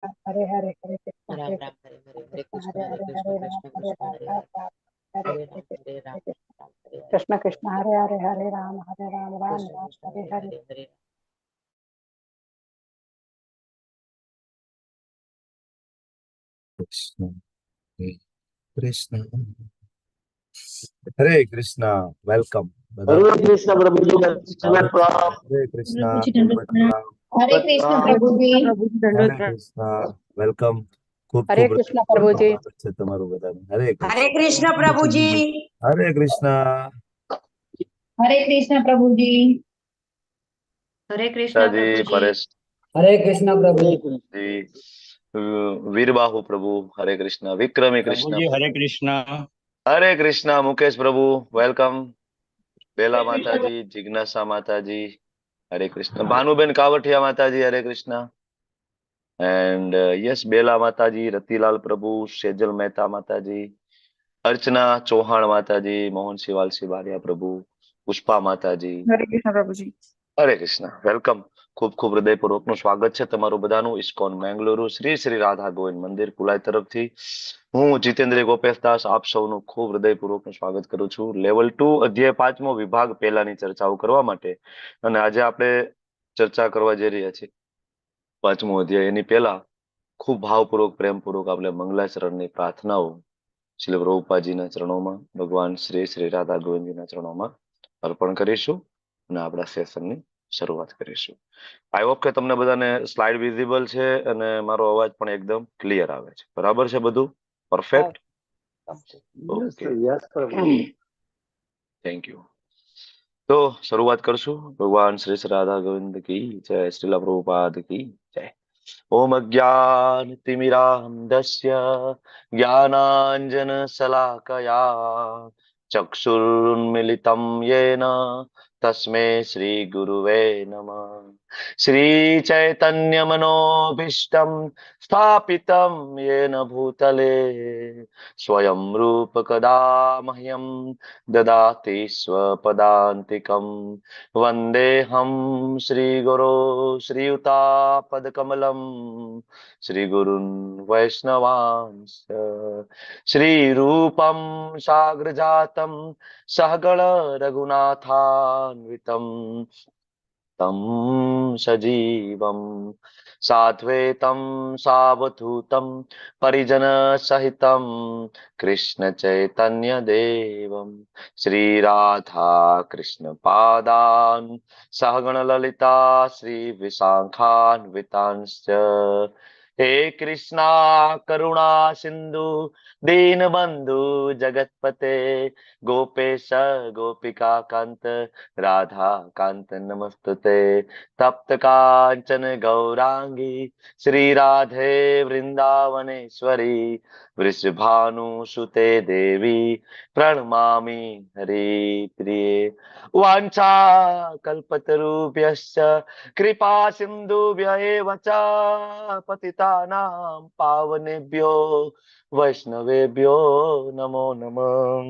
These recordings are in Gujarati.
हरे हरे हरे कृष्णा राम हरे राम हरे हरे, हरे कृष्णा कृष्ण हरे हरे हरे कृष्ण हरे राम कृष्ण हरे कृष्ण राम हरे राम हरे, राम हरे हरे हरे राम कृष्णा हरे राम हरे कृष्णा राम हरे हरे, कृष्ण हरे कृष्ण हरे हरे हरे हरे राम राम कृष्ण हरे कृष्ण हरे। हरे हरे। कृष्ण कृष्ण हरे कृष्णा वेलकम हरे कृष्ण प्रभु जी स्वागत धन्यवाद है। प्रणाम। हरे कृष्णा प्रभु जी दंडवत प्रणाम। हरे कृष्ण प्रणाम। हरे प्रभु जी। कृष्णा प्रभु जी दंडवत हरे प्रणाम। कृष्णा वेलकम खूब हरे खूब कृष्ण प्रभु जी। स्वागत है તમારું બધાનું હરે हरे કૃષ્ણ कृष्ण प्रभु जी। હરે કૃષ્ણ हरे कृष्ण प्रभु जी। हरे कृष्णा जी प्रभु जी। परेश हरे कृष्णा प्रभु हरे कृष्ण जी वीरबाहु प्रभु हरे कृष्ण विक्रमी प्रभु कृष्ण जी प्रभु हरे कृष्णा। हरे कृष्ण मुकेश प्रभु वेलकम। बेला माता जी जिज्ञासा माता जी हरे कृष्ण भानुबेन कावठिया माता जी हरे कृष्ण एंड यस बेला माता जी रतिलाल प्रभु सेजल मेहता माता जी अर्चना चौहान माता जी मोहन सिवाल सिवालिया प्रभु पुष्पा माता जी हरे कृष्णा प्रभु जी। હરે કૃષ્ણ વેલકમ ખૂબ ખૂબ હૃદયપૂર્વકનું સ્વાગત છે તમારું બધાનું ઇસ્કોન મેંગલુરુ શ્રી શ્રી રાધા ગોવિંદ મંદિર કુલાઈ તરફથી હું જીતેન્દ્ર ગોપેશ દાસ આપ સૌનું ખૂબ હૃદયપૂર્વકનું સ્વાગત કરું છું લેવલ 2 અધ્યાય 5મો વિભાગ પહેલાની ચર્ચાઓ કરવા માટે અને આજે આપણે ચર્ચા કરવા જઈ રહ્યા છીએ 5મો અધ્યાય એની પહેલા ખૂબ ભાવપૂર્વક પ્રેમપૂર્વક આપણે મંગલાચરણની પ્રાર્થનાઓ શ્રી પ્રભુપાદજીના ચરણોમાં ભગવાન શ્રી શ્રી રાધા ગોવિંદજીના ચરણોમાં અર્પણ કરીશું અને આપણા સેશનની શરૂઆત કરીશું આઈ હોપ કે તમને બધાને સ્લાઇડ વિઝિબલ છે અને મારો અવાજ પણ એકદમ ક્લિયર આવે છે બરાબર છે બધું પરફેક્ટ ઓકે યસ પ્રભુ થેન્ક યુ તો શરૂઆત કરશું ભગવાન શ્રી શ્રી રાધા ગોવિંદ की जय श्रील प्रभुपाद की जय ओम अज्ञानतिमिरान्धस्य ज्ञानाञ्जनशलाकया चक्षुरुन्मिलितं येन तस्मै श्रीगुरुवे नमः श्रीचैतन्यमनोभीष्टं स्थापितं येन भूतले स्वयं रूपकदा मह्यं ददाति स्वपदान्तिकं वन्देऽहं श्रीगुरो श्रीयुतापदकमलं श्रीगुरुन् वैष्णवांश्च श्रीरूपं साग्रजातं सहगण रघुनाथान्वितं तं सजीवं साद्वैतं सावधूतं परिजनसहितं कृष्णचैतन्यदेवं श्रीराधा कृष्णपादान् सहगणललिता श्रीविशाखान्वितांश्च हे कृष्णा करुणा सिन्धु दीनबन्धु जगत्पते गोपेश गोपिका कान्त राधा कांत नमस्तुते तप्त कांचन गौरांगी श्री राधे वृंदावनेश्वरी वृषभानुसुते देवी प्रणमामि हरिप्रिये वाञ्छा कल्पतरुभ्यश्च कृपा सिन्धुभ्य एव च पतितानां पावनेभ्यो वैष्णवेभ्यो नमो नमः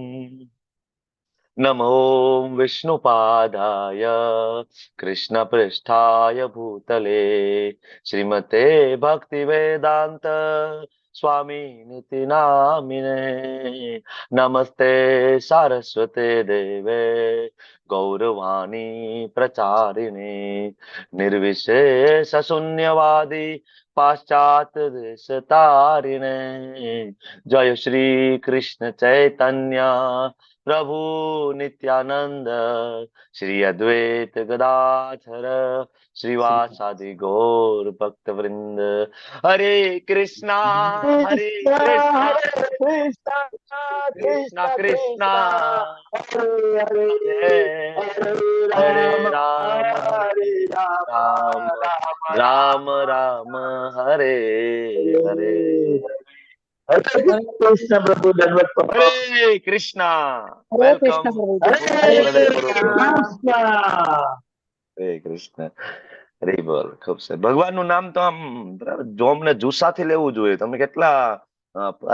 नमो विष्णुपादाय कृष्णपृष्ठाय भूतले श्रीमते भक्तिवेदांत स्वामी नामिने नमस्ते सारस्वते देवे गौरवाणी प्रचारिणे निर्विशेष शून्यवादी पाश्चात्य देशतारिणे जय श्री कृष्ण चैतन्य प्रभु नित्यानंद श्री अद्वैत गदाधर श्रीवासादि गौर भक्त वृंद हरे कृष्णा हरे कृष्णा कृष्ण कृष्णा कृष्ण कृष्णा कृष्ण हरे हरे हरे हरे हरे राम राम हरे हरे राम राम राम राम राम राम हरे हरे हरे हरे कृष्ण प्रभु धन्यवाद प्रणाम। हरे कृष्णा हरे वेलकम कृष्ण प्रभु जी। खूब हरे खूब हरे હૃદયપૂર્વક નું कृष्णा। હરે કૃષ્ણ હરે બોલ ખૂબ સરસ ભગવાનનું નામ તો આમ બરાબર જોમને જુસ્સાથી લેવું જોઈએ તમે કેટલા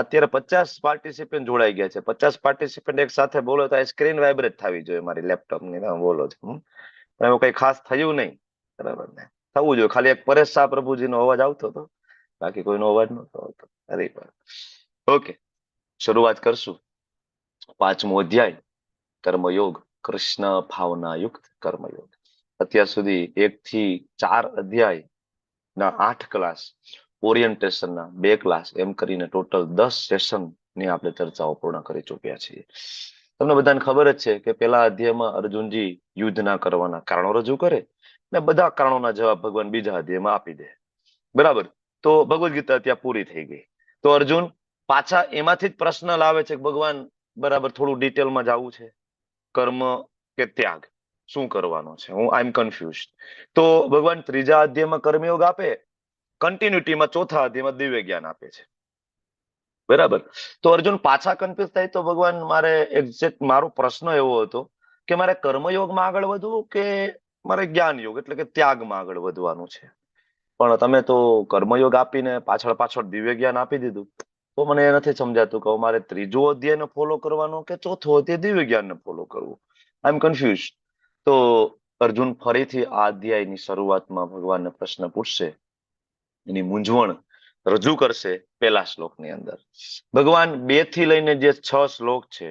અત્યારે 50 પાર્ટિસિપન્ટ જોડાઈ ગયા છે 50 પાર્ટિસિપન્ટ એક સાથે બોલો તો આ સ્ક્રીન વાઇબ્રેટ થવી જોઈએ મારી લેપટોપ ની તમે બોલો છો પણ એવું કઈ ખાસ થયું નહીં બરાબર ને થવું જોઈએ ખાલી એક પરેશ શાહ પ્રભુજીનો અવાજ આવતો હતો બાકી કોઈનો અવાજ નહોતો આવતો. અરે ઓકે, શરૂઆત કરશું. 5મો અધ્યાય કર્મયોગ, કૃષ્ણ ભાવનાયુક્ત કર્મયોગ. અત્યાર સુધી 1 થી 4 અધ્યાય ના 8 ક્લાસ, ઓરિએન્ટેશન ના 2 ક્લાસ, એમ કરીને ટોટલ 10 સેશન ની આપણે ચર્ચાઓ પૂર્ણ કરી ચૂક્યા છીએ. તમને બધાને ખબર જ છે કે પેલા અધ્યાયમાં અર્જુનજી યુદ્ધના કરવાના કારણો રજૂ કરે ને બધા કારણોના જવાબ ભગવાન બીજા અધ્યાયમાં આપી દે. બરાબર, તો ભગવદ ગીતા ત્યાં પૂરી થઈ ગઈ. તો અર્જુન પાછા એમાંથી જ પ્રશ્ન લાવે છે કે ભગવાન બરાબર થોડું ડિટેલમાં જવું છે, કર્મ કે ત્યાગ, શું કરવાનો છે, હું આઈ એમ કન્ફ્યુઝ. તો ભગવાન ત્રીજા અધ્યાયમાં કર્મયોગ આપે, કન્ટિન્યુટીમાં ચોથા અધ્યાયમાં દિવ્ય જ્ઞાન આપે છે. બરાબર, તો અર્જુન પાછા કન્ફ્યુઝ થાય તો ભગવાન મારે એક્ઝેક્ટ મારો પ્રશ્ન એવો હતો કે મારે કર્મયોગમાં આગળ વધવું કે મારે જ્ઞાન યોગ એટલે કે ત્યાગમાં આગળ વધવાનું છે. પણ તમે તો કર્મયોગ આપીને પાછળ દિવ્ય જ્ઞાન આપી દીધું, તો મને એ નથી સમજાતું કે મારે ત્રીજો અધ્યાયને ફોલો કરવાનો કે ચોથો અધ્યાય દિવ્ય જ્ઞાનને ફોલો કરવું. આઈ એમ કન્ફ્યુઝ. તો અર્જુન ફરીથી આ અધ્યાયની શરૂઆતમાં ભગવાનને પ્રશ્ન પૂછશે, એની મૂંઝવણ રજૂ કરશે પહેલા શ્લોકની અંદર. ભગવાન 2 થી લઈને જે 6 શ્લોક છે,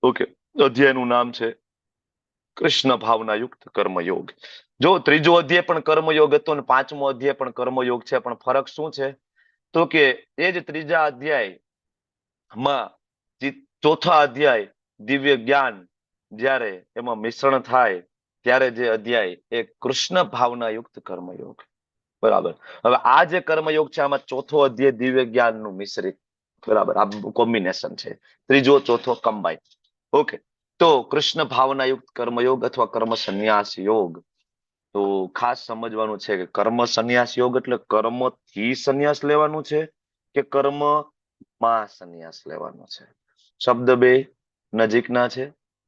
ઓકે, અધ્યાયનું નામ છે કૃષ્ણ ભાવનાયુક્ત કર્મયોગ. જો ત્રીજો અધ્યાય પણ કર્મયોગ હતો ને 5મો અધ્યાય પણ કર્મયોગ છે, પણ ફરક શું છે? તો કે એ જ ત્રીજા અધ્યાયમાં ચોથા અધ્યાય દિવ્ય જ્ઞાન જ્યારે એમાં મિશ્રણ થાય ત્યારે જે અધ્યાય એ કૃષ્ણ ભાવનાયુક્ત કર્મયોગ. બરાબર, હવે આ જે કર્મયોગ છે આમાં ચોથો અધ્યાય દિવ્ય જ્ઞાનનું મિશ્રિત, બરાબર, આ કોમ્બિનેશન છે, ત્રીજો ચોથો કમ્બાઈન. ઓકે, તો કૃષ્ણ ભાવનાયુક્ત કર્મયોગ અથવા કર્મ સંન્યાસ યોગ. તો ખાસ સમજવાનું છે કે કર્મ સંન્યાસ યોગ એટલે કર્મથી સંન્યાસ લેવાનું છે કે કર્મમાં સંન્યાસ લેવાનો છે. શબ્દ બે નજીકના છે,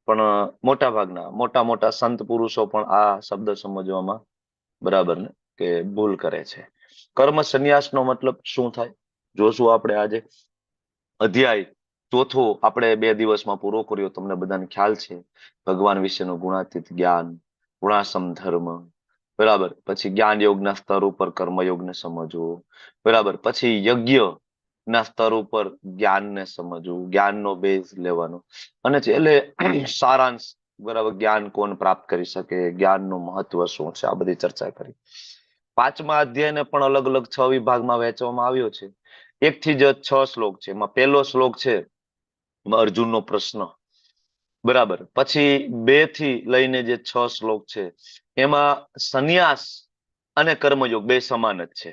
પણ મોટા સંત પુરુષો પણ આ શબ્દ સમજવામાં બરાબર ને કે ભૂલ કરે છે. કર્મ સંન્યાસનો મતલબ શું થાય જોશું આપણે આજે. અધ્યાય ચોથો આપણે 2 દિવસમાં પૂરો કર્યો, તમને બધાને ખ્યાલ છે. ભગવાન વિશેનું ગુણાતીત જ્ઞાન, ગુણાસમ ધર્મ, બરાબર. પછી જ્ઞાન યોગના સ્તર ઉપર કર્મયોગને સમજવું, બરાબર. પછી યજ્ઞના સ્તર ઉપર જ્ઞાનને સમજવું, જ્ઞાનનો બેઝ લેવાનો, અને એટલે સારાંશ, બરાબર, જ્ઞાન કોણ પ્રાપ્ત કરી શકે, જ્ઞાનનું મહત્વ શું છે, આ બધી ચર્ચા કરી. 5મા અધ્યાયને પણ અલગ અલગ 6 વિભાગમાં વહેંચવામાં આવ્યો છે. 1 થી જ 6 શ્લોક છે, એમાં પહેલો શ્લોક છે અર્જુનનો પ્રશ્ન, બરાબર. પછી 2 થી લઈને જે 6 શ્લોક છે એમાં સંન્યાસ અને કર્મયોગ બે સમાન જ છે.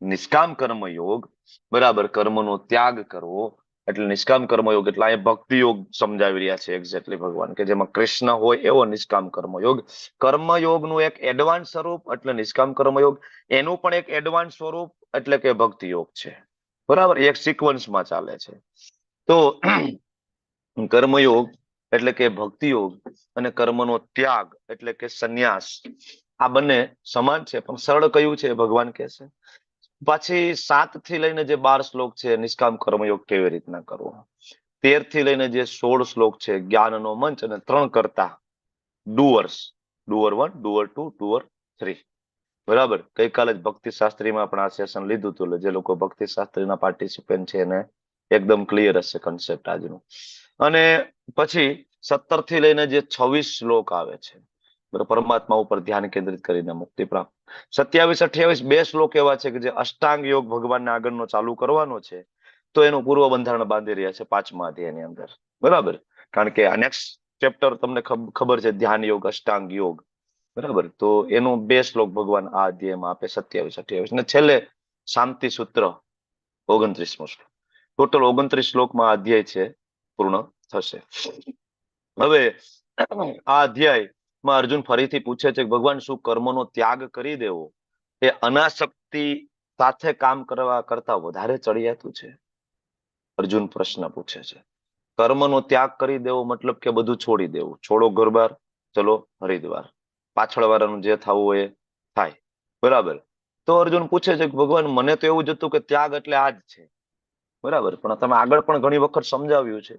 નિષ્કામ કર્મયોગ, બરાબર, કર્મનો ત્યાગ કરવો એટલે નિષ્કામ કર્મયોગ, એટલે અહીંયા ભક્તિ યોગ સમજાવી રહ્યા છે એક્ઝેક્ટલી ભગવાન, કે જેમાં કૃષ્ણ હોય એવો નિષ્કામ કર્મયોગ. કર્મયોગનું એક એડવાન્સ સ્વરૂપ એટલે નિષ્કામ કર્મયોગ, એનું પણ એક એડવાન્સ સ્વરૂપ એટલે કે ભક્તિ યોગ છે, બરાબર, એક સિક્વન્સમાં ચાલે છે. તો કર્મયોગ એટલે કે ભક્તિ યોગ અને કર્મનો ત્યાગ એટલે કે સંન્યાસ, આ બંને સમાન છે, પણ સરળ કયું છે ભગવાન કહે છે. પછી 7 થી લઈને જે 12 શ્લોક છે નિષ્કામ કર્મયોગ કેવી રીતના કરવો, 13 થી લઈને જે 16 શ્લોક છે જ્ઞાનનો મંચ અને 3 કરતા ડુઅર્સ, ડુઅર 1, ડુઅર 2, ડુઅર 3, બરાબર. ગઈકાલે જ ભક્તિ શાસ્ત્રીમાં પણ આ સેશન લીધું હતું, એટલે જે લોકો ભક્તિ શાસ્ત્રીના પાર્ટિસિપન્ટ છે એને એકદમ ક્લિયર હશે કન્સેપ્ટ આજનું. અને પછી 17 થી લઈને જે 26 શ્લોક આવે છે, પરમાત્મા ઉપર ધ્યાન કેન્દ્રિત કરીને મુક્તિ પ્રાપ્ત. 27, 28 બે શ્લોક એવા છે કે જે અષ્ટાંગ યોગ ભગવાનને આગળનો ચાલુ કરવાનો છે, તો એનું પૂર્વ બંધારણ બાંધી રહ્યા છે 5મા અધ્યાયની અંદર, બરાબર. કારણ કે આ નેક્સ્ટ ચેપ્ટર તમને ખબર છે, ધ્યાન યોગ, અષ્ટાંગ યોગ, બરાબર. તો એનું 2 શ્લોક ભગવાન આ અધ્યાયમાં આપે, 27, 28, ને છેલ્લે શાંતિ સૂત્ર 29મો શ્લોક. ટોટલ 29 શ્લોકમાં આ અધ્યાય છે પૂર્ણ થશે. હવે આ અધ્યાયમાં અર્જુન ફરીથી પૂછે છે કે ભગવાન શું કર્મનો ત્યાગ કરી દેવો એ અનાસક્તિ સાથે કામ કરવા કરતા વધારે ચડિયાતું છે? અર્જુન પ્રશ્ન પૂછે છે. કર્મનો ત્યાગ કરી દેવો મતલબ કે બધું છોડી દેવું, છોડો ઘરબાર, ચલો હરિદ્વાર, પાછળ વાળાનું જે થવું હોય એ થાય, બરાબર. તો અર્જુન પૂછે છે કે ભગવાન મને તો એવું જ હતું કે ત્યાગ એટલે આ જ છે, બરાબર, પણ તમે આગળ પણ ઘણી વખત સમજાવ્યું છે.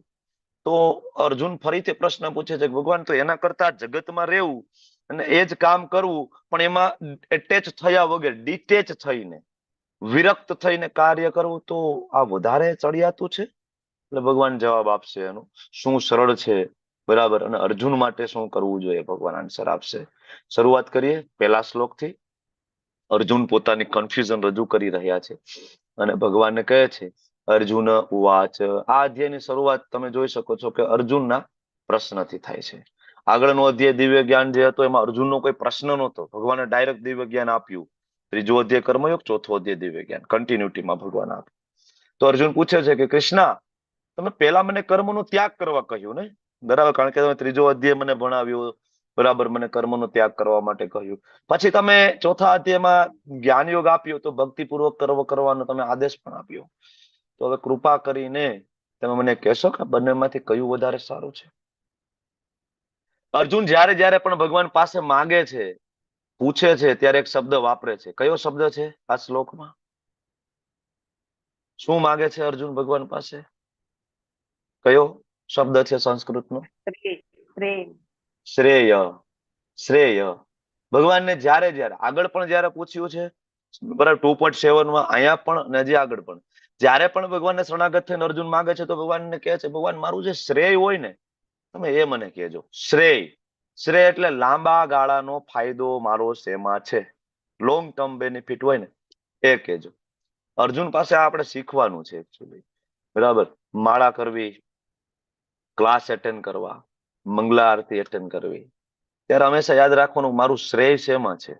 તો અર્જુન ફરીથી પ્રશ્ન પૂછે છે કે ભગવાન તો એના કરતા જગતમાં રહેવું અને એ જ કામ કરવું, પણ એમાં એટેચ થયા વગર ડિટેચ થઈને વિરક્ત થઈને કાર્ય કરવું તો આ વધારે ચડિયાતું છે? એટલે ભગવાન જવાબ આપશે એનું શું સરળ છે, બરાબર. અને અર્જુન માટે શું કરવું જોઈએ, ભગવાન આન્સર આપશે. શરૂઆત કરીએ પહેલા શ્લોકથી. અર્જુન પોતાની કન્ફ્યુઝન રજૂ કરી રહ્યા છે અને ભગવાનને કહે છે, અર્જુન ઉવાચ. આ અધ્યાયની શરૂઆત તમે જોઈ શકો છો કે અર્જુનના પ્રશ્નથી થાય છે. આગળનો અધ્યાય દિવ્ય જ્ઞાન જે હતો એમાં અર્જુનનો કોઈ પ્રશ્ન નહોતો, ભગવાને ડાયરેક્ટ દિવ્ય જ્ઞાન આપ્યું. ત્રીજો અધ્યાય કર્મયોગ, ચોથો અધ્યાય દિવ્ય જ્ઞાન, કન્ટિન્યુટીમાં ભગવાન આપ્યું. તો અર્જુન પૂછે છે કે કૃષ્ણ, તમે પહેલા મને કર્મનો ત્યાગ કરવા કહ્યું ને, બરાબર, કારણ કે તમે ત્રીજો અધ્યાય મને ભણાવ્યો, બરાબર, મને કર્મનો ત્યાગ કરવા માટે કહ્યું. પછી તમે ચોથા અધ્યાયમાં જ્ઞાન યોગ આપ્યો તો ભક્તિપૂર્વક કર્મ કરવાનો તમે આદેશ પણ આપ્યો. તો હવે કૃપા કરીને તમે મને કહેશો કે બંનેમાંથી કયું વધારે સારું છે? અર્જુન જ્યારે જ્યારે પણ ભગવાન પાસે માંગે છે, પૂછે છે, ત્યારે એક શબ્દ વાપરે છે. કયો શબ્દ છે આ શ્લોકમાં? શું માંગે છે અર્જુન ભગવાન પાસે? કયો શબ્દ છે સંસ્કૃતનો? શ્રેય. શ્રેય. ભગવાનને જ્યારે જ્યારે આગળ પણ જ્યારે પૂછ્યું છે, બરાબર, 2.7 અહીંયા પણ અને હજી આગળ પણ જ્યારે પણ ભગવાનને શરણાગત થઈને અર્જુન માંગે છે તો ભગવાનને કહે છે, ભગવાન મારું જે શ્રેય હોય ને તમે એ મને કહેજો. શ્રેય. શ્રેય એટલે લાંબા ગાળાનો ફાયદો મારો શેમાં છે, લોંગ ટર્મ બેનિફિટ હોય ને એ કહેજો. અર્જુન પાસે આપણે શીખવાનું છે એકચ્યુઅલી, બરાબર. માળા કરવી, ક્લાસ એટેન્ડ કરવા, મંગલા આરતી એટેન્ડ કરવી, ત્યારે હંમેશા યાદ રાખવાનું મારું શ્રેય શેમાં છે.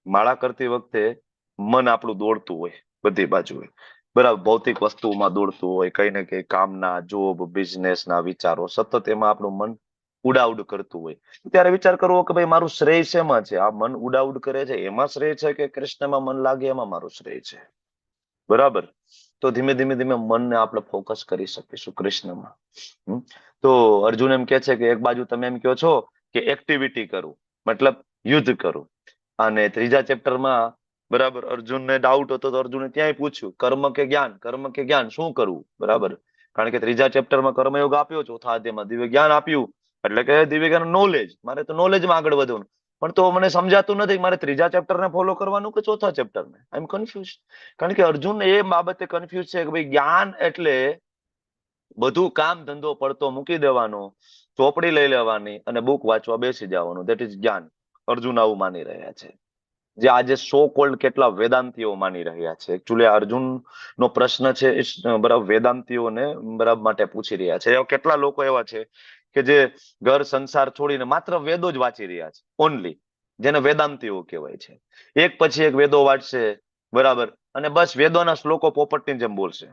માળા કરતી વખતે મન આપણું દોડતું હોય બધી બાજુએ, બરાબર, ભૌતિક વસ્તુઓમાં દોડતું હોય, કઈ ને કઈ કામના, જોબ, બિઝનેસ ના વિચારો, સતત એમાં આપણું મન ઉડાઉડ કરતું હોય. ત્યારે વિચાર કરવો કે ભાઈ મારું શ્રેય શેમાં છે? આ મન ઉડાઉડ કરે છે એમાં શ્રેય છે કે કૃષ્ણમાં મન લાગે એમાં મારું શ્રેય છે? બરાબર. તો ધીમે ધીમે ધીમે મનને આપણે ફોકસ કરી શકીશું કૃષ્ણમાં. તો અર્જુન એમ કે છે કે એક બાજુ તમે એમ કહો છો કે એક્ટિવિટી કરું, મતલબ યુદ્ધ કરું, અને ત્રીજા ચેપ્ટરમાં, બરાબર, અર્જુનને ડાઉટ હતો તો અર્જુને ત્યાંય પૂછ્યું કર્મ કે જ્ઞાન, કર્મ કે જ્ઞાન, શું કરવું, બરાબર. કારણ કે ત્રીજા ચેપ્ટરમાં કર્મયોગ આપ્યો, ચોથા અધ્યાયમાં દિવ્ય જ્ઞાન આપ્યું, એટલે કે દિવ્ય જ્ઞાન નોલેજ, મારે તો નોલેજમાં આગળ વધવાનું. પણ તો મને સમજાતું નથી મારે ત્રીજા ચેપ્ટરને ફોલો કરવાનું કે ચોથા ચેપ્ટરને. આઈ એમ કન્ફ્યુઝ. કારણ કે અર્જુન એ બાબતે કન્ફ્યુઝ છે કે ભાઈ જ્ઞાન એટલે બધું કામ ધંધો પડતો મૂકી દેવાનો, ચોપડી લઈ લેવાની અને બુક વાંચવા બેસી જવાનું, ધેટ ઇઝ જ્ઞાન. અર્જુન આવું માની રહ્યા છે, જે આજે સો કોલ્ડ કેટલા વેદાંતિઓ માની રહ્યા છે. એકચ્યુઅલી અર્જુન નો પ્રશ્ન છે બરાબર વેદાંતિઓને બરાબર માટે પૂછી રહ્યા છે. એવા કેટલા લોકો એવા છે કે જે ઘર સંસાર છોડીને માત્ર વેદો જ વાંચી રહ્યા છે, ઓનલી, જેને વેદાંતિઓ કહેવાય છે. એક પછી એક વેદો વાંચશે, બરાબર, અને બસ વેદોના શ્લોકો પોપટની જેમ બોલશે,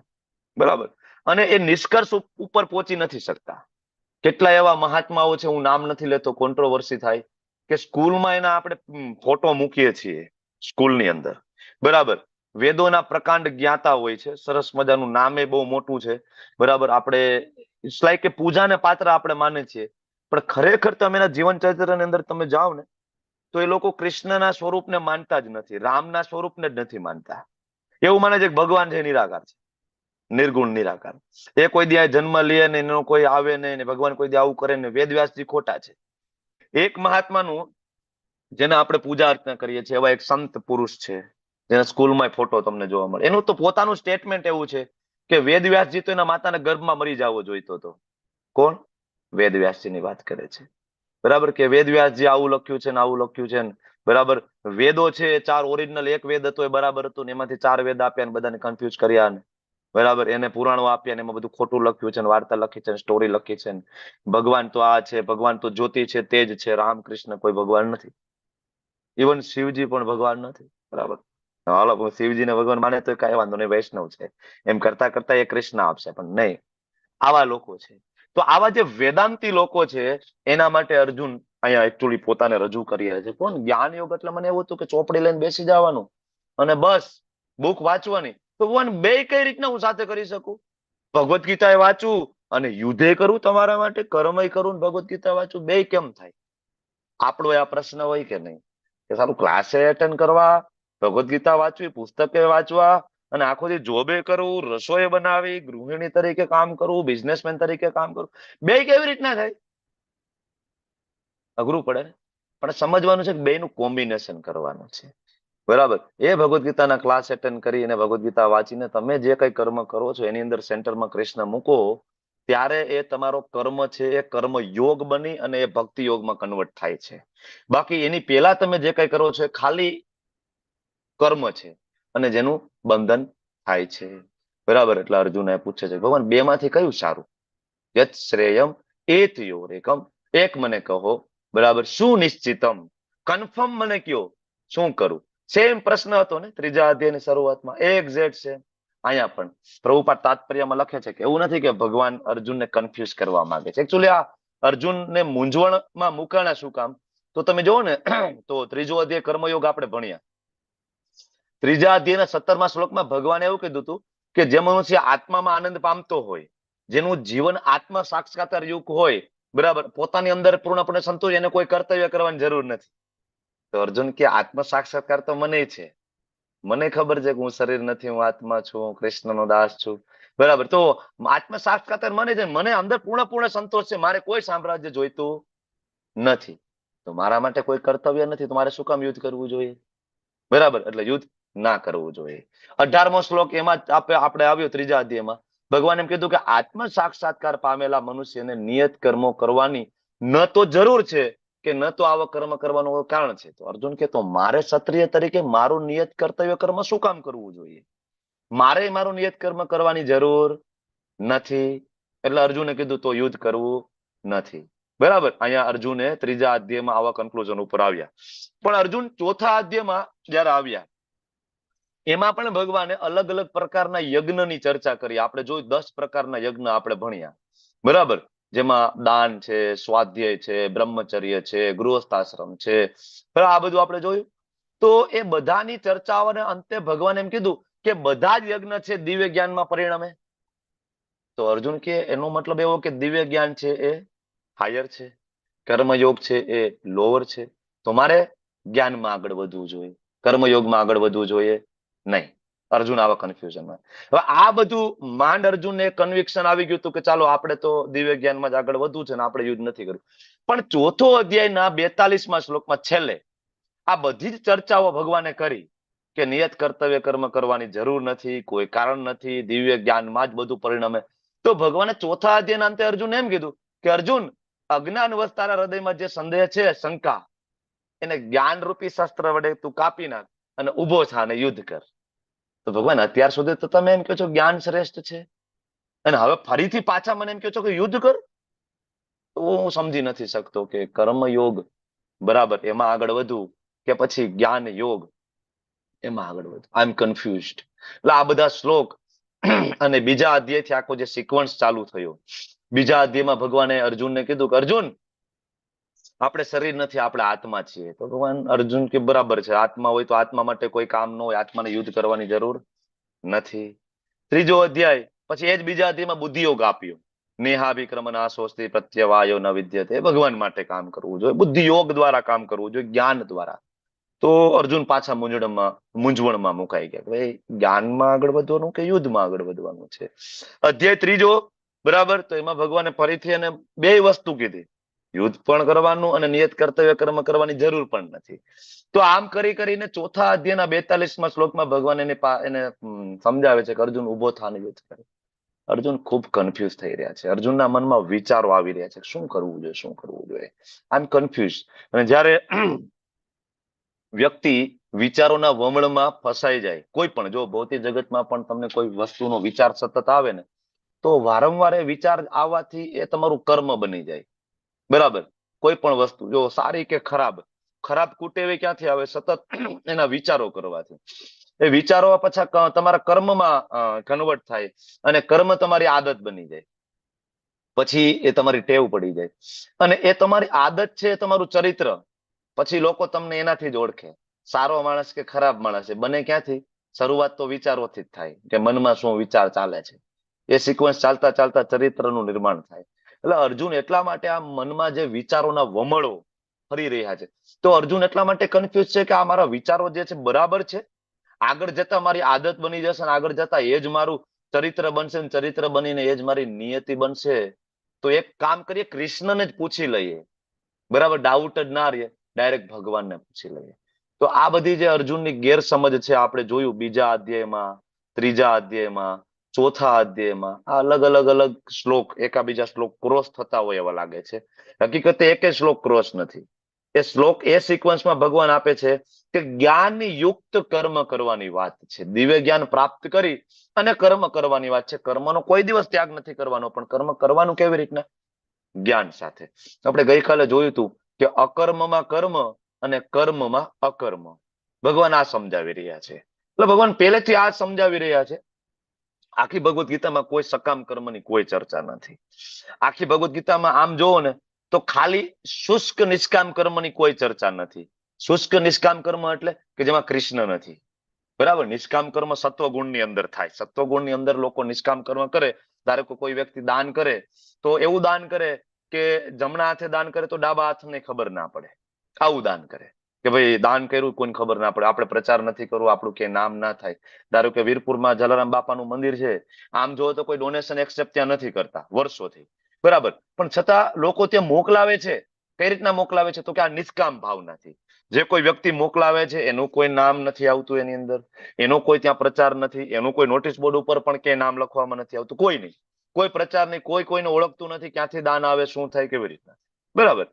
બરાબર, અને એ નિષ્કર્ષ ઉપર પહોંચી નથી શકતા. કેટલા એવા મહાત્માઓ છે, હું નામ નથી લેતો, કોન્ટ્રોવર્સી થાય, કે સ્કૂલમાં એના આપણે ફોટો મૂકીએ છીએ સ્કૂલની અંદર, બરાબર, વેદોના પ્રકાંડ જ્ઞાતા હોય છે, સરસ મજાનું નામે બહુ મોટું છે, બરાબર. આપણે ઇટ્સ લાઈક કે પૂજાને પાત્ર આપણે માને છીએ, પણ ખરેખર તમે એના જીવન ચરિત્રની અંદર તમે જાઓ ને તો એ લોકો કૃષ્ણના સ્વરૂપને માનતા જ નથી, રામના સ્વરૂપને જ નથી માનતા. એવું માને છે કે ભગવાન છે નિરાકાર છે, નિર્ગુણ નિરાકાર. એ કોઈ દી જન્મ લે ને એનો કોઈ આવે નહીં, ભગવાન કોઈ દી આવું કરે ને. વેદવ્યાસજી ખોટા છે. એક મહાત્માનું જેને આપણે પૂજા અર્ચના કરીએ છીએ એવા એક સંત પુરુષ છે જેના સ્કૂલમાં ફોટો તમને જોવા મળે. એનું તો પોતાનું સ્ટેટમેન્ટ એવું છે કે વેદવ્યાસજી તો એના માતાના ગર્ભમાં મરી જવો જોઈતો હતો. કોણ? વેદવ્યાસજીની વાત કરે છે, બરાબર, કે વેદવ્યાસજી આવું લખ્યું છે ને આવું લખ્યું છે ને, બરાબર. વેદો છે 4 ઓરિજિનલ, એક વેદ હતો એ બરાબર હતું ને એમાંથી 4 વેદ આપ્યા ને બધાને કન્ફ્યુઝ કર્યા ને, બરાબર, એને પુરાણો આપ્યા ને એમાં બધું ખોટું લખ્યું છે ને, વાર્તા લખી છે ને, સ્ટોરી લખી છે ને, ભગવાન તો આ છે, ભગવાન તો જ્યોતિ છે, તેજ છે, રામકૃષ્ણ કોઈ ભગવાન નથી, ઇવન શિવજી પણ ભગવાન નથી, બરાબર. હાલો, શિવજીને ભગવાન માને તો કઈ વાંધો નહીં, વૈષ્ણવ છે, એમ કરતા કરતા એ કૃષ્ણ આપશે, પણ નહીં. આવા લોકો છે. તો આવા જે વેદાંતી લોકો છે એના માટે અર્જુન અહીંયા એકચ્યુઅલી પોતાને રજૂ કરી રહ્યા છે. કોણ? જ્ઞાન યોગ. એટલે મને એવું હતું કે ચોપડી લઈને બેસી જવાનું અને બસ બુક વાંચવાની. તો ભગવાન બે કઈ રીતના હું સાથે કરી શકું? ભગવદ્ ગીતા એ વાંચું અને યુદ્ધે કરું તમારા માટે, કર્મય કરું ને ભગવદ્ ગીતા વાંચું, બે કેમ થાય? આપણો આ પ્રશ્ન હોય કે નહીં કે સારું ક્લાસે એટેન્ડ કરવા, ભગવદ્ ગીતા વાંચવી, પુસ્તકે વાંચવા અને આખો દી જોબે કરવું, રસોઈ બનાવી, ગૃહિણી તરીકે કામ કરવું, બિઝનેસમેન તરીકે કામ કરવું, બે કેવી રીતના થાય? અઘરું પડે ને. પણ સમજવાનું છે કે બેનું કોમ્બિનેશન કરવાનું છે. બરાબર. એ ભગવદ્ ગીતાના ક્લાસ એટેન્ડ કરી અને ભગવદ્ ગીતા વાંચીને તમે જે કઈ કર્મ કરો છો એની અંદર સેન્ટરમાં કૃષ્ણ મૂકો, ત્યારે એ તમારો કર્મ છે એ કર્મ યોગ બની અને એ ભક્તિ યોગમાં કન્વર્ટ થાય છે. બાકી એની પહેલા તમે જે કઈ કરો છો એ ખાલી કર્મ છે અને જેનું બંધન થાય છે. બરાબર. એટલે અર્જુન એ પૂછે છે ભગવાન બે માંથી કયું સારું? યત શ્રેયમ એતયોરેકમ. એક મને કહો. બરાબર. શું નિશ્ચિતમ? કન્ફર્મ મને કયો શું કરું? સેમ પ્રશ્ન હતો ને ત્રીજા અધ્યાયની શરૂઆતમાં, એક્ઝેક્ટ છે. અહીંયા પણ પ્રભુપાદ તાત્પર્યમાં લખે છે કે એવું નથી કે ભગવાન અર્જુનને કન્ફ્યુઝ કરવા માંગે છે. એકચ્યુઅલી આ અર્જુનને મૂંઝવણમાં મુકાણા શું કામ? તો તમે જુઓ ને તો ત્રીજો અધ્યાય કર્મયોગ આપણે ભણ્યા. ત્રીજા અધ્યાયના 17મા શ્લોકમાં ભગવાને એવું કીધું હતું કે જે મનુષ્ય આત્મામાં આનંદ પામતો હોય, જેનું જીવન આત્મ સાક્ષાત્કાર યુગ હોય, બરાબર, પોતાની અંદર પૂર્ણપણે સંતોષ, એને કોઈ કર્તવ્ય કરવાની જરૂર નથી. તો અર્જુન કે આત્મ સાક્ષાત્કાર તો મને છે, મને ખબર છે કે હું શરીર નથી, હું આત્મા છું, હું કૃષ્ણનો દાસ છું. બરાબર. તો આત્મ સાક્ષાત્કાર મને છે, મને અંદર પૂર્ણ સંતોષ છે, મારે કોઈ સામ્રાજ્ય જોઈતું નથી. તો મારા માટે કોઈ કર્તવ્ય નથી, તો મારે શું કામ યુદ્ધ કરવું જોઈએ? બરાબર. એટલે યુદ્ધ ના કરવું જોઈએ. 18મો શ્લોક એમાં આપણે આવ્યો ત્રીજા અધ્યાયમાં. ભગવાન એમ કીધું કે આત્મ સાક્ષાત્કાર પામેલા મનુષ્યને નિયત કર્મો કરવાની ન તો જરૂર છે કે ન તો આવા કર્મ કરવાનું કારણ છે. તો અર્જુન કે તો મારે ક્ષત્રિય તરીકે મારું નિયત કર્તવ્ય કર્મ શું કામ કરવું જોઈએ? મારે મારું નિયત કર્મ કરવાની જરૂર નથી. એટલે અર્જુને કીધું તો યુદ્ધ કરવું નથી. બરાબર. અહીંયા અર્જુને ત્રીજા અધ્યાયમાં આવા કન્ક્લુઝન ઉપર આવ્યા. પણ અર્જુન ચોથા અધ્યાયમાં જયારે આવ્યા, એમાં પણ ભગવાને અલગ અલગ પ્રકારના યજ્ઞની ચર્ચા કરી. આપણે જોયું 10 પ્રકારના યજ્ઞ આપણે ભણ્યા. બરાબર. જેમાં દાન છે, સ્વાધ્યાય છે, બ્રહ્મચર્ય છે, ગૃહસ્થાશ્રમ છે. આ બધું આપણે જોયું. તો એ બધાની ચર્ચાઓને અંતે ભગવાન એમ કીધું કે બધા જ યજ્ઞ છે દિવ્ય જ્ઞાનમાં પરિણમે. તો અર્જુન કે એનો મતલબ એવો કે દિવ્ય જ્ઞાન છે એ હાયર છે, કર્મયોગ છે એ લોઅર છે. તો મારે જ્ઞાનમાં આગળ વધવું જોઈએ, કર્મયોગમાં આગળ વધવું જોઈએ નહીં. અર્જુન આવા કન્ફ્યુઝનમાં. હવે આ બધું માંડ અર્જુનને કન્વિક્શન આવી ગયું હતું કે ચાલો આપણે તો દિવ્ય જ્ઞાનમાં જ આગળ વધવું છે ને આપણે યુદ્ધ નથી કરવું. પણ ચોથો અધ્યાયના 42મા શ્લોકમાં છેલ્લે આ બધી જ ચર્ચાઓ ભગવાને કરી કે નિયત કર્તવ્ય કર્મ કરવાની જરૂર નથી, કોઈ કારણ નથી, દિવ્ય જ્ઞાનમાં જ બધું પરિણમે. તો ભગવાને ચોથા અધ્યાયના અંતે અર્જુન એમ કીધું કે અર્જુન, અજ્ઞાનવશ તારા હૃદયમાં જે સંદેહ છે, શંકા, એને જ્ઞાન રૂપી શસ્ત્ર વડે તું કાપી નાખ અને ઉભો થા અને યુદ્ધ કર. તો ભગવાન અત્યાર સુધી તો તમે એમ કહો છો જ્ઞાન શ્રેષ્ઠ છે, અને હવે ફરીથી પાછા મને એમ કહો છો કે યુદ્ધ કર. તો હું સમજી નથી શકતો કે કર્મયોગ બરાબર એમાં આગળ વધવું કે પછી જ્ઞાન યોગ એમાં આગળ વધવું. આઈ એમ કન્ફ્યુઝડ. એટલે આ બધા શ્લોક અને બીજા અધ્યાયથી આખો જે સિક્વન્સ ચાલુ થયો. બીજા અધ્યાયમાં ભગવાને અર્જુનને કીધું કે અર્જુન, આપણે શરીર નથી, આપણે આત્મા છીએ. તો ભગવાન અર્જુન કે બરાબર છે, આત્મા હોય તો આત્મા માટે કોઈ કામ ન હોય, આત્માને યુદ્ધ કરવાની જરૂર નથી. ત્રીજો અધ્યાય પછી એ જ બીજા અધ્યાયમાં બુદ્ધિયોગ આપ્યો. નેહાભિક્રમ નાશોસ્તિ પ્રત્યવાયો ન વિદ્યતે. ભગવાન માટે કામ કરવું જોઈએ, બુદ્ધિયોગ દ્વારા કામ કરવું જોઈએ, જ્ઞાન દ્વારા. તો અર્જુન પાછા મૂંઝવણમાં મુકાઈ ગયા. ભાઈ જ્ઞાનમાં આગળ વધવાનું કે યુદ્ધમાં આગળ વધવાનું છે? અધ્યાય ત્રીજો, બરાબર. તો એમાં ભગવાને ફરીથી એને બે વસ્તુ કીધી, યુદ્ધ પણ કરવાનું અને નિયત કર્તવ્ય કર્મ કરવાની જરૂર પણ નથી. તો આમ કરીને ચોથા અધ્યાયના 42મા શ્લોકમાં ભગવાન એને સમજાવે છે કે અર્જુન ઉભો થાને યુદ્ધ કરે. અર્જુન ખૂબ કન્ફ્યુઝ થઈ રહ્યા છે. અર્જુનના મનમાં વિચારો આવી રહ્યા છે, શું કરવું જોઈએ, શું કરવું જોઈએ. આઈ એમ કન્ફ્યુઝ. અને જ્યારે વ્યક્તિ વિચારોના વમળમાં ફસાઈ જાય, કોઈ પણ, જો ભૌતિક જગતમાં પણ તમને કોઈ વસ્તુનો વિચાર સતત આવે ને, તો વારંવાર એ વિચાર આવવાથી એ તમારું કર્મ બની જાય. બરાબર. કોઈ પણ વસ્તુ જો સારી કે ખરાબ, ખરાબ કુટેવી ક્યાંથી આવે? સતત એના વિચારો કરવાથી. એ વિચારો પાછા તમારા કર્મમાં કન્વર્ટ થાય અને કર્મ તમારી આદત બની જાય. પછી એ તમારી ટેવ પડી જાય અને એ તમારી આદત છે, એ તમારું ચરિત્ર. પછી લોકો તમને એનાથી જ ઓળખે, સારો માણસ કે ખરાબ માણસ. એ બને ક્યાંથી? શરૂઆત તો વિચારોથી જ થાય કે મનમાં શું વિચાર ચાલે છે. એ સિક્વન્સ ચાલતા ચાલતા ચરિત્રનું નિર્માણ થાય. એટલે અર્જુન એટલા માટે આ મનમાં જે વિચારોના વમળો ફરી રહ્યા છે, તો અર્જુન એટલા માટે કન્ફ્યુઝ છે કે આ મારા વિચારો જે છે બરાબર છે, આગળ જતા મારી આદત બની જશે અને આગળ જતા એ જ મારું ચરિત્ર બનશે, ચરિત્ર બનીને એ જ મારી નિયતિ બનશે. તો એક કામ કરીએ, કૃષ્ણને જ પૂછી લઈએ. બરાબર, ડાઉટ જ ના રહીએ, ડાયરેક્ટ ભગવાનને પૂછી લઈએ. તો આ બધી જે અર્જુનની ગેરસમજ છે આપણે જોયું બીજા અધ્યાયમાં, ત્રીજા અધ્યાયમાં, ચોથા અધ્યાયમાં, આ અલગ અલગ અલગ શ્લોક એકાબીજા શ્લોક ક્રોસ થતા હોય એવા લાગે છે. હકીકતે એક શ્લોક ક્રોસ નથી. એ શ્લોક એ સિક્વન્સમાં ભગવાન આપે છે કે જ્ઞાન યુક્ત કર્મ કરવાની વાત છે. દિવ્ય જ્ઞાન પ્રાપ્ત કરી અને કર્મ કરવાની વાત છે. કર્મનો કોઈ દિવસ ત્યાગ નથી કરવાનો, પણ કર્મ કરવાનું કેવી રીતના? જ્ઞાન સાથે. આપણે ગઈકાલે જોયું હતું કે અકર્મમાં કર્મ અને કર્મમાં અકર્મ. ભગવાન આ સમજાવી રહ્યા છે. એટલે ભગવાન પહેલેથી આ સમજાવી રહ્યા છે. આખી ભગવદ્ ગીતામાં કોઈ સકામ કર્મની કોઈ ચર્ચા નથી. આખી ભગવદ્ ગીતામાં આમ જોવો ને તો ખાલી શુષ્ક નિષ્કામ કર્મની કોઈ ચર્ચા નથી. શુષ્ક નિષ્કામ કર્મ એટલે કે જેમાં કૃષ્ણ નથી. બરાબર, નિષ્કામ કર્મ સત્વગુણની અંદર થાય. સત્વગુણની અંદર લોકો નિષ્કામ કર્મ કરે. ધારો કે કોઈ વ્યક્તિ દાન કરે તો એવું દાન કરે કે જમણા હાથે દાન કરે તો ડાબા હાથને ખબર ના પડે. આવું દાન કરે કે ભાઈ દાન કર્યું કોઈને ખબર ના પડે, આપણે પ્રચાર નથી કરવું, આપણું કે નામ ના થાય. ધારો કે વીરપુરમાં જલારામ બાપાનું મંદિર છે, આમ જોવો તો કોઈ ડોનેશન એક્સેપ્ટ ત્યાં નથી કરતા વર્ષોથી. બરાબર, પણ છતાં લોકો ત્યાં મોકલાવે છે. કઈ રીતના મોકલાવે છે? તો કે આ નિષ્કામ ભાવનાથી. જે કોઈ વ્યક્તિ મોકલાવે છે એનું કોઈ નામ નથી આવતું એની અંદર, એનો કોઈ ત્યાં પ્રચાર નથી, એનું કોઈ નોટિસ બોર્ડ ઉપર પણ કે નામ લખવામાં નથી આવતું, કોઈ નહીં, કોઈ પ્રચાર નહીં, કોઈ કોઈને ઓળખતું નથી, ક્યાંથી દાન આવે, શું થાય, કેવી રીતના. બરાબર,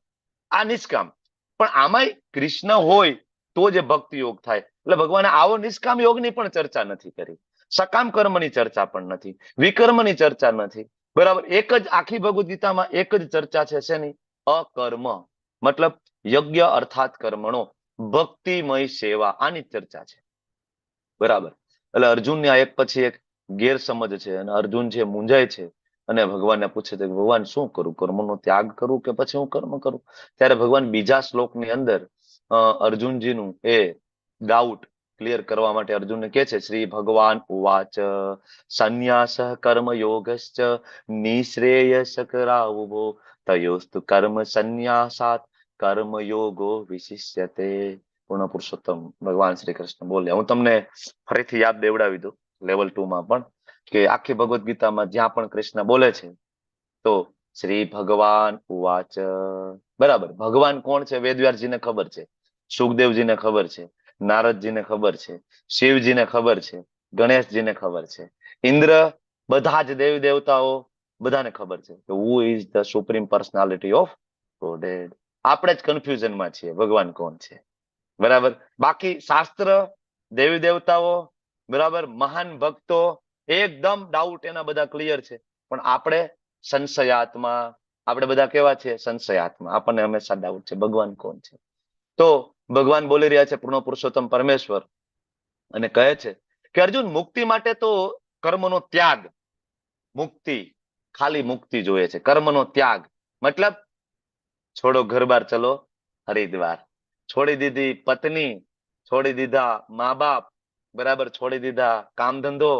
આ નિષ્કામ. પણ આમાંય કૃષ્ણ હોય તો જે ભક્તિ યોગ થાય. એટલે ભગવાને આવો નિષ્કામ યોગની પણ ચર્ચા નથી કરી, સકામ કર્મની ચર્ચા પણ નથી, વિકર્મની ચર્ચા નથી. બરાબર, એક જ આખી ભગવદ ગીતામાં એક જ ચર્ચા છે શેની? અકર્મ, મતલબ યજ્ઞ અર્થાત કર્મણો, ભક્તિમય સેવા, આની ચર્ચા છે. બરાબર, એટલે અર્જુનની આ એક પછી એક ગેરસમજ છે અને અર્જુન છે મૂંઝાય છે અને ભગવાનને પૂછે છે કે ભગવાન શું કરું, કર્મનો ત્યાગ કરું કે પછી હું કર્મ કરું? ત્યારે ભગવાન બીજા શ્લોકની અંદર અર્જુનજીનું એ ડાઉટ ક્લિયર કરવા માટે અર્જુનને કહે છે, શ્રી ભગવાન ઉવાચ સંન્યાસ કર્મ યોગશ્ચ નિશ્રેયસ કરાવુભો તયોસ્તુ કર્મ સંન્યાસાત કર્મ યોગો વિશિષ્યતે. પૂર્ણ પુરુષોત્તમ ભગવાન શ્રી કૃષ્ણ બોલ્યા. હું તમને ફરીથી યાદ દેવડાવી દઉં લેવલ 2 માં પણ, કે આખી ભગવદ્ ગીતામાં જ્યાં પણ કૃષ્ણ બોલે છે તો શ્રી ભગવાન ઉવાચ. બરાબર, ભગવાન કોણ છે? વેદવ્યાસજીને ખબર છે, સુખદેવજીને ખબર છે, નારદજીને ખબર છે, શિવજીને ખબર છે, ગણેશજીને ખબર છે, ઇન્દ્ર, બધા જ દેવી દેવતાઓ બધાને ખબર છે કે who is the supreme personality of godhead. આપણે જ કન્ફ્યુઝનમાં છીએ ભગવાન કોણ છે. બરાબર, બાકી શાસ્ત્ર, દેવી દેવતાઓ, બરાબર, મહાન ભક્તો, એકદમ ડાઉટ એના બધા ક્લિયર છે. પણ આપણે સંશયાત્મા, આપણે બધા કેવા છે? સંશયાત્મા. આપણને હંમેશા ડાઉટ છે ભગવાન કોણ છે. તો ભગવાન બોલી રહ્યા છે પૂર્ણ પુરુષોત્તમ પરમેશ્વર, અને કહે છે કે અર્જુન, મુક્તિ માટે તો કર્મનો ત્યાગ, મુક્તિ, ખાલી મુક્તિ જોઈએ છે. કર્મનો ત્યાગ મતલબ છોડો ઘર બાર, ચલો હરિદ્વાર. છોડી દીધી પત્ની, છોડી દીધા મા બાપ, બરાબર, છોડી દીધા કામ ધંધો,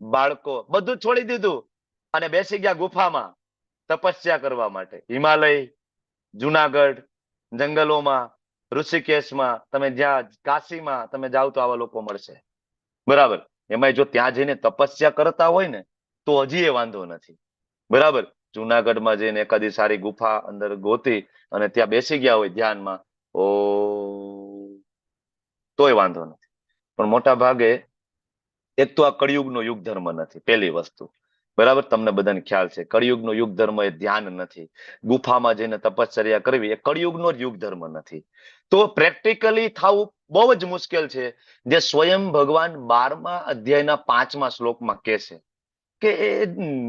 બાળકો, બધું છોડી દીધું અને બેસી ગયા ગુફામાં તપસ્યા કરવા માટે. હિમાલય, જુનાગઢ, જંગલોમાં, ઋષિકેશમાં, તમે જ્યાં કાશીમાં તમે જાઓ તો આવા લોકો મળશે. બરાબર, એમાં જો ત્યાં જઈને તપસ્યા કરતા હોય ને તો હજી એ વાંધો નથી. બરાબર, જુનાગઢમાં જઈને એકાદી સારી ગુફા અંદર ગોતી અને ત્યાં બેસી ગયા હોય ધ્યાનમાં, ઓ, તોય વાંધો નથી. પણ મોટા ભાગે એક તો આ કળિયુગનો યુગ ધર્મ નથી, પહેલી વસ્તુ. બરાબર, તમને બધાને ખ્યાલ છે કળિયુગનો યુગ ધર્મ એ ધ્યાન નથી. ગુફામાં જઈને તપશ્ચર્યા કરવી એ કળિયુગનો જ યુગ ધર્મ નથી. તો પ્રેક્ટિકલી થવું બહુ જ મુશ્કેલ છે, જે સ્વયં ભગવાન 12મા અધ્યાયના 5મા શ્લોકમાં કહે છે કે એ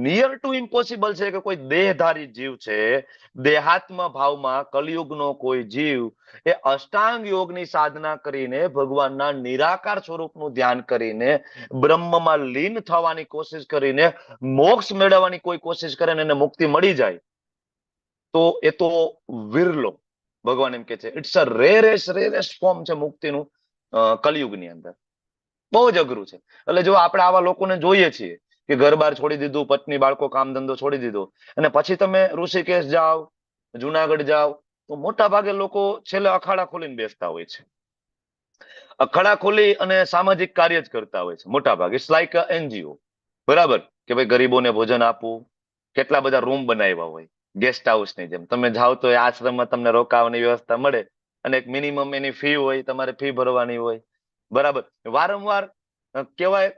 નિયર ટુ ઇમ્પોસિબલ છે કે કોઈ દેહધારી જીવ છે, દેહાત્મ ભાવમાં કલયુગનો કોઈ જીવ એ અષ્ટાંગ યોગની સાધના કરીને ભગવાનના નિરાકાર સ્વરૂપનું ધ્યાન કરીને બ્રહ્મમાં લીન થવાની કોશિશ કરીને મોક્ષ મેળવવાની કોઈ કોશિશ કરે ને એને મુક્તિ મળી જાય તો એ તો વિરલો. ભગવાન એમ કે છે ઇટ્સ અ રેરેસ્ટ ફોર્મ છે મુક્તિનું કલયુગની અંદર. બહુ જ અઘરું છે. એટલે જો આપણે આવા લોકોને જોઈએ છીએ કે ઘર બાર છોડી દીધું, પત્ની બાળકો કામ ધંધો છોડી દીધો, અને પછી તમે ઋષિકેશ જાઓ, જુનાગઢ જાઓ તો મોટા ભાગે લોકો છેલ્લે અખાડા ખોલીને બેસતા હોય છે. અખાડા ખોલી અને સામાજિક કાર્ય જ કરતા હોય છે મોટા ભાગે. It's like a NGO. બરાબર, કે ભાઈ ગરીબોને ભોજન આપવું. કેટલા બધા રૂમ બનાવ્યા હોય ગેસ્ટ હાઉસની જેમ. તમે જાઓ તો એ આશ્રમમાં તમને રોકાવાની વ્યવસ્થા મળે, અને એક મિનિમમ એની ફી હોય, તમારે ફી ભરવાની હોય, બરાબર. વારંવાર કેવાય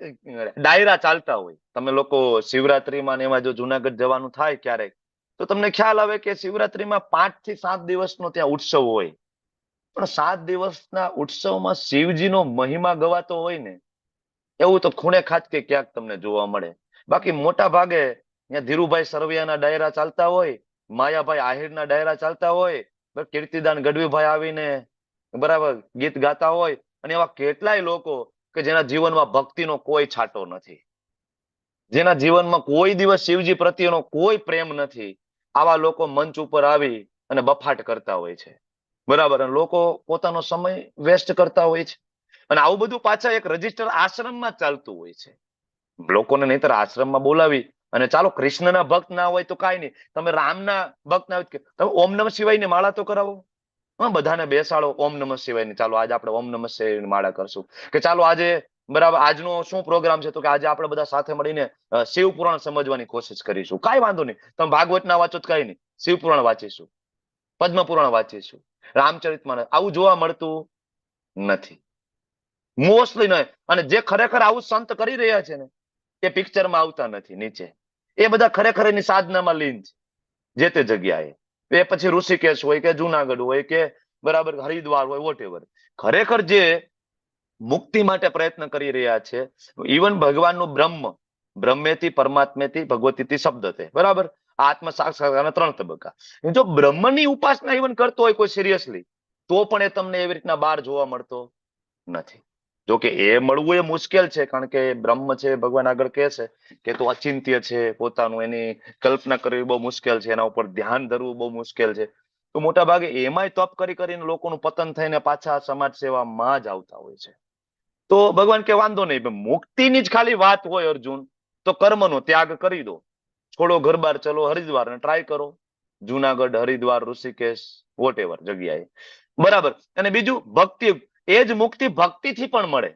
ડાયરા ચાલતા હોય. તમે લોકો શિવરાત્રીમાં ને એમાં જો જુનાગઢ જવાનું થાય ક્યારેક, તો તમને ખ્યાલ આવે કે શિવરાત્રીમાં 5 થી 7 દિવસનો ત્યાં ઉત્સવ હોય. પણ 7 દિવસના ઉત્સવમાં શિવજીનો મહિમા ગવાતો હોય ને, એવું તો ખૂણે ખાચકે ક્યાંક તમને જોવા મળે. બાકી મોટા ભાગે ત્યાં ધીરુભાઈ સરવૈયાના ડાયરા ચાલતા હોય, માયાભાઈ આહિરના ડાયરા ચાલતા હોય, કીર્તિદાન ગઢવીભાઈ આવીને બરાબર ગીત ગાતા હોય, અને એવા કેટલાય લોકો કે જેના જીવનમાં ભક્તિનો કોઈ છાંટો નથી, જેના જીવનમાં કોઈ દિવસ શિવજી પ્રત્યેનો કોઈ પ્રેમ નથી. આવા લોકો મંચ ઉપર આવી અને બફાટ કરતા હોય છે, બરાબર. અને લોકો પોતાનો સમય વેસ્ટ કરતા હોય છે. અને આવું બધું પાછા એક રજિસ્ટર આશ્રમમાં જ ચાલતું હોય છે. લોકોને નહીતર આશ્રમમાં બોલાવી અને ચાલો કૃષ્ણના ભક્ત ના હોય તો કાંઈ નહીં, તમે રામના ભક્ત ના હોય તો તમે ઓમ નમઃ શિવાયની માળા તો કરાવો. બધાને બેસાડો, ઓમ નમઃ શિવાયની. ચાલો આજે આપણે ઓમ નમઃ શિવાયની માળા કરશું. કે ચાલો આજે બરાબર આજનો શું પ્રોગ્રામ છે, તો કે આજે આપણે બધા સાથે મળીને શિવ પુરાણ સમજવાની કોશિશ કરીશું. કાંઈ વાંધો નહીં, તમે ભાગવત ના વાંચો તો કાંઈ નહીં, શિવ પુરાણ વાંચીશું, પદ્મ પુરાણ વાંચીશું, રામચરિતમાનસ. આવું જોવા મળતું નથી, મોસ્ટલી નહીં. અને જે ખરેખર આવું સંત કરી રહ્યા છે ને, એ પિક્ચરમાં આવતા નથી નીચે. એ બધા ખરેખર એની સાધનામાં લીન છે, જે તે જગ્યાએ. એ પછી ઋષિકેશ હોય કે જુનાગઢ હોય કે બરાબર હરિદ્વાર હોય, વોટેવર. ખરેખર જે મુક્તિ માટે પ્રયત્ન કરી રહ્યા છે, ઇવન ભગવાનનું બ્રહ્મેથી પરમાત્મેથી ભગવતીથી શબ્દતે, બરાબર. આત્મ સાક્ષાત્કારના 3 તબક્કા. જો બ્રહ્મની ઉપાસના ઇવન કરતો હોય કોઈ સિરિયસલી, તો પણ એ તમને એવી રીતના બહાર જોવા મળતો નથી. જો કે એ મળવું એ મુશ્કેલ છે, કારણ કે બ્રહ્મ છે, ભગવાન આગળ કહે છે કે તો અચિંત્ય છે, પોતાનું એની કલ્પના કરવી બહુ મુશ્કેલ છે, એના ઉપર ધ્યાન ધરવું બહુ મુશ્કેલ છે. તો મોટા ભાગે એમાંય તપ કરીને લોકોનું પતન થઈને પાછા સમાજ સેવામાં જ આવતા હોય છે. તો ભગવાન કે વાંધો નહીં, મુક્તિની જ ખાલી વાત હોય અર્જુન, તો કર્મનો ત્યાગ કરી દો, છોડો ઘર બાર, ચલો હરિદ્વાર ને ટ્રાય કરો, જુનાગઢ, હરિદ્વાર, ઋષિકેશ, વોટેવર જગ્યાએ, બરાબર. અને બીજું ભક્તિ, એ જ મુક્તિ ભક્તિથી પણ મળે.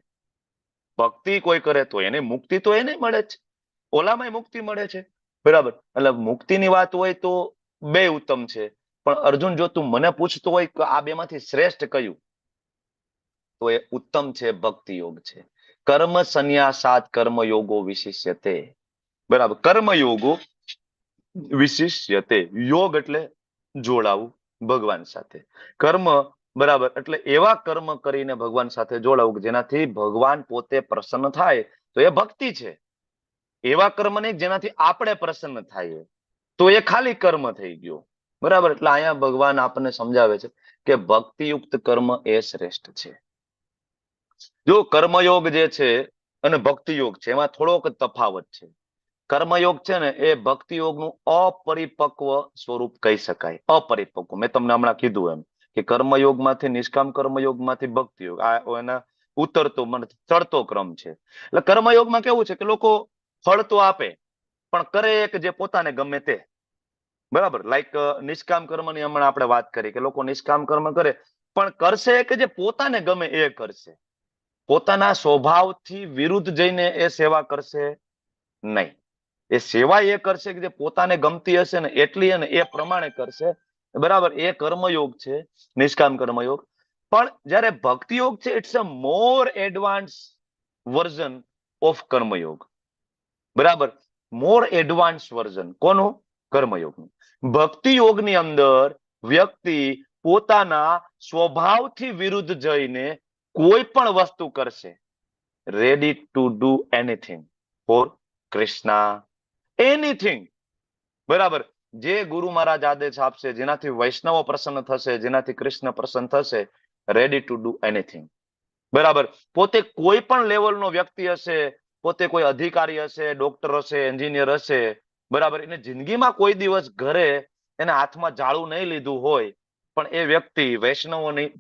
ભક્તિ કોઈ કરે તો એને મુક્તિ તો એને મળે છે, ઓલામાંય મુક્તિ મળે છે, બરાબર. એટલે મુક્તિની વાત હોય તો બે ઉત્તમ છે. પણ અર્જુન, જો તું મને પૂછતો હોય કે આ બેમાંથી શ્રેષ્ઠ કયું, તો એ ઉત્તમ છે, ભક્તિ યોગ છે. કર્મ સંન્યાસાત કર્મયોગો વિશિષ્યતે, બરાબર. કર્મયોગો વિશિષ્યતે, યોગ એટલે જોડાવું ભગવાન સાથે, કર્મ બરાબર એટલે એવા કર્મ કરીને ભગવાન સાથે જોડાવું જેનાથી ભગવાન પોતે પ્રસન્ન થાય, તો એ ભક્તિ છે. એવા કર્મ નહીં જેનાથી આપણે પ્રસન્ન થાય, તો એ ખાલી કર્મ થઈ ગયો, બરાબર. એટલે અહીંયા ભગવાન આપણને સમજાવે છે કે ભક્તિયુક્ત કર્મ એ શ્રેષ્ઠ છે. જો કર્મયોગ જે છે અને ભક્તિયોગ છે, એમાં થોડોક તફાવત છે. કર્મયોગ છે ને, એ ભક્તિયોગનું અપરિપક્વ સ્વરૂપ કહી શકાય, અપરિપક્વ. મેં તમને હમણાં કીધું એમ કે કર્મયોગમાંથી નિષ્કામ કર્મયોગમાંથી ભક્તિયોગ, આ એના ઉતરતો મને ચડતો ક્રમ છે. એટલે કર્મયોગમાં કેવું છે કે લોકો ફળ તો આપે, પણ કરે કે જે પોતાને ગમે તે, બરાબર. લાઈક નિષ્કામ કર્મની હમણાં આપણે વાત કરી કે લોકો નિષ્કામ કર્મ કરે, પણ કરશે કે જે પોતાને ગમે એ કરશે, પોતાના સ્વભાવથી વિરુદ્ધ જઈને એ સેવા કરશે નહીં. એ સેવા એ કરશે કે જે પોતાને ગમતી હશે ને એટલી, અને એ પ્રમાણે કરશે, બરાબર. એ કર્મયોગ છે, નિષ્કામ કર્મયોગ. પણ જયારે ભક્તિયોગ છે, it's a more advance version of કર્મયોગ, બરાબર. મોર એડવાન્સ વર્ઝન કોનું? કર્મયોગનું. ભક્તિ યોગની અંદર વ્યક્તિ પોતાના સ્વભાવથી વિરુદ્ધ જઈને કોઈ પણ વસ્તુ કરશે, ready to do anything four Krishna, anything, બરાબર. જે ગુરુ મહારાજ આદેશ આપશે, જેનાથી વૈષ્ણવો પ્રસન્ન થશે, જેનાથી કૃષ્ણ પ્રસન્ન થશે, રેડી ટુ ડુ એનીથિંગ, બરાબર. પોતે કોઈ પણ લેવલનો વ્યક્તિ હશે, પોતે કોઈ અધિકારી હશે, ડોક્ટર હશે, એન્જિનિયર હશે, બરાબર. એને જિંદગીમાં કોઈ દિવસ ઘરે એને હાથમાં ઝાડુ નહીં લીધું હોય, પણ એ વ્યક્તિ વૈષ્ણવોની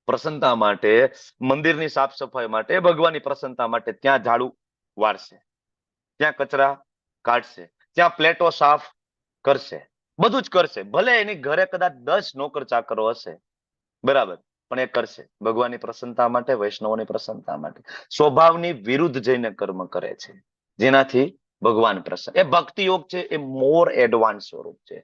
પ્રસન્નતા માટે, મંદિરની સાફ સફાઈ માટે, ભગવાનની પ્રસન્નતા માટે ત્યાં ઝાડુ વાળશે, ત્યાં કચરા કાઢશે, ત્યાં પ્લેટો સાફ કરશે, બધું જ કરશે. ભલે એની ઘરે કદાચ 10 નોકર ચાકરો હશે, બરાબર, પણ એ કરશે ભગવાનની પ્રસન્નતા માટે, વૈષ્ણવોની પ્રસન્નતા માટે. સ્વભાવની વિરુદ્ધ જઈને કર્મ કરે છે, જેનાથી ભગવાન પ્રસન્ન. એ ભક્તિ યોગ છે, એ મોર એડવાન્સ સ્વરૂપ છે.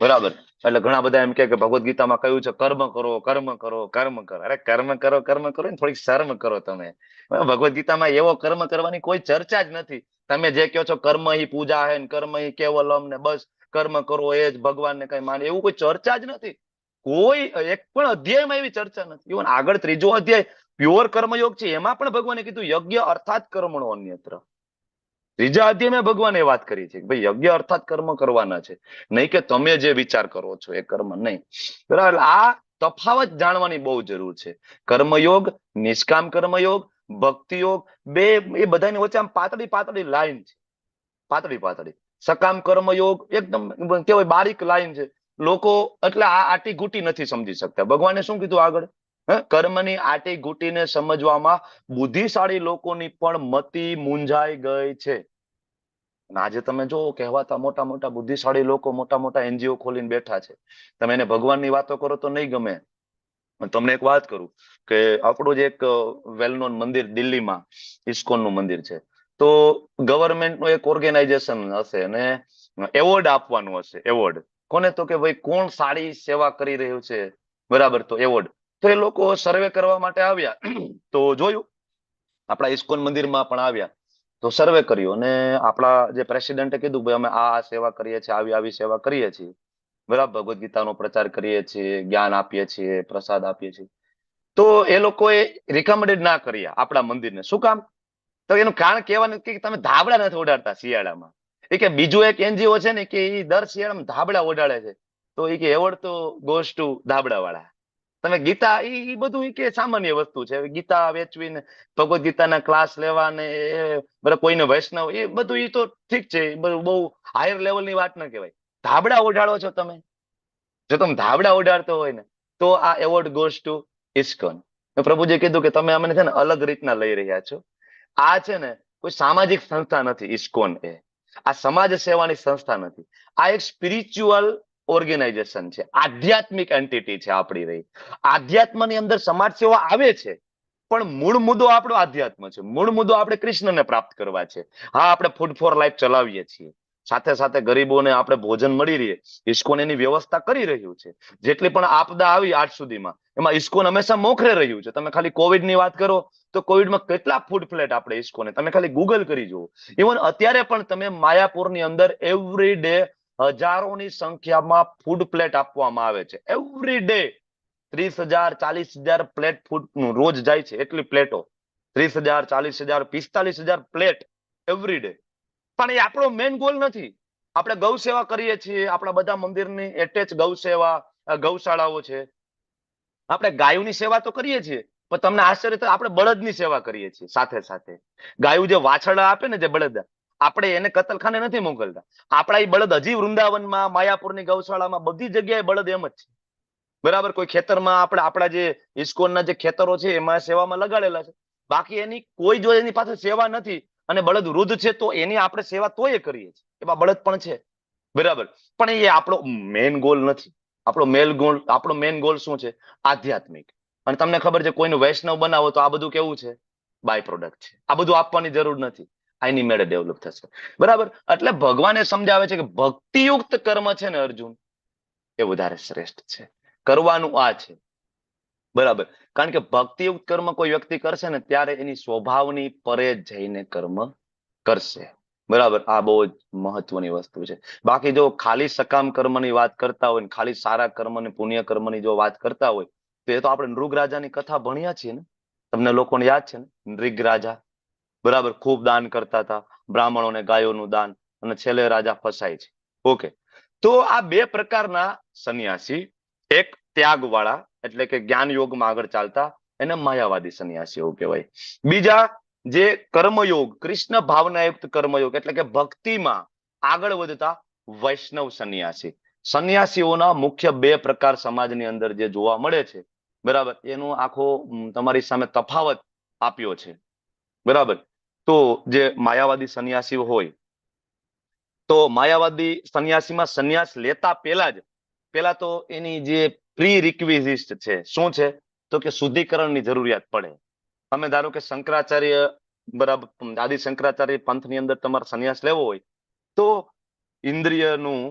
બરાબર. એટલે ઘણા બધા એમ કે ભગવદ ગીતામાં કહ્યું છે કર્મ કરો, કર્મ કરો, કર્મ કરો. અરે કર્મ કરો, કર્મ કરો ને થોડીક શરમ કરો તમે. ભગવદ ગીતામાં એવો કર્મ કરવાની કોઈ ચર્ચા જ નથી. તમે જે કહો છો કર્મ હિ પૂજા હે, કર્મ હિ કેવલમ ને બસ કર્મ કરો એ જ ભગવાનને કઈ માને, એવું કોઈ ચર્ચા જ નથી. કોઈ એક પણ અધ્યાયમાં એવી ચર્ચા નથી. ઇવન આગળ 3જો અધ્યાય પ્યોર કર્મયોગ છે, એમાં પણ ભગવાને કીધું યજ્ઞ અર્થાત કર્મણો અન્યત્ર. 3જા અધ્યાયમાં ભગવાને વાત કરી છે કે ભાઈ યજ્ઞ અર્થાત કર્મ કરવાના છે, નહીં કે તમે જે વિચાર કરો છો એ કર્મ નહીં. બરાબર. આ તફાવત જાણવાની બહુ જરૂર છે. કર્મયોગ, નિષ્કામ કર્મયોગ, ભક્તિ યોગ, બે એ બધાની વચ્ચે આમ પાતળી પાતળી લાઈન છે. પાતળી પાતળી. સકામ કર્મયોગ એકદમ કેવાય બારીક લાઈન છે. લોકો એટલે આ આટી ઘૂટી નથી સમજી શકતા. ભગવાને શું કીધું આગળ? કર્મની આટી ઘૂટીને સમજવામાં બુદ્ધિશાળી લોકોની પણ મતિ મૂંઝાઈ ગઈ છે. અને આજે તમે જો કહેવાતા મોટા મોટા બુદ્ધિશાળી લોકો મોટા મોટા એનજીઓ ખોલીને બેઠા છે. તમે એને ભગવાનની વાતો કરો તો નહીં ગમે. તમને એક વાત કરું કે આપણું જ એક વેલ નોન મંદિર દિલ્હીમાં ઇસ્કોનનું મંદિર છે. તો ગવર્મેન્ટનું એક ઓર્ગેનાઇઝેશન હશે અને એવોર્ડ આપવાનું હશે. એવોર્ડ કોને? તો કે ભાઈ કોણ સારી સેવા કરી રહ્યું છે. બરાબર. તો એવોર્ડ તો એ લોકો સર્વે કરવા માટે આવ્યા. તો જોયું આપણા ઇસ્કોન મંદિરમાં પણ આવ્યા. તો સર્વે કર્યું અને આપણા જે પ્રેસિડેન્ટે કીધું ભાઈ અમે આ સેવા કરીએ છીએ, આવી આવી સેવા કરીએ છીએ. બરાબર. ભગવદ ગીતાનો પ્રચાર કરીએ છીએ, જ્ઞાન આપીએ છીએ, પ્રસાદ આપીએ છીએ. તો એ લોકોએ રિકમેન્ડેડ ના કર્યા આપણા મંદિરને. શું કામ? તો એનું કારણ કહેવાનું કે તમે ધાબળા નથી ઉડાડતા શિયાળામાં. એ કે બીજું એક એનજીઓ છે ને કે એ દર શિયાળામાં ધાબળા ઉડાડે છે. તો એ કે એવોર્ડ તો ગોઝ ટુ ધાબળા વાળા. તમે ગીતા એ બધું એ કે સામાન્ય વસ્તુ છે. ગીતા વેચવીને ભગવદ ગીતાના ક્લાસ લેવા ને બરાબર કોઈને વૈષ્ણવ એ બધું એ તો ઠીક છે. બહુ હાયર લેવલની વાત ના કહેવાય. ધાબળા ઉડાડો છો તમે. જો તમે ધાબળા ઉડાડતો હોય ને તો આ એવોર્ડ ગોઝ ટુ ઇસ્કોન. પ્રભુજી કીધું કે તમે અમને છે ને અલગ રીતના લઈ રહ્યા છો. આ છે ને કોઈ સામાજિક સંસ્થા નથી. ઇસ્કોન એ આ સમાજ સેવાની સંસ્થા નથી. આ એક સ્પિરિચ્યુઅલ ઓર્ગેનાઇઝેશન છે. આધ્યાત્મિક એન્ટિટી છે આપણી રહી. આધ્યાત્મની અંદર સમાજ સેવા આવે છે પણ મૂળ મુદ્દો આપણો આધ્યાત્મ છે. મૂળ મુદ્દો આપણે કૃષ્ણને પ્રાપ્ત કરવા છે. હા, આપણે ફૂડ ફોર લાઈફ ચલાવીએ છીએ. સાથે સાથે ગરીબોને આપણે ભોજન મળી રહે. ઇસ્કોન એની વ્યવસ્થા કરી રહ્યું છે. જેટલી પણ આપદા આવી આજ સુધીમાં એમાં ઇસ્કોન હંમેશા મોખરે રહ્યું છે. તમે ખાલી કોવિડની વાત કરો તો કોવિડમાં કેટલા ફૂડ પ્લેટ આપણે ઇસ્કોને તમે ખાલી ગૂગલ કરી જુઓ. ઇવન અત્યારે પણ તમે માયાપુરની અંદર એવરી ડે હજારોની સંખ્યામાં ફૂડ પ્લેટ આપવામાં આવે છે. એવરી ડે 30,000 40,000 પ્લેટ ફૂડ નું રોજ જાય છે. એટલી પ્લેટો 30,000 40,000 45,000 પ્લેટ એવરી ડે. પણ એ આપણો મેઇન ગોલ નથી. આપણે ગૌ સેવા કરીએ છીએ. આપણા બધા મંદિરની એટેચ ગૌ સેવા ગૌશાળાઓ છે. આપણે ગાયોની સેવા તો કરીએ છીએ પણ તમને આશ્ચર્ય થાય આપણે બળદની સેવા કરીએ છીએ સાથે સાથે. ગાયું જે વાછરડા આપે ને જે બળદ આપણે એને કતલખાને નથી મોકલતા. આપણા એ બળદ હજી વૃંદાવનમાં માયાપુરની ગૌશાળામાં બધી જગ્યાએ બળદ એમ જ છે. બરાબર. કોઈ ખેતરમાં આપણે આપણા જે ઇસ્કોનના જે ખેતરો છે એમાં સેવામાં લગાડેલા છે. બાકી એની કોઈ જો એની પાસે સેવા નથી અને બળદ વૃદ્ધ છે તો એની આપણે સેવા તોય કરીએ છીએ. એવા બળદ પણ છે. બરાબર. પણ એ આપણો મેઇન ગોલ નથી. આપણો મેઇન ગોલ શું છે? આધ્યાત્મિક. અને તમને ખબર છે કોઈનું વૈષ્ણવ બનાવો તો આ બધું કેવું છે? બાય પ્રોડક્ટ છે. આ બધું આપવાની જરૂર નથી. આની મેળે ડેવલપ થશે. બરાબર. એટલે ભગવાને સમજાવે છે કે ભક્તિયુક્ત કર્મ છે ને અર્જુન એ વધારે શ્રેષ્ઠ છે. કરવાનું આ છે. બરાબર. કારણ કે ભક્તિયુક્ત કર્મ કોઈ વ્યક્તિ કરશે ને ત્યારે એની સ્વભાવની પરે જઈને કર્મ કરશે. બરાબર. આ બહુ જ મહત્વની વસ્તુ છે. બાકી જો ખાલી સકામ કર્મની વાત કરતા હોય ને ખાલી સારા કર્મ ને પુણ્ય કર્મની જો વાત કરતા હોય તો એ તો આપણે નૃગ રાજાની કથા ભણ્યા છીએ ને. તમને લોકોને યાદ છે ને નૃગ રાજા. બરાબર. ખૂબ દાન કરતા હતા. બ્રાહ્મણોને ગાયોનું દાન અને છેલ્લે રાજા ફસાય છે. ઓકે. તો આ બે પ્રકારના સંન્યાસી, એક ત્યાગ વાળા એટલે કે જ્ઞાન યોગમાં આગળ ચાલતા એને માયાવાદી સંન્યાસીઓ કહેવાય. બીજા જે કર્મયોગ કૃષ્ણ ભાવનાયુક્ત કર્મયોગ એટલે કે ભક્તિમાં આગળ વધતા વૈષ્ણવ સંન્યાસી. સંન્યાસીઓના મુખ્ય બે પ્રકાર સમાજની અંદર જે જોવા મળે છે. બરાબર. એનો આખો તમારી સામે તફાવત આપ્યો છે. બરાબર. તો જે માયાવાદી સંન્યાસીઓ હોય તો માયાવાદી સંન્યાસીમાં સંન્યાસ લેતા પેલા તો એની જે પ્રી રિક્વિઝિટ છે શું છે? તો કે શુદ્ધિકરણની જરૂરિયાત પડે. તમે ધારો કે શંકરાચાર્ય બરાબર આદિ શંકરાચાર્ય પંથની અંદર તમારે સંન્યાસ લેવો હોય તો ઇન્દ્રિયનું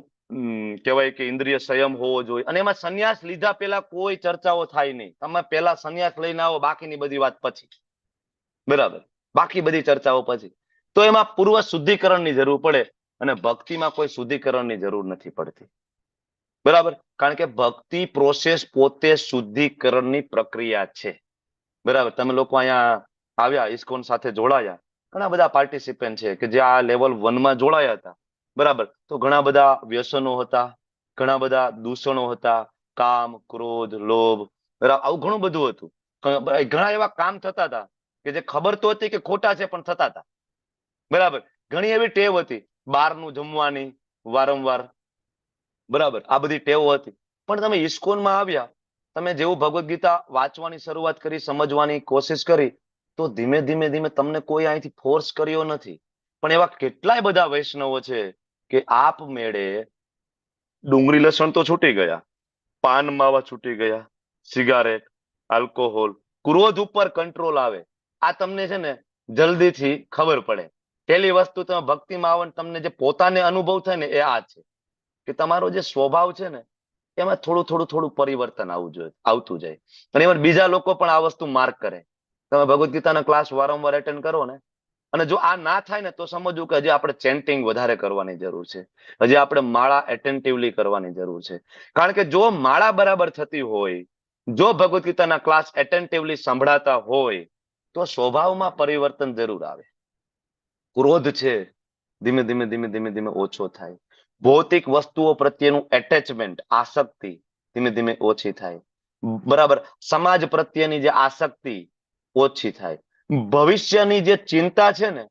કહેવાય કે ઇન્દ્રિય સંયમ હોવો જોઈએ. અને એમાં સંન્યાસ લીધા પહેલા કોઈ ચર્ચાઓ થાય નહીં. તમે પહેલા સંન્યાસ લઈને આવો, બાકીની બધી વાત પછી. બરાબર, બાકી બધી ચર્ચાઓ પછી. તો એમાં પૂર્વ શુદ્ધિકરણની જરૂર પડે અને ભક્તિમાં કોઈ શુદ્ધિકરણની જરૂર નથી પડતી. બરાબર, કારણ કે ભક્તિ પ્રોસેસ પોતે શુદ્ધિકરણની પ્રક્રિયા છે. બરાબર, તમે લોકો અહીંયા આવ્યા, ઇસ્કોન સાથે જોડાયા, ઘણા બધા પાર્ટિસિપન્ટ છે કે જે આ લેવલ 1 માં જોડાયા હતા. બરાબર, તો ઘણા બધા વ્યસનો હતા, ઘણા બધા દૂષણો હતા, કામ, ક્રોધ, લોભ, બરાબર, આવું ઘણું બધું હતું. ઘણા એવા કામ થતા હતા કે જે ખબર તો હતી કે ખોટા છે પણ થતા હતા. બરાબર, ઘણી એવી ટેવ હતી બહારનું જમવાની વારંવાર. બરાબર, આ બધી ટેવો હતી. પણ તમે ઇસ્કોનમાં આવ્યા, તમે જેવું ભગવદ્ ગીતા વાંચવાની શરૂઆત કરી, સમજવાની કોશિશ કરી, તો ધીમે ધીમે ધીમે તમને કોઈ અહીંથી ફોર્સ કર્યો નથી. પણ એવા કેટલાય બધા વૈષ્ણવો છે કે આપમેળે ડુંગળી લસણ તો છૂટી ગયા, પાન માવા છૂટી ગયા, સિગારેટ, આલ્કોહોલ, ક્રોધ ઉપર કંટ્રોલ આવે. આ તમને છે ને જલ્દીથી ખબર પડે. પહેલી વસ્તુ તમે ભક્તિમાં આવો ને તમને જે પોતાને અનુભવ થાય ને એ આ છે કે તમારો જે સ્વભાવ છે ને એમાં થોડું થોડું થોડું પરિવર્તન આવતું જાય. અને એમાં બીજા લોકો પણ આ વસ્તુ માર્ક કરે. તમે ભગવદ્ ગીતાના ક્લાસ વારંવાર એટેન્ડ કરો ને, અને જો આ ના થાય ને તો સમજવું કે હજી આપણે ચેન્ટિંગ વધારે કરવાની જરૂર છે, હજી આપણે માળા એટેન્ટિવલી કરવાની જરૂર છે. કારણ કે જો માળા બરાબર થતી હોય, જો ભગવદ્ ગીતાના ક્લાસ એટેન્ટિવલી સંભળાતા હોય, તો સ્વભાવમાં પરિવર્તન જરૂર આવે. ક્રોધ છે ધીમે ધીમે ધીમે ધીમે ધીમે ઓછો થાય. ભૌતિક વસ્તુઓ પ્રત્યેનું એટેચમેન્ટ, આસક્તિ ધીમે ધીમે ઓછી થાય. બરાબર, સમાજ પ્રત્યેની જે આસક્તિ ઓછી થાય. ભવિષ્યની જે ચિંતા છે ને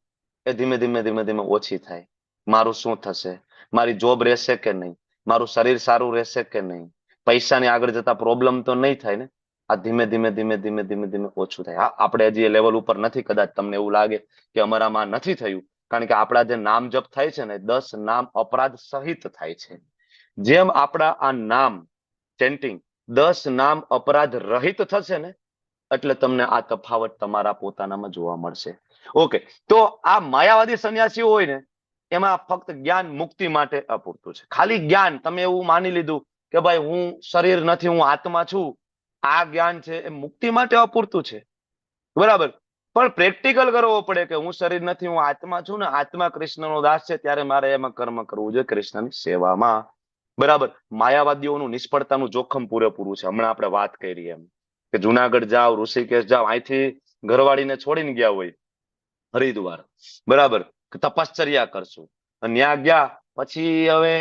એ ધીમે ધીમે ધીમે ધીમે ઓછી થાય. મારું શું થશે, મારી જોબ રહેશે કે નહીં, મારું શરીર સારું રહેશે કે નહીં, પૈસાની આગળ જતા પ્રોબ્લેમ તો નહીં થાય ને. આ ધીમે ધીમે ધીમે ધીમે ધીમે ધીમે ઓછું થાય. હા, આપણે હજી એ લેવલ ઉપર નથી. કદાચ તમને એવું લાગે કે અમારામાં નથી થયું, કારણ કે આપણા જે નામ જપ થાય છે ને 10 નામ અપરાધ સહિત થાય છે. જેમ આપણા આ નામ ચેન્ટિંગ 10 નામ અપરાધ રહિત થશે ને એટલે તમને આ તફાવત તમારા પોતાનામાં જોવા મળશે. ઓકે, તો આ માયાવાદી સંન્યાસીઓ હોય ને એમાં ફક્ત જ્ઞાન મુક્તિ માટે અપૂરતું છે. ખાલી જ્ઞાન, તમે એવું માની લીધું કે ભાઈ હું શરીર નથી, હું આત્મા છું, આ જ્ઞાન છે એ મુક્તિ માટે અપૂરતું છે. બરાબર, પણ પ્રેક્ટિકલ કરવો પડે કે હું શરીર નથી, હું આત્મા છું ને આત્મા કૃષ્ણનો દાસ છે, ત્યારે મારે એમાં કર્મ કરવું જોઈએ કૃષ્ણની સેવામાં. બરાબર, માયાવાદીઓનું નિષ્ફળતાનું જોખમ પૂરેપૂરું છે. હમણાં આપણે વાત કરી એમ કે જુનાગઢ જાઓ, ઋષિકેશ જાઓ, અહીંથી ઘરવાળીને છોડીને ગયા હોય હરિદ્વાર, બરાબર, તપશ્ચર્યા કરશું, ત્યાં ગયા પછી હવે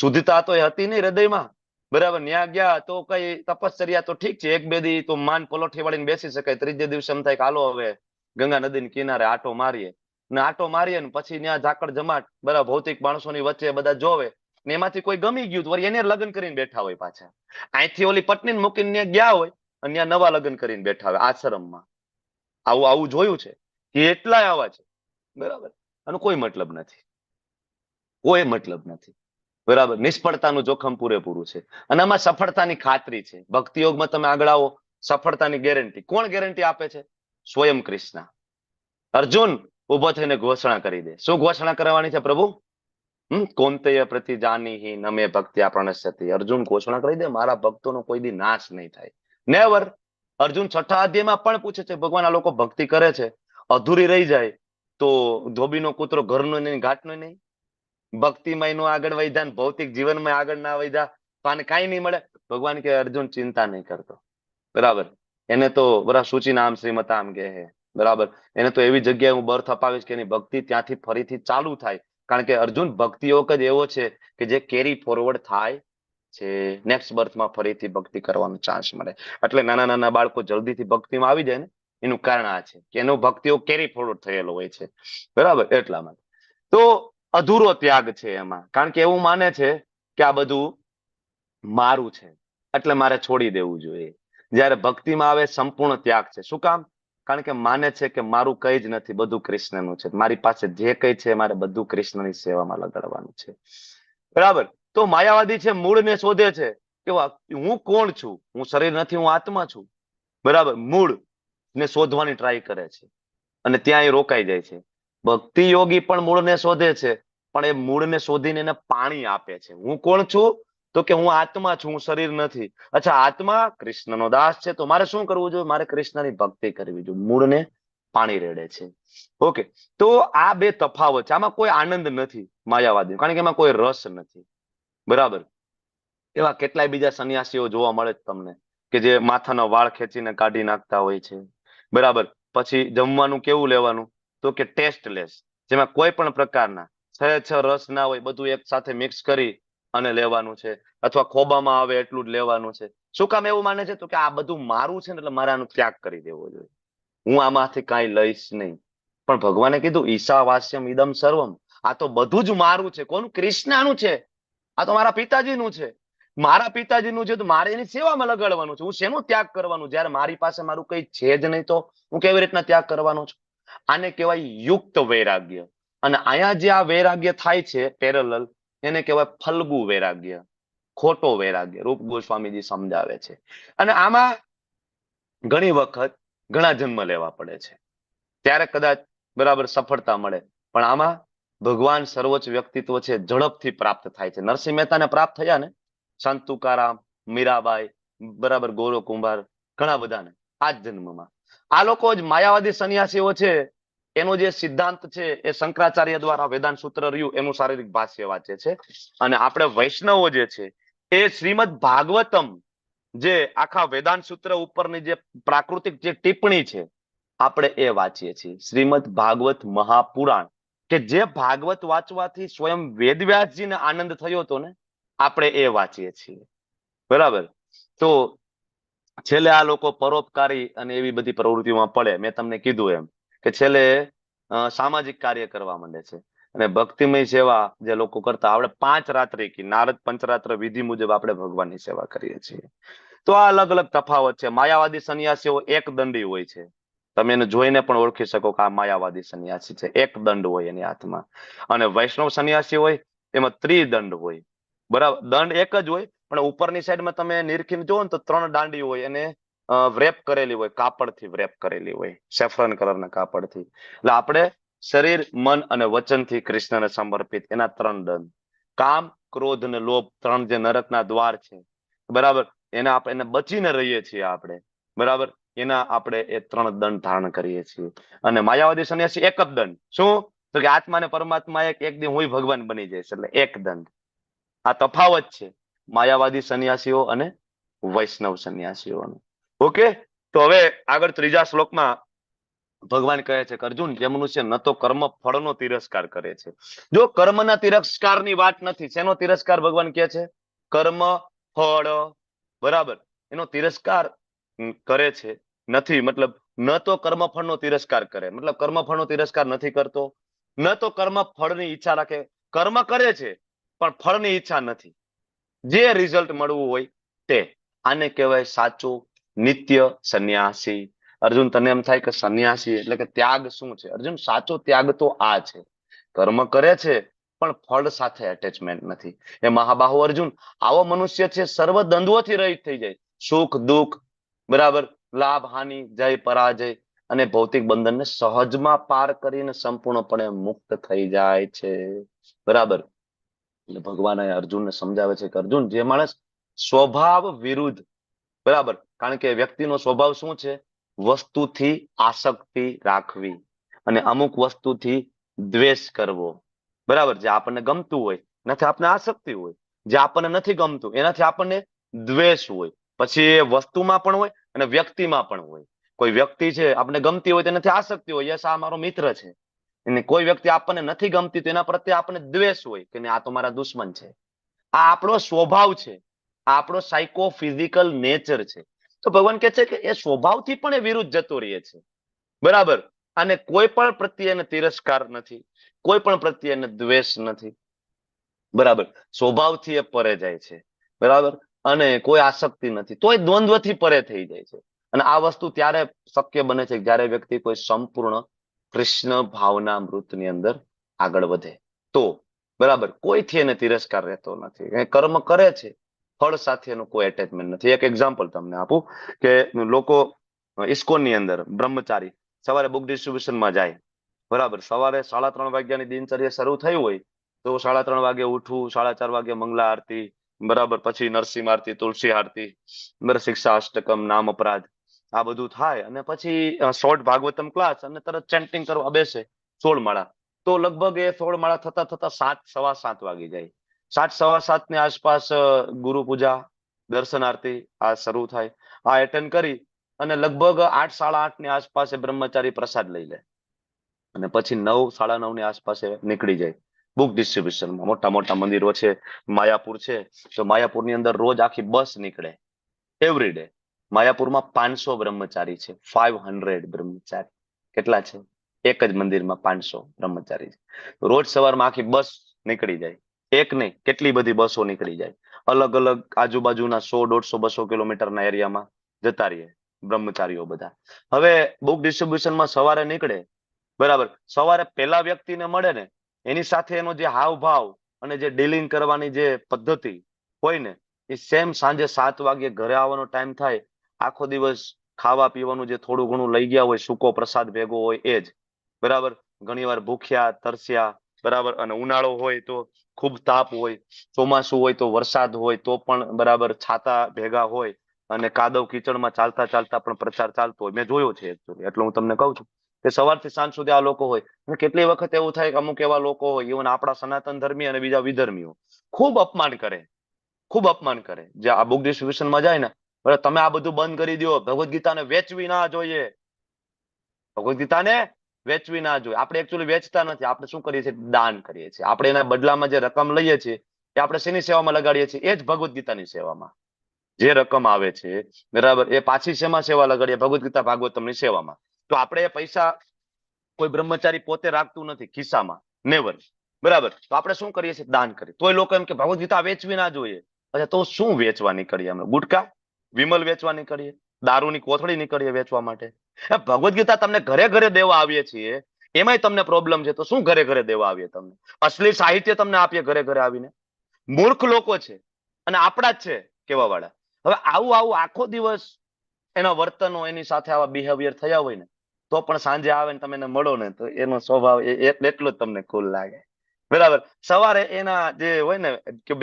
શુદ્ધતા તો એ હતી નહીં હૃદયમાં. બરાબર, ત્યાં ગયા તો કઈ તપશ્ચર્યા તો ઠીક છે, 1-2 દી તો માન પલોઠી વાળીને બેસી શકાય. ત્રીજે દિવસે એમ થાય કે હાલો હવે ગંગા નદીની કિનારે આટો મારીએ. ને આટો મારીએ ને પછી ત્યાં ઝાકળ જમાટ, બરાબર, ભૌતિક માણસોની વચ્ચે બધા જોવે ને એમાંથી કોઈ ગમી ગયું તો એને લગ્ન કરીને બેઠા હોય પાછા. અહીંથી ઓલી પત્નીને મૂકીને ગયા હોય અને ત્યાં નવા લગ્ન કરીને બેઠા હોય આશ્રમમાં. આવું જોયું છે કે એટલાય આવા છે. બરાબર, આનો કોઈ મતલબ નથી, કોઈ મતલબ નથી. બરાબર, નિષ્ફળતાનું જોખમ પૂરેપૂરું છે. અને આમાં સફળતાની ખાતરી છે. ભક્તિ યોગમાં તમે આગળ આવો, સફળતાની ગેરંટી કોણ ગેરંટી આપે છે? સ્વયં કૃષ્ણ. અર્જુન ઉભો થઈને ઘોષણા કરી દે. શું ઘોષણા કરવાની છે પ્રભુ? કૌંતેય પ્રતિજાનીહિ ન મે ભક્ત્યા પ્રણશ્યતિ. અર્જુન ઘોષણા કરી દે, મારા ભક્તોનો કોઈ દી નાશ નહીં થાય. નેવર. અર્જુન 6ઠા અધ્યાયમાં પણ પૂછે છે, ભગવાન આ લોકો ભક્તિ કરે છે, અધૂરી રહી જાય તો ધોબીનો કૂતરો ઘરનો નહીં ઘાટનો નહીં. ભક્તિમાં નો આગળ વધ્યા ને ભૌતિક જીવનમાં આગળ ના વધ્યા તો આને કાંઈ નહીં મળે. ભગવાન કે અર્જુન ચિંતા નહીં કરતો. બરાબર, એને તો બરાબર સૂચિ નામ શ્રીમતામ કે હે. બરાબર, એને તો એવી જગ્યાએ હું બર્થ અપાવીશ કે એની ભક્તિ ત્યાંથી ફરીથી ચાલુ થાય. કારણ કે અર્જુન ભક્તિ યોગ જ એવો છે કે જે કેરી ફોરવર્ડ થાય છે. નેક્સ્ટ બર્થમાં ફરીથી ભક્તિ કરવાનો ચાન્સ મળે. એટલે નાના નાના બાળકો જલ્દીથી ભક્તિમાં આવી જાય ને એનું કારણ આ છે કે એનો ભક્તિઓ કેરી ફોરવર્ડ થયેલો હોય છે. બરાબર, એટલા માટે તો અધૂરો ત્યાગ છે એમાં. કારણ કે એવું માને છે કે આ બધું મારું છે એટલે મારે છોડી દેવું જોઈએ. જયારે ભક્તિમાં આવે સંપૂર્ણ ત્યાગ છે. શું કામ? કારણ કે માને છે કે મારું કઈ જ નથી, બધું કૃષ્ણનું છે. મારી પાસે જે કઈ છે મારે બધું કૃષ્ણની સેવામાં લગાડવાનું છે. બરાબર, તો માયાવાદી છે મૂળને શોધે છે કે હું કોણ છું, હું શરીર નથી, હું આત્મા છું. બરાબર, મૂળ ને શોધવાની ટ્રાય કરે છે. અને ત્યાં એ રોકાઈ જાય છે. ભક્તિ યોગી પણ મૂળને શોધે છે, પણ એ મૂળને શોધીને એને પાણી આપે છે. હું કોણ છું? તો કે હું આત્મા છું, હું શરીર નથી. અચ્છા, આત્મા કૃષ્ણનો દાસ છે, તો મારે શું કરવું જોઈએ? મારે કૃષ્ણની ભક્તિ કરવી જોઈએ. મૂળને પાણી રેડે છે. ઓકે, તો આ બે તફાવત છે. આમાં કોઈ આનંદ નથી માયાવાદી, કારણ કે એમાં કોઈ રસ નથી. બરાબર. એવા કેટલાય બીજા સંન્યાસીઓ જોવા મળે છે તમને, કે જે માથાનો વાળ ખેંચીને કાઢી નાખતા હોય છે. બરાબર. પછી જમવાનું કેવું લેવાનું? તો કે ટેસ્ટલેસ, જેમાં કોઈ પણ પ્રકારના છ રસ ના હોય, બધું એક સાથે મિક્સ કરી અને લેવાનું છે, અથવા ખોબામાં આવે એટલું જ લેવાનું છે. શું કામ એવું માને છે? તો કે આ બધું મારું છે ને, એટલે મારે આનો ત્યાગ કરી દેવો જોઈએ. હું આમાંથી કાંઈ લઈશ નહીં. પણ ભગવાને કીધું ઈશાવાસ્યમ ઇદમ સર્વમ, આ તો બધું જ મારું છે. કોનું? કૃષ્ણનું છે. આ તો મારા પિતાજીનું છે. મારા પિતાજીનું છે તો મારે એની સેવામાં લગાડવાનું છે. હું શેનો ત્યાગ કરવાનું? જયારે મારી પાસે મારું કઈ છે જ નહીં, તો હું કેવી રીતના ત્યાગ કરવાનો છું? આને કહેવાય યુક્ત વૈરાગ્ય. અને અહીંયા જે આ વૈરાગ્ય થાય છે પેરેલલ, એને કહેવાય ફલ્ગુ વૈરાગ્ય, ખોટો વૈરાગ્ય. રૂપ ગોસ્વામીજી સમજાવે છે. અને આમાં ઘણી વખત ઘણા જન્મ લેવા પડે છે, ત્યારે કદાચ બરાબર સફળતા મળે. પણ આમાં ભગવાન સર્વોચ્ચ વ્યક્તિત્વ છે, ઝડપથી પ્રાપ્ત થાય છે. નરસિંહ મહેતાને પ્રાપ્ત થયા ને, સંત તુકારામ, મીરાબાઈ, બરાબર, ગોરો કુંભાર, ઘણા બધાને આ જ જન્મમાં. આ લોકો જ માયાવાદી સંન્યાસીઓ છે, એનો જે સિદ્ધાંત છે એ શંકરાચાર્ય દ્વારા વેદાંત સૂત્ર રહ્યું એનું શારીરિક ભાષ્ય વાંચે છે. અને આપણે વૈષ્ણવો જે છે એ શ્રીમદ ભાગવતમ, જે આખા વેદાંત સૂત્ર ઉપરની જે પ્રાકૃતિક જે ટિપ્પણી છે, આપણે એ વાંચીએ છીએ. શ્રીમદ ભાગવત મહાપુરાણ, કે જે ભાગવત વાંચવાથી સ્વયં વેદવ્યાસજીને આનંદ થયો હતો ને, આપણે એ વાંચીએ છીએ. બરાબર. તો છેલ્લે આ લોકો પરોપકારી અને એવી બધી પ્રવૃત્તિઓમાં પડે. મેં તમને કીધું એમ કે છેલ્લે સામાજિક કાર્ય કરવા માંડે છે. અને ભક્તિમય સેવા જે લોકો કરતા, આપણે 5 રાત્રિ કી નારદ પંચરાત્ર વિધિ મુજબ આપણે ભગવાનની સેવા કરીએ છીએ. તો આ અલગ અલગ તફાવત છે. માયાવાદી સંન્યાસીઓ એક દંડી હોય છે. તમે એને જોઈને પણ ઓળખી શકો કે આ માયાવાદી સંન્યાસી છે. એક દંડ હોય એની હાથમાં. અને વૈષ્ણવ સંન્યાસી હોય એમાં ત્રિદંડ હોય. બરાબર. દંડ એક જ હોય, પણ ઉપરની સાઈડમાં તમે નિરખીને જોવો ને તો 3 દાંડી હોય, એને વ્રેપ કરેલી હોય, કાપડથી વ્રેપ કરેલી હોય, સેફ્રન કલરના કાપડથી. એટલે આપણે શરીર, મન અને વચનથી કૃષ્ણને સમર્પિત, એના 3 દંડ. કામ, ક્રોધ અને લોભ, 3 જે નરકના દ્વાર છે, બરાબર, એને બચીને રહીએ છીએ આપણે. બરાબર. એના આપણે એ 3 દંડ ધારણ કરીએ છીએ. અને માયાવાદી સંન્યાસી એક જ દંડ. શું? તો કે આત્મા ને પરમાત્મા એક દી હું ભગવાન બની જઈશ, એટલે એક દંડ. આ તફાવત છે માયાવાદી સંન્યાસીઓ અને વૈષ્ણવ સંન્યાસીઓનો. ઓકે, તો હવે આગળ 3જા શ્લોકમાં ભગવાન કહે છે કે અર્જુન, જે મનુષ્ય ન તો કર્મ ફળનો તિરસ્કાર કરે છે. જો કર્મના તિરસ્કારની વાત નથી, શેનો તિરસ્કાર ભગવાન કહે છે? કર્મ ફળ. બરાબર. એનો તિરસ્કાર કરે છે નથી, મતલબ ન તો કર્મફળનો તિરસ્કાર કરે, મતલબ કર્મફળનો તિરસ્કાર નથી કરતો. ન તો કર્મ ફળની ઈચ્છા રાખે, કર્મ કરે છે પણ ફળની ઈચ્છા નથી, જે રિઝલ્ટ મળવું હોય તે. આને કહેવાય સાચો નિત્ય સંન્યાસી. અર્જુન, તને એમ થાય કે સંન્યાસી એટલે કે ત્યાગ શું છે? અર્જુન, સાચો ત્યાગ તો આ છે. કર્મ કરે છે પણ ફળ સાથે એટેચમેન્ટ નથી. એ મહાબાહુ અર્જુન, આવો મનુષ્ય છે સર્વ દ્વંદ્વોથી રહિત થઈ જાય. સુખ દુઃખ, બરાબર, લાભ હાનિ, જય પરાજય અને ભૌતિક બંધનને સહજમાં પાર કરીને સંપૂર્ણપણે મુક્ત થઈ જાય છે. બરાબર. એટલે ભગવાન અર્જુનને સમજાવે છે કે અર્જુન, જે માણસ સ્વભાવ વિરુદ્ધ, બરાબર, કારણ કે વ્યક્તિનો સ્વભાવ શું છે? વસ્તુથી આસક્તિ રાખવી અને અમુક વસ્તુથી દ્વેષ કરવો. બરાબર. જે આપણને ગમતું હોય એનાથી આપણને આસક્તિ હોય, જે આપણને નથી ગમતું એનાથી આપણને દ્વેષ હોય. પછી એ વસ્તુમાં પણ હોય અને વ્યક્તિમાં પણ હોય. કોઈ વ્યક્તિ છે આપણને ગમતી હોય તેનાથી આસક્તિ હોય, યસ આ મારો મિત્ર છે. અને કોઈ વ્યક્તિ આપણને નથી ગમતી તો એના પ્રત્યે આપણને દ્વેષ હોય કે આ તો મારા દુશ્મન છે. આ આપણો સ્વભાવ છે, આ આપણો સાયકો ફિઝિકલ નેચર છે. તો ભગવાન કહે છે કે એ સ્વભાવથી પણ એ વિરુદ્ધ જતો રહે છે. બરાબર. અને કોઈ પણ પ્રત્યે એને તિરસ્કાર નથી, કોઈ પણ પ્રત્યે એને દ્વેષ નથી. બરાબર. સ્વભાવથી એ પરે જાય છે. બરાબર. અને કોઈ આસક્તિ નથી, તોય દ્વંદ્વથી પરે થઈ જાય છે. અને આ વસ્તુ ત્યારે શક્ય બને છે જ્યારે વ્યક્તિ કોઈ સંપૂર્ણ કૃષ્ણ ભાવના અમૃતની અંદર આગળ વધે તો. બરાબર. કોઈથી એને તિરસ્કાર રહેતો નથી. એ કર્મ કરે છે, ફળ સાથે એનું કોઈ એટેચમેન્ટ નથી. એક એક્ઝામ્પલ તમને આપું કે લોકો ઇસ્કોનની અંદર બ્રહ્મચારી સવારે બુક ડિસ્ટ્રીબ્યુશનમાં જાય, બરાબર. સવારે 3:30 વાગ્યાની દિનચર્યા શરૂ થઈ હોય તો 3:30 વાગે ઉઠવું, 4:30 વાગે મંગલા આરતી, બરાબર. પછી નરસિંહ આરતી, તુલસી આરતી, બરાબર, શિક્ષા અષ્ટકમ, નામ અપરાધ, આ બધું થાય અને પછી શોર્ટ ભાગવતમ ક્લાસ અને તરત ચેન્ટિંગ કરવા બેસે 16 માળા. તો લગભગ એ 16 માળા થતા થતા 7, સવા 7 વાગી જાય. 7, સવા 7 ની આસપાસ ગુરુ પૂજા, દર્શન આરતી આ શરૂ થાય. આ એટેન્ડ કરી અને લગભગ 8, સાડા 8 ની આસપાસ એ બ્રહ્મચારી પ્રસાદ લઈ લે અને પછી 9, સાડા 9 ની આસપાસ એ નીકળી જાય બુક ડિસ્ટ્રીબ્યુશનમાં. મોટા મોટા મંદિરો છે, માયાપુર છે, તો માયાપુરની અંદર રોજ આખી બસ નીકળે એવરી ડે. માયાપુરમાં 500 બ્રહ્મચારી છે, 500 બ્રહ્મચારી. કેટલા છે? એક જ મંદિરમાં 500 બ્રહ્મચારી છે. રોજ સવારમાં આખી બસ નીકળી જાય. એક નહીં, કેટલી બધી બસો નીકળી જાય. અલગ અલગ આજુબાજુના 100, 150, 200 કિલોમીટરના એરિયામાં જતા રહીએ બ્રહ્મચારીઓ બધા. હવે બુક ડિસ્ટ્રીબ્યુશનમાં સવારે નીકળે, બરાબર. સવારે પેલા વ્યક્તિને મળે ને એની સાથે એનો જે હાવભાવ અને જે ડીલિંગ કરવાની જે પદ્ધતિ હોય ને એ સેમ સાંજે 7 વાગે ઘરે આવવાનો ટાઈમ થાય. આખો દિવસ ખાવા પીવાનું જે થોડું ઘણું લઈ ગયા હોય, સૂકો પ્રસાદ ભેગો હોય એ જ, બરાબર. ઘણીવાર ભૂખ્યા તરસ્યા, બરાબર. અને ઉનાળો હોય તો ખૂબ તાપ હોય, ચોમાસું હોય તો વરસાદ હોય તો પણ, બરાબર, છાતા ભેગા હોય અને કાદવ કીચડમાં ચાલતા ચાલતા પણ પ્રચાર ચાલતો હોય. મેં જોયો છે એકચ્યુઅલી, એટલે હું તમને કહું છું કે સવારથી સાંજ સુધી આ લોકો હોય. અને કેટલી વખત એવું થાય કે અમુક એવા લોકો હોય, ઇવન આપણા સનાતન ધર્મી અને બીજા વિધર્મીઓ, ખૂબ અપમાન કરે, ખૂબ અપમાન કરે. જે આ બુક ડિસ્ટ્રીબ્યુશનમાં જાય ને, બરાબર, તમે આ બધું બંધ કરી દો, ભગવદ્ ગીતાને વેચવી ના જોઈએ, ભગવદ્ ગીતાને વેચવી ના જોઈએ. આપણે એકચ્યુઅલી વેચતા નથી, આપણે શું કરીએ છીએ? દાન કરીએ છીએ. આપણે એના બદલામાં જે રકમ લઈએ છીએ એ આપણે શેની સેવામાં લગાડીએ છીએ? એ જ ભગવદ્ ગીતાની સેવામાં. જે રકમ આવે છે, બરાબર, એ પાછી શેમાં સેવા લગાડીએ? ભગવદ્ ગીતા ભાગવતમની સેવામાં. તો આપણે એ પૈસા કોઈ બ્રહ્મચારી પોતે રાખતું નથી ખિસ્સામાં, નેવર, બરાબર. તો આપણે શું કરીએ છીએ? દાન કરીએ. તોય લોકો એમ કે ભગવદ્ ગીતા વેચવી ના જોઈએ. અચ્છા, તો શું વેચવા નીકળીએ અમે? ગુટકા, વિમલ વેચવા નીકળીએ? દારૂની કોથળી નીકળીએ વેચવા માટે? ભગવદ્ ગીતા તમને ઘરે ઘરે દેવા આવીએ છીએ, એમાંય તમને પ્રોબ્લેમ છે. તો શું ઘરે ઘરે દેવા આવીએ તમને? અશ્લીલ સાહિત્ય તમને આપીએ ઘરે ઘરે આવીને? મૂર્ખ લોકો છે અને આપણા જ છે કેવા વાળા. હવે આવું આવું આખો દિવસ એના વર્તનો, એની સાથે આવા બિહેવિયર થયા હોય ને, તો પણ સાંજે આવે ને તમે એને મળો ને તો એનો સ્વભાવ એટલો જ તમને કુલ લાગે, બરાબર. સવારે એના જે હોય ને કે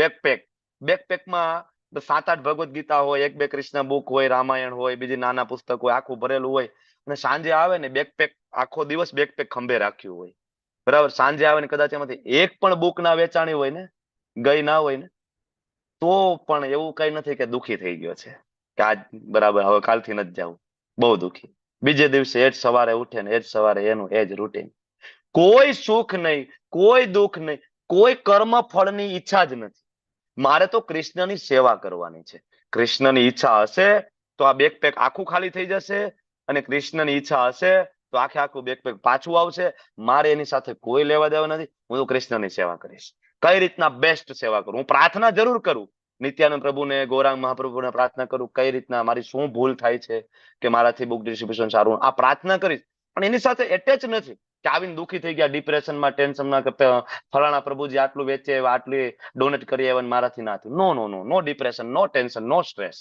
બેકપેકમાં 7-8 ભગવદ્ ગીતા હોય, 1-2 કૃષ્ણ બુક હોય, રામાયણ હોય, બીજી નાના પુસ્તક હોય, આખું ભરેલું હોય. અને સાંજે આવે ને બેકપેક, આખો દિવસ બેકપેક ખંભે રાખ્યું હોય, બરાબર. સાંજે આવે ને કદાચ એમાંથી એક પણ બુક ના વેચાણી હોય ને, ગઈ ના હોય ને, તો પણ એવું કઈ નથી કે દુખી થઈ ગયો છે કે આજ, બરાબર, હવે કાલથી નથી જવું, બહુ દુખી. બીજે દિવસે એ જ સવારે ઉઠે ને એ જ સવારે એનું એ જ રૂટીન. કોઈ સુખ નહીં, કોઈ દુઃખ નહીં, કોઈ કર્મ ફળની ઈચ્છા જ નથી. મારે તો કૃષ્ણની સેવા કરવાની છે. કૃષ્ણની ઈચ્છા હશે તો આ બેકપેક આખું ખાલી થઈ જશે, અને કૃષ્ણની ઈચ્છા હશે તો આખે આખું બેકપેક પાછું આવશે. મારે એની સાથે કોઈ લેવા દેવા નથી. હું તો કૃષ્ણની સેવા કરીશ. કઈ રીતના બેસ્ટ સેવા કરું? હું પ્રાર્થના જરૂર કરું, નિત્યાનંદ પ્રભુને, ગૌરાંગ મહાપ્રભુને પ્રાર્થના કરું, કઈ રીતના મારી શું ભૂલ થાય છે કે મારાથી બુક ડિસ્ટ્રીબ્યુશન સારું, આ પ્રાર્થના કરીશ. પણ એની સાથે એટેચ નથી કે આવીને દુખી થઈ ગયા, ડિપ્રેશનમાં, ટેન્શનમાં, કે ફલાણા પ્રભુજી આટલું વેચે, આટલી ડોનેટ કરી આવ્યા, મારાથી ના થયું. નો નો નો નો ડિપ્રેશન, નો ટેન્શન, નો સ્ટ્રેસ,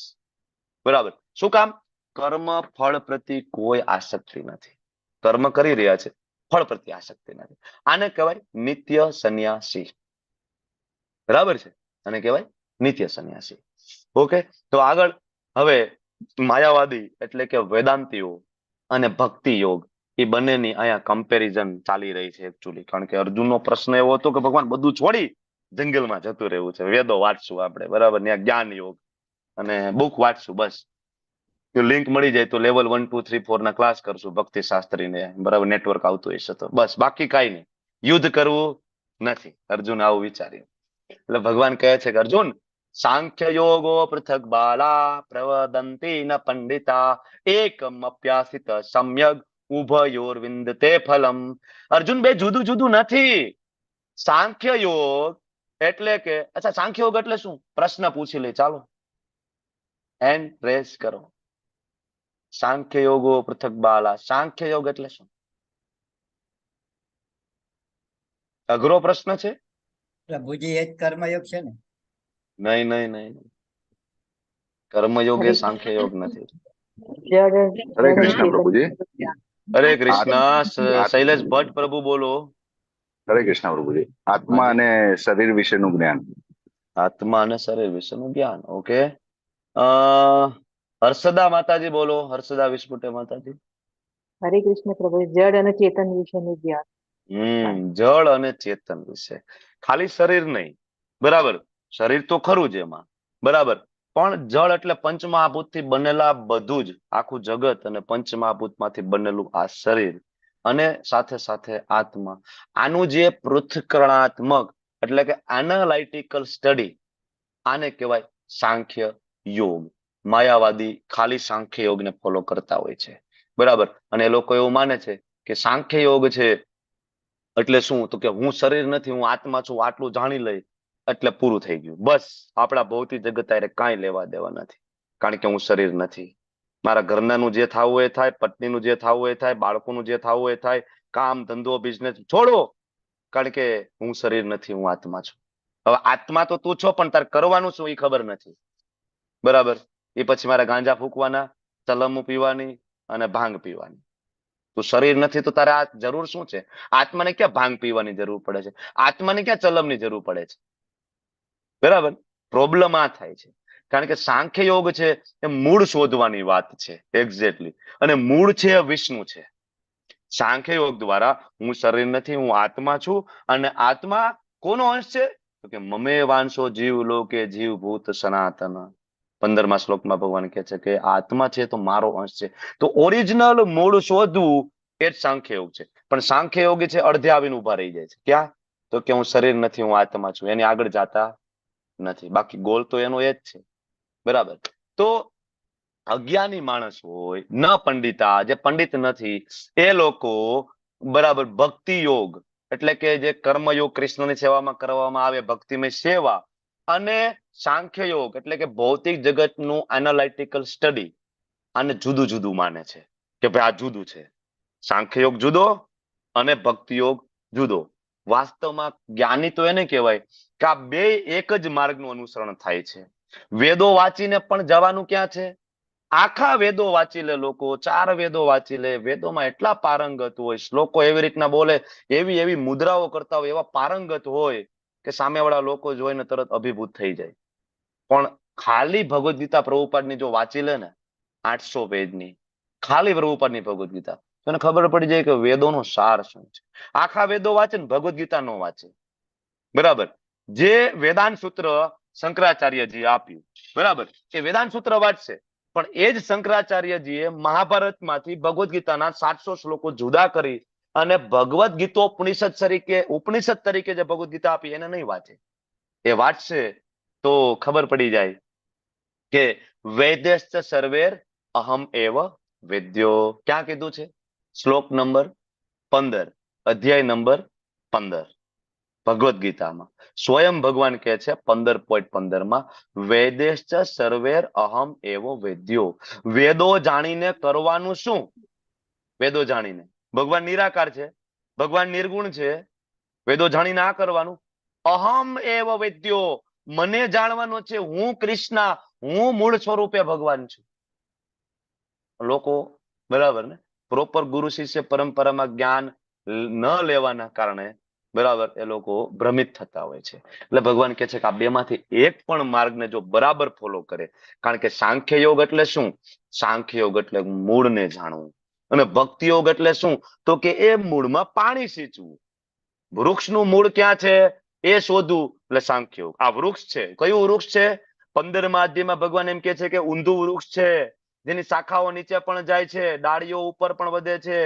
બરાબર. શું કામ? કર્મ ફળ પ્રતિ કોઈ આસક્તિ નથી. કર્મ કરી રહ્યા છે, ફળ પ્રત્યે આસક્તિ નથી. આને કહેવાય નિત્ય સંન્યાસી, બરાબર છે? આને કહેવાય નિત્ય સંન્યાસી. ઓકે, તો આગળ હવે માયાવાદી એટલે કે વેદાંતિઓ અને ભક્તિ યોગ, એ બંનેની અહીંયા કમ્પેરિઝન ચાલી રહી છે એકચ્યુઅલી. કારણ કે અર્જુનનો પ્રશ્ન એવો હતો કે ભગવાન બધું છોડી જંગલમાં જતું રહેવું છે, વેદો વાંચશું આપણે, બરાબર, ત્યાં જ્ઞાન યોગ અને બુક વાંચશું, બસ. લિંક મળી જાય તો લેવલ 1, 2, 3, 4 ના ક્લાસ કરશું ભક્તિ શાસ્ત્રીને, બરાબર, નેટવર્ક આવતું હશે તો, બસ. બાકી કઈ નહીં, યુદ્ધ કરવું નથી. અર્જુન આવું વિચાર્યું. એટલે ભગવાન કહે છે કે અર્જુન, સાંખ્ય યોગો પૃથક બાલા પ્રવદંતી ન પંડિતા એકમ અપ્યાસિત સમ્યગ ઉભયોર વિંદતે ફલમ. અર્જુન, બે જુદું જુદું નથી. સાંખ્ય યોગ એટલે કે, અચ્છા, સાંખ્ય યોગ એટલે શું? પ્રશ્ન પૂછી લે, ચાલો હેન્ડ રેસ કરો. સાંખ્ય યોગો પૃથક બાલા, સાંખ્ય યોગ એટલે શું? અઘરો પ્રશ્ન છે? પ્રભુજી, એ જ કર્મયોગ છે ને? નહીં નહીં નહીં, કર્મયોગ એ સાંખ્ય યોગ નથી. હરે કૃષ્ણ પ્રભુજી. હરે કૃષ્ણ. શૈલેષ ભટ્ટ પ્રભુ બોલો. હરે કૃષ્ણ પ્રભુજી. આત્મા અને શરીર વિશેનું જ્ઞાન. આત્મા અને શરીર વિશેનું જ્ઞાન. ઓકે. હર્ષદા માતાજી બોલો. હર્ષદા વિસ્ફુટે માતાજી. હરે કૃષ્ણ પ્રભુ. જડ અને ચેતન વિશેનું જ્ઞાન. જળ અને ચેતન વિશે. ખાલી શરીર નહીં, બરાબર. શરીર તો ખરું જ એમાં, બરાબર. પણ જળ એટલે પંચમહાભૂત થી બનેલા બધું જ, આખું જગત અને પંચમહાભૂત માંથી બનેલું આ શરીર અને સાથે સાથે આત્મા. આનું જે પૃથ્કરણાત્મક એટલે કે એનાલાઇટિકલ સ્ટડી, આને કહેવાય સાંખ્ય યોગ. માયાવાદી ખાલી સાંખ્ય યોગને ફોલો કરતા હોય છે, બરાબર. અને એ લોકો એવું માને છે કે સાંખ્ય યોગ છે એટલે શું, તો કે હું શરીર નથી, હું આત્મા છું, આટલું જાણી લઈ એટલે પૂરું થઈ ગયું. બસ આપણા ભૌતિક જગત હારે કાંઈ લેવા દેવા નથી, કારણ કે હું શરીર નથી. મારા ઘરનાનું જે થવું એ થાય, પત્નીનું જે થવું એ થાય, બાળકોનું જે થવું એ થાય, કામ ધંધો બિઝનેસ છોડો, કારણ કે હું શરીર નથી, હું આત્મા છું. હવે આત્મા તો તું છો, પણ તારે કરવાનું શું એ ખબર નથી, બરાબર. એ પછી મારે ગાંજા ફૂંકવાના, ચલમું પીવાની અને ભાંગ પીવાની. તું શરીર નથી તો તારે આ જરૂર શું છે? આત્માને ક્યાં ભાંગ પીવાની જરૂર પડે છે? આત્માને ક્યાં ચલમની જરૂર પડે છે? બરાબર. પ્રોબ્લેમ આ થાય છે કારણ કે સાંખ્ય યોગ છે એ મૂળ શોધવાની વાત છે, એક્ઝેક્ટલી. અને મૂળ છે એ વિષ્ણુ છે. સાંખ્ય યોગ દ્વારા હું શરીર નથી, હું આત્મા છું. અને આત્મા કોનો અંશ છે? તો કે મમે વાંશો જીવ લોકે જીવ ભૂત સનાતન. 15મા શ્લોકમાં ભગવાન કહે છે કે આત્મા છે તો મારો અંશ છે. તો ઓરિજિનલ મૂળ શોધવું એ જ સાંખ્ય યોગ છે. પણ સાંખ્ય યોગ છે અડધે આવીને ઉભા રહી જાય છે. ક્યાં? તો કે હું શરીર નથી, હું આત્મા છું. એની આગળ જાતા નથી. બાકી ગોલ તો એનો એ જ છે, બરાબર. તો અજ્ઞાની માણસ હોય, ન પંડિતા, જે પંડિત નથી, એ લોકો બરાબર ભક્તિ યોગ એટલે કે જે કર્મયોગ કૃષ્ણની સેવામાં કરવામાં આવે, ભક્તિમય સેવા, અને સાંખ્ય યોગ એટલે કે ભૌતિક જગતનું એનાલિટિકલ સ્ટડી, આને જુદું જુદું માને છે કે ભાઈ આ જુદું છે. સાંખ્ય યોગ જુદો અને ભક્તિ યોગ જુદો. વાસ્તવમાં જ્ઞાની તો એને કહેવાય કે આ બે એક જ માર્ગનું અનુસરણ થાય છે. વેદો વાંચીને પણ જવાનું ક્યાં છે? આખા વેદો વાંચી લે લોકો, 4 વેદો વાંચી લે, વેદોમાં એટલા પારંગત હોય, શ્લોકો એવી રીતના બોલે, એવી એવી મુદ્રાઓ કરતા હોય, એવા પારંગત હોય કે સામેવાળા લોકો જોઈને તરત અભિભૂત થઈ જાય. પણ ખાલી ભગવદ્ ગીતા પ્રભુપાદની જો વાંચી લે ને, 800 પેજની ખાલી પ્રભુપાદની ભગવદ્ ગીતા, તો એને ખબર પડી જાય કે વેદોનો સાર શું છે. આખા વેદો વાંચે ને ભગવદ્ ગીતા નો વાંચે, બરાબર. જે વેદાંત સૂત્ર શંકરાચાર્યજી આપ્યું, બરાબર, એ વેદાંત સૂત્ર વાંચશે. પણ એ જ શંકરાચાર્યજીએ મહાભારતમાંથી ભગવદ્ ગીતાના 700 શ્લોકો જુદા કરી અને ભગવદ્ ઉપનિષદ તરીકે જે ભગવદ્ ગીતા આપી એને નહીં વાંચે. એ વાંચશે તો ખબર પડી જાય કે વૈદ્યશ્ચ સર્વેર અહમ એવ વેદ્યો. ક્યાં કીધું છે? શ્લોક નંબર 15, અધ્યાય નંબર 15 ભગવદ્ ગીતામાં. સ્વયં ભગવાન કહે છે 15.15 વૈદેશ્ચ સર્વેર અહમ એવો વેદ્યો. વેદો જાણીને કરવાનું શું? વેદો જાણીને. ભગવાન નિરાકાર છે, ભગવાન નિર્ગુણ છે, વેદો જાણીને આ કરવાનું. અહમ એવ વેદ્યો, મને જાણવાનો છે, હું કૃષ્ણ, હું મૂળ સ્વરૂપે ભગવાન છું. લોકો બરાબર ને પ્રોપર ગુરુ શિષ્ય પરંપરામાં જ્ઞાન ન લેવાના કારણે બરાબર એ લોકો ભ્રમિત થતા હોય છે. એટલે ભગવાન કહે છે કે આ બેમાંથી એક પણ માર્ગને જો બરાબર ફોલો કરે, કારણ કે સાંખ્ય યોગ એટલે શું? સાંખ્ય યોગ એટલે મૂળને જાણવું. અને ભક્તિ યોગ એટલે શું? તો કે એ મૂળમાં પાણી સિંચવું. વૃક્ષનું મૂળ ક્યાં છે એ શોધવું, એટલે સાંખ્ય યોગ. આ વૃક્ષ છે, કયું વૃક્ષ છે? 15મા અધ્યાયમાં ભગવાન એમ કહે છે કે ઊંધું વૃક્ષ છે, જેની શાખાઓ નીચે પણ જાય છે, ડાળીઓ ઉપર પણ વધે છે.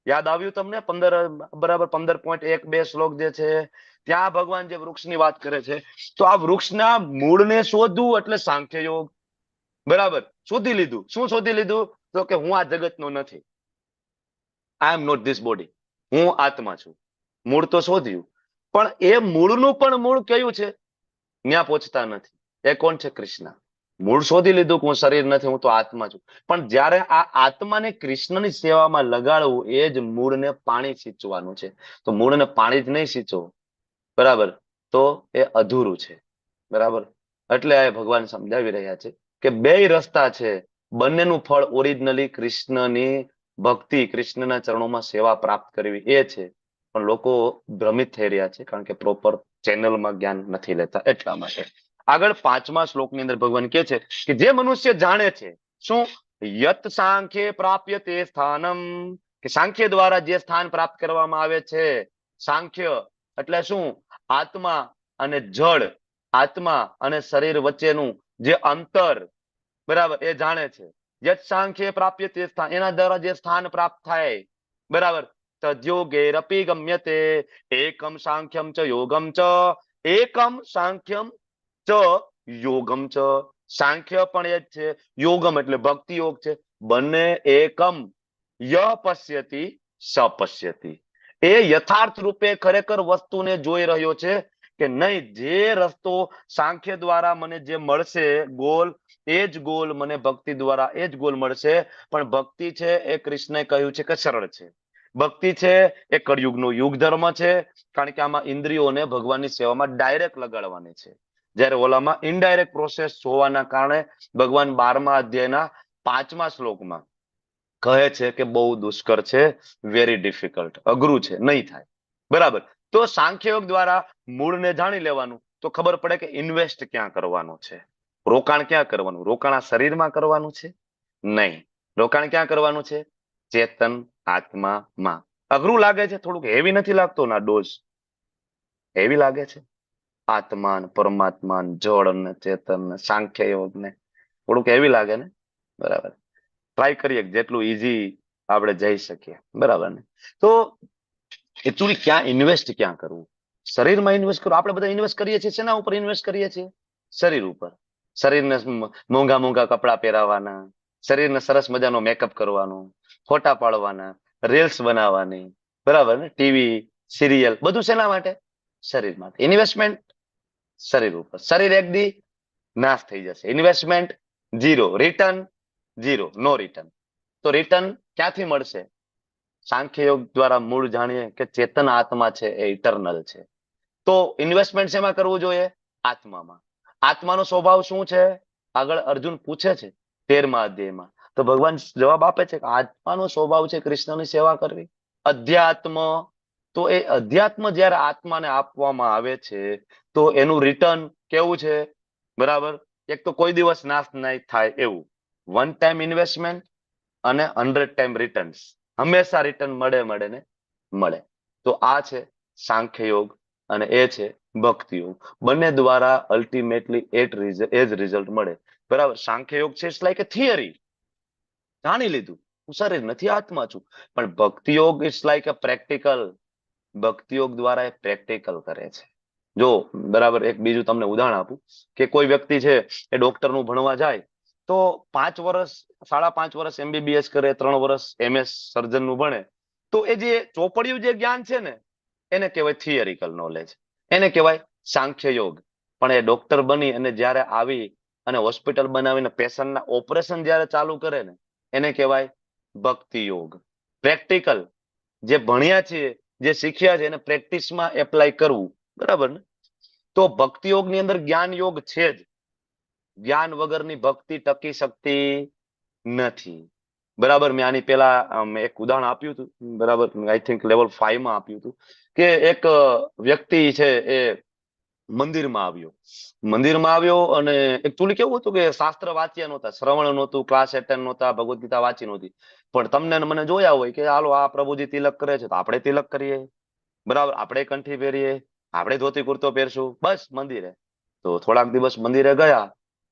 યાદ આવ્યું તમને? 15.1-2 શ્લોક જે છે ત્યાં ભગવાન જે વૃક્ષની વાત કરે છે. તો આ વૃક્ષના મૂળને શોધવું એટલે સાંખ્ય યોગ, બરાબર. શોધી લીધું. શું શોધી લીધું? તો કે હું આ જગતનો નથી, આઈ એમ નોટ ધીસ બોડી, હું આત્મા છું. મૂળ તો શોધ્યું, પણ એ મૂળનું પણ મૂળ કયું છે? ત્યાં પહોંચતા નથી. એ કોણ છે? કૃષ્ણ. મૂળ શોધી લીધું કે હું શરીર નથી, હું તો આત્મા છું. પણ જ્યારે આ આત્માને કૃષ્ણની સેવામાં લગાડવું, એ જ મૂળને પાણી સિંચવાનું છે. તો મૂળને પાણી જ નહીં સિંચો, બરાબર, તો એ અધૂરું છે, બરાબર. એટલે આ ભગવાન સમજાવી રહ્યા છે કે બે રસ્તા છે, બંનેનું ફળ ઓરિજિનલી કૃષ્ણની ભક્તિ, કૃષ્ણના ચરણોમાં સેવા પ્રાપ્ત કરવી એ છે. પણ લોકો ભ્રમિત થઈ રહ્યા છે કારણ કે પ્રોપર ચેનલમાં જ્ઞાન નથી લેતા એટલા માટે. આગળ 5મા શ્લોકની અંદર ભગવાન કહે છે કે જે મનુષ્ય જાણે છે શું યત સાંખ્ય પ્રાપ્ય તે સ્થાનમ, કે સાંખ્ય દ્વારા જે સ્થાન પ્રાપ્ત કરવામાં આવે છે. સાંખ્ય એટલે શું? આત્મા અને જળ, આત્મા અને શરીર વચ્ચેનું જે અંતર, બરાબર, એ જાણે છે. યત સાંખ્ય પ્રાપ્ય તે સ્થાન, એના દ્વારા જે સ્થાન પ્રાપ્ત થાય, બરાબર. તદ્યોગેરપી ગમ્યતે એકમ સાંખ્યમ ચ યોગમ ચ, એકમ સાંખ્યમ ચ યોગમ ચ. સાંખ્ય પણ એ જ છે, યોગમ એટલે ભક્તિ યોગ છે. બંને એકમ, ય પશ્યતિ સપશ્યતિ, એ યથાર્થ રૂપે ખરેખર વસ્તુને જોઈ રહ્યો છે કે નહીં. જે રસ્તો સાંખ્ય દ્વારા મને જે મળશે ગોલ, એ જ ગોલ મને ભક્તિ દ્વારા એ જ ગોલ મળશે. પણ ભક્તિ છે એ કૃષ્ણે કહ્યું છે કે સરળ છે. ભક્તિ છે એ કળયુગનો યુગ ધર્મ છે, કારણ કે આમાં ઇન્દ્રિયોને ભગવાનની સેવામાં ડાયરેક્ટ લગાડવાની છે. જ્યારે ઓલામાં ઇનડાયરેક્ટ પ્રોસેસ હોવાના કારણે ભગવાન 12મા અધ્યાયના 5મા શ્લોકમાં કહે છે કે બહુ દુષ્કર છે, વેરી ડિફિકલ્ટ, અઘરું છે, નહીં થાય. બરાબર. તો સાંખ્ય યોગ દ્વારા મૂળને જાણી લેવાનું તો ખબર પડે કે ઇન્વેસ્ટ ક્યાં કરવાનું છે, રોકાણ ક્યાં કરવાનું. રોકાણ આ શરીરમાં કરવાનું છે? નહીં. રોકાણ ક્યાં કરવાનું છે? ચેતન આત્મામાં. અઘરું લાગે છે, થોડુંક હેવી નથી લાગતો? ના, ડોઝ હેવી લાગે છે. આત્માન, પરમાત્માન, જળ ને ચેતન ને સાંખ્ય યોગ ને થોડુંક હેવી લાગે ને? બરાબર. ટ્રાય કરીએ જેટલું ઈઝી આપણે જઈ શકીએ, બરાબર ને? તો એકચ્યુઅલી ક્યાં ઇન્વેસ્ટ ક્યાં કરવું? શરીરમાં ઇન્વેસ્ટ કરવું. આપણે બધા ઇન્વેસ્ટ કરીએ છીએ શેના ઉપર ઇન્વેસ્ટ કરીએ છીએ? શરીર ઉપર. શરીરને મોંઘા મોંઘા કપડા પહેરાવાના, શરીરને સરસ મજાનો મેકઅપ કરવાનો, ફોટા પાડવાના, રીલ્સ બનાવવાની, બરાબર ને? ટીવી, સિરિયલ, બધું શેના માટે? શરીર માટે. ઇન્વેસ્ટમેન્ટ શરીર ઉપર. શરીર એક દી નાશ થઈ જશે. Investment zero, return zero, no return. તો રિટર્ન ક્યાંથી મળશે? સાંખ્ય યોગ દ્વારા મૂળ જાણીએ કે ચેતન આત્મા છે એ ઇટરનલ છે. તો ઇન્વેસ્ટમેન્ટ શેમાં કરવું જોઈએ? આત્મામાં. આત્માનો સ્વભાવ શું છે? આગળ અર્જુન પૂછે છે 13મા અધ્યાયમાં. તો ભગવાન જવાબ આપે છે કે આત્માનો સ્વભાવ છે કૃષ્ણની સેવા કરવી. અધ્યાત્મ, તો એ અધ્યાત્મ જ્યારે આત્માને આપવામાં આવે છે તો એનું રિટર્ન કેવું છે? બરાબર. એક તો કોઈ દિવસ નાશ નહીં થાય એવું. વન ટાઈમ ઇન્વેસ્ટમેન્ટ અને 100 ટાઈમ રિટર્ન્સ. હંમેશા રિટર્ન મળે ને મળે. તો આ છે સાંખ્ય યોગ અને એ છે ભક્તિ યોગ. બંને દ્વારા અલ્ટિમેટલી એ જ રિઝલ્ટ મળે. બરાબર. સાંખ્ય યોગ છે લાઈક એ થિયરી, જાણી લીધું હું શરીર નથી, આત્મા છું. પણ ભક્તિ યોગ ઇટ્સ લાઈક એ પ્રેક્ટિકલ. ભક્તિ યોગ દ્વારા એ પ્રેક્ટિકલ કરે છે. જો બરાબર, એક બીજું તમને ઉદાહરણ આપું કે કોઈ વ્યક્તિ છે એ ડોક્ટરનું ભણવા જાય તો 5 વર્ષ, 5.5 વર્ષ MBBS કરે, 3 વર્ષ MS સર્જનનું ભણે, તો એ જે ચોપડિયું જે જ્ઞાન છે ને એને કહેવાય થિયરિકલ નોલેજ, એને કહેવાય સાંખ્ય યોગ. પણ એ ડોક્ટર બની અને જ્યારે આવી અને હોસ્પિટલ બનાવીને પેશન્ટના ઓપરેશન જ્યારે ચાલુ કરે ને એને કહેવાય ભક્તિ યોગ. પ્રેક્ટિકલ જે ભણ્યા છીએ, જે શીખ્યા છે એને પ્રેક્ટિસમાં એપ્લાય કરવું, બરાબર ને? તો ભક્તિ યોગની અંદર જ્ઞાન યોગ છે જ. જ્ઞાન વગરની ભક્તિ ટકી શકતી નથી. બરાબર. મેં આની પહેલા એક ઉદાહરણ આપ્યું હતું, બરાબર, આઈ થિંક લેવલ 5 માં આપ્યું હતું કે એક વ્યક્તિ છે એ મંદિરમાં આવ્યો અને એકચ્યુઅલી કેવું હતું કે શાસ્ત્ર વાંચ્યા નહોતા, શ્રવણ નહોતું, ક્લાસ એટેન્ડ નહોતા, ભગવદ્ ગીતા વાંચી નહોતી. પણ તમને ને મને જોયા હોય કે હાલો આ પ્રભુજી તિલક કરે છે તો આપણે તિલક કરીએ, બરાબર, આપણે કંઠી પહેરીએ, આપણે ધોતી કુર્તો પહેરશું, બસ મંદિરે. તો થોડાક દિવસ મંદિરે ગયા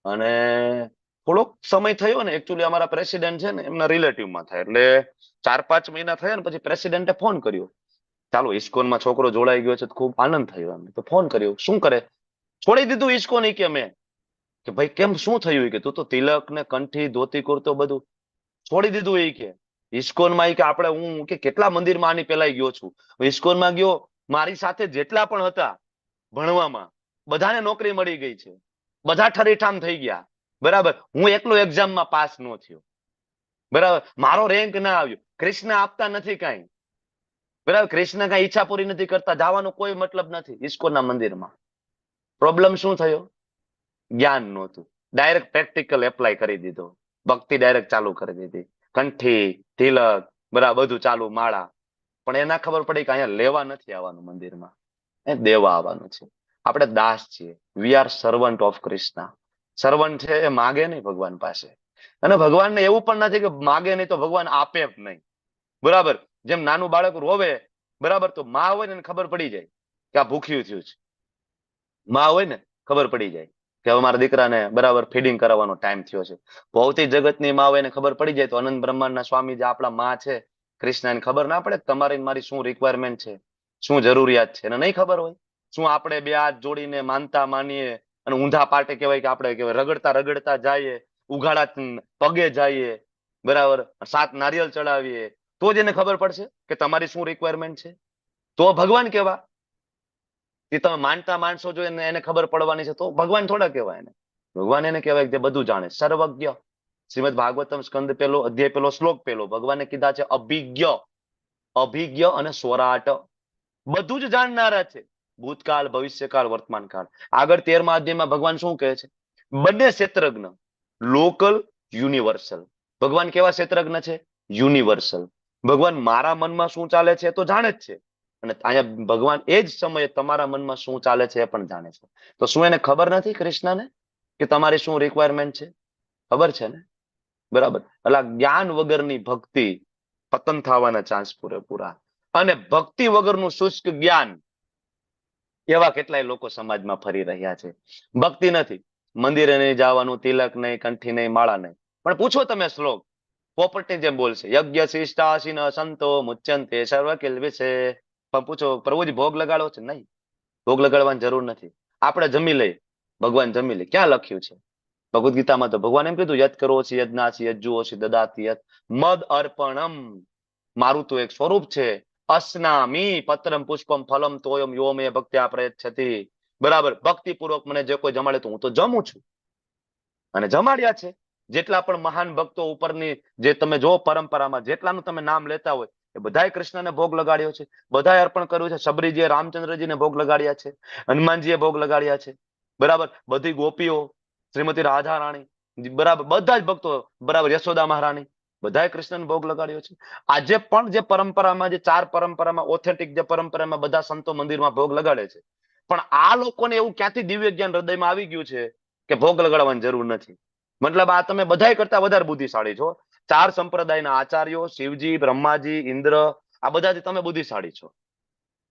અને થોડોક સમય થયો ને, એકચ્યુઅલી અમારા પ્રેસિડેન્ટ છે ને એમના રિલેટિવમાં થાય, એટલે 4-5 મહિના થયા ને પછી પ્રેસિડેન્ટે ફોન કર્યો, ચાલો ઇસ્કોનમાં છોકરો જોડાઈ ગયો છે, ખૂબ આનંદ થયો એમ. તો ફોન કર્યો, શું કરે? છોડી દીધું ઇસ્કોન. કે મેં કે ભાઈ કેમ, શું થયું? કે તું તો તિલક ને કંઠી ધોતી કુર્તો બધું છોડી દીધું. એ કે ઇસ્કોનમાં કે આપણે, હું કે કેટલા મંદિરમાં આની પેલા ગયો છું, ઇસ્કોનમાં ગયો, મારી સાથે જેટલા પણ હતા ભણવામાં બધાને નોકરી મળી ગઈ છે, બધા ઠરીઠામ થઈ ગયા, બરાબર. હું એકલો એક્ઝામમાં પાસ ન થયો, બરાબર, મારો રેન્ક ના આવ્યો. કૃષ્ણ આપતા નથી કાંઈ, બરાબર. કૃષ્ણ કાંઈ ઈચ્છા પૂરી નથી કરતા, જવાનો કોઈ મતલબ નથી ઇસ્કોનના મંદિરમાં. પ્રોબ્લેમ શું થયો? જ્ઞાન નહોતું. ડાયરેક્ટ પ્રેક્ટિકલ એપ્લાય કરી દીધો, ભક્તિ ડાયરેક્ટ ચાલુ કરી દીધી, કંઠી, તિલક, બરાબર બધું ચાલુ માળા, પણ એના ખબર પડી કે અહીંયા લેવા નથી આવવાનું મંદિરમાં, એ દેવા આવવાનું છે. આપણે દાસ છીએ, we are servant of Krishna. Servant છે એ માગે નહીં ભગવાન પાસે, અને ભગવાનને એવું પણ નથી કે માગે નહીં તો ભગવાન આપે જ નહીં. બરાબર, જેમ નાનું બાળક રોવે, બરાબર, તો માં હોય ને એને ખબર પડી જાય કે આ ભૂખ્યું થયું છે. માં હોય ને ખબર પડી જાય કે હવે મારા દીકરાને બરાબર ફીડિંગ કરાવવાનો ટાઈમ થયો છે. ભૌતિક જગતની માં હોય એને ખબર પડી જાય, તો અનંત બ્રહ્માંડના સ્વામી જે આપણા માં છે કૃષ્ણને ખબર ના પડે તમારી ને મારી શું રિક્વાયરમેન્ટ છે, શું જરૂરિયાત છે, એને નહીં ખબર હોય? શું આપણે બે હાથ જોડીને માનતા માનીએ અને ઊંધા પાટે કહેવાય કે આપણે કહેવાય રગડતા રગડતા જઈએ, ઉઘાડા પગે જઈએ, બરાબર, 7 નારિયેળ ચડાવીએ, તો જ એને ખબર પડશે કે તમારી શું રિક્વાયરમેન્ટ છે. તો ભગવાન કેવા? કે તમે માનતા માણસો જો એને ખબર પડવાની છે તો ભગવાન થોડા કહેવાય એને. ભગવાન એને કહેવાય જે બધું જાણે, સર્વજ્ઞ. શ્રીમદ ભાગવતમ સ્કંદ પહેલો અધ્યાય પહેલો શ્લોક પહેલો ભગવાને કીધા છે અભિજ્ઞ, અભિજ્ઞ અને સ્વરાટ, બધું જ જાણનારા છે, ભૂતકાળ, ભવિષ્યકાળ, વર્તમાનકાળ. આગળ 13મા અધ્યાયમાં ભગવાન શું કહે છે? બંને ક્ષેત્રજ્ઞ, લોકલ, યુનિવર્સલ. ભગવાન કેવા ક્ષેત્રજ્ઞ છે? યુનિવર્સલ. ભગવાન મારા મનમાં શું ચાલે છે તો જાણે જ છે, અને અહીંયા ભગવાન એ જ સમયે તમારા મનમાં શું ચાલે છે એ પણ જાણે છે. તો શું એને ખબર નથી કૃષ્ણને કે તમારી શું રિક્વાયરમેન્ટ છે? ખબર છે ને? બરાબર. એટલે જ્ઞાન વગરની ભક્તિ પતન થવાના ચાન્સ પૂરેપૂરા. અને ભક્તિ વગરનું શુષ્ક જ્ઞાન, એવા કેટલાય લોકો સમાજમાં ફરી રહ્યા છે. ભક્તિ નથી, મંદિરે નહીં જવાનું, તિલક નહીં, કંઠી નહીં, માળા નહીં, પણ પૂછો તમે શ્લોક, પોપટની જેમ બોલશે, યજ્ઞ શિષ્ટાશીન સંતો મુચ્યંતે સર્વ કિલ્વિષે. પણ પૂછો પ્રભુજી ભોગ લગાડો છે? નહીં, ભોગ લગાડવાની જરૂર નથી. આપણે જમી લઈ, ભગવાન જમી લે, ક્યાં લખ્યું છે? ભગવદ ગીતામાં તો ભગવાન એમ કીધું, યત કરો છે યજ્ઞાસી યજ્જુઓસી દદાતિ યત મદ અર્પણમ. મારું તો એક સ્વરૂપ છે, અસ્નામી પત્રમ પુષ્પમ ફલમ તોયમ યો મે ભક્ત્યા પ્રયચ્છતિ. બરાબર, ભક્તિપૂર્વક મને જે કોઈ જમાડે તો હું તો જમું છું, અને જમાડ્યા છે. જેટલા પણ મહાન ભક્તો ઉપરની જે તમે જો પરંપરામાં જેટલાનું તમે નામ લેતા હોય એ બધાએ કૃષ્ણને ભોગ લગાડ્યો છે, બધાએ અર્પણ કર્યું છે. સબરીજીએ રામચંદ્રજીને ભોગ લગાડ્યા છે, હનુમાનજીએ ભોગ લગાડ્યા છે, બરાબર. બધી ગોપીઓ, શ્રીમતી રાધા રાણી, બરાબર, બધા જ ભક્તો, બરાબર, યશોદા મહારાણી, બધાએ કૃષ્ણને ભોગ લગાડ્યો છે. આજે પણ જે પરંપરામાં, જે 4 પરંપરામાં ઓથેન્ટિક જે પરંપરામાં બધા સંતો મંદિરમાં ભોગ લગાડે છે, પણ આ લોકોને એવું ક્યાંથી દિવ્ય જ્ઞાન હૃદયમાં આવી ગયું છે કે ભોગ લગાડવાની જરૂર નથી. મતલબ આ તમે બધાય કરતા વધારે બુદ્ધિશાળી છો. 4 સંપ્રદાયના આચાર્યો, શિવજી, બ્રહ્માજી, ઇન્દ્ર, આ બધાથી તમે બુદ્ધિશાળી છો.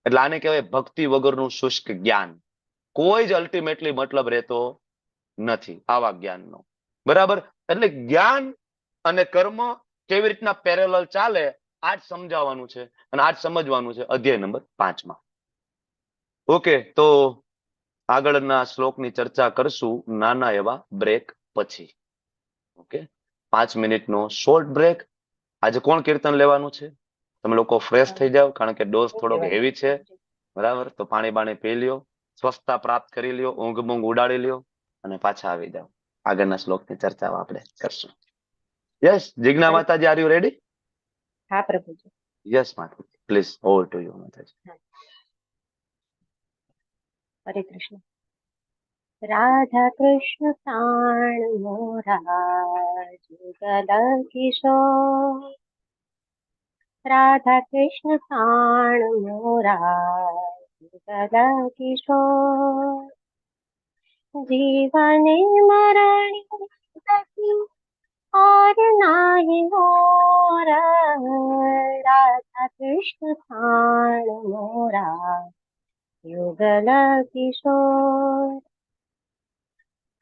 એટલે આને કહેવાય ભક્તિ વગરનું શુષ્ક જ્ઞાન. કોઈ જ અલ્ટિમેટલી મતલબ રહેતો નથી આવા જ્ઞાનનો, બરાબર. એટલે જ્ઞાન અને કર્મ કેવી રીતના પેરેલલ ચાલે, આજ સમજાવવાનું છે અને આજ સમજવાનું છે અધ્યાય નંબર 5માં. ઓકે, તો આગળના શ્લોકની ચર્ચા કરશું નાના એવા બ્રેક પછી. ઓકે, 5 મિનિટનો શોર્ટ બ્રેક. આજે કોણ કીર્તન લેવાનું છે? તમે લોકો ફ્રેશ થઈ જાઓ, કારણ કે ડોઝ થોડોક હેવી છે, બરાબર. તો પાણી બાણી પી લ્યો, સ્વસ્થતા પ્રાપ્ત કરી લ્યો, ઊંઘ બૂંઘ ઉડાડી લ્યો, અને પાછા આવી જાઓ. આગળના શ્લોકની ચર્ચા આપણે કરશું. યસ, જિજ્ઞા માતાજી, આર યુ રેડી? હા પ્રભુજી. યસ માતાજી, પ્લીઝ, ઓવર ટુ યુ માતાજી. હરે કૃષ્ણ. રાધા કૃષ્ણ પ્રાણ મોરા જુગલ કિશોર, રાધા કૃષ્ણ પ્રાણ મોરા જુગલ કિશોર, જીવને મરણ સખી और नाही मोर, राधा कृष्ण प्राण मोरा युगल किशोर,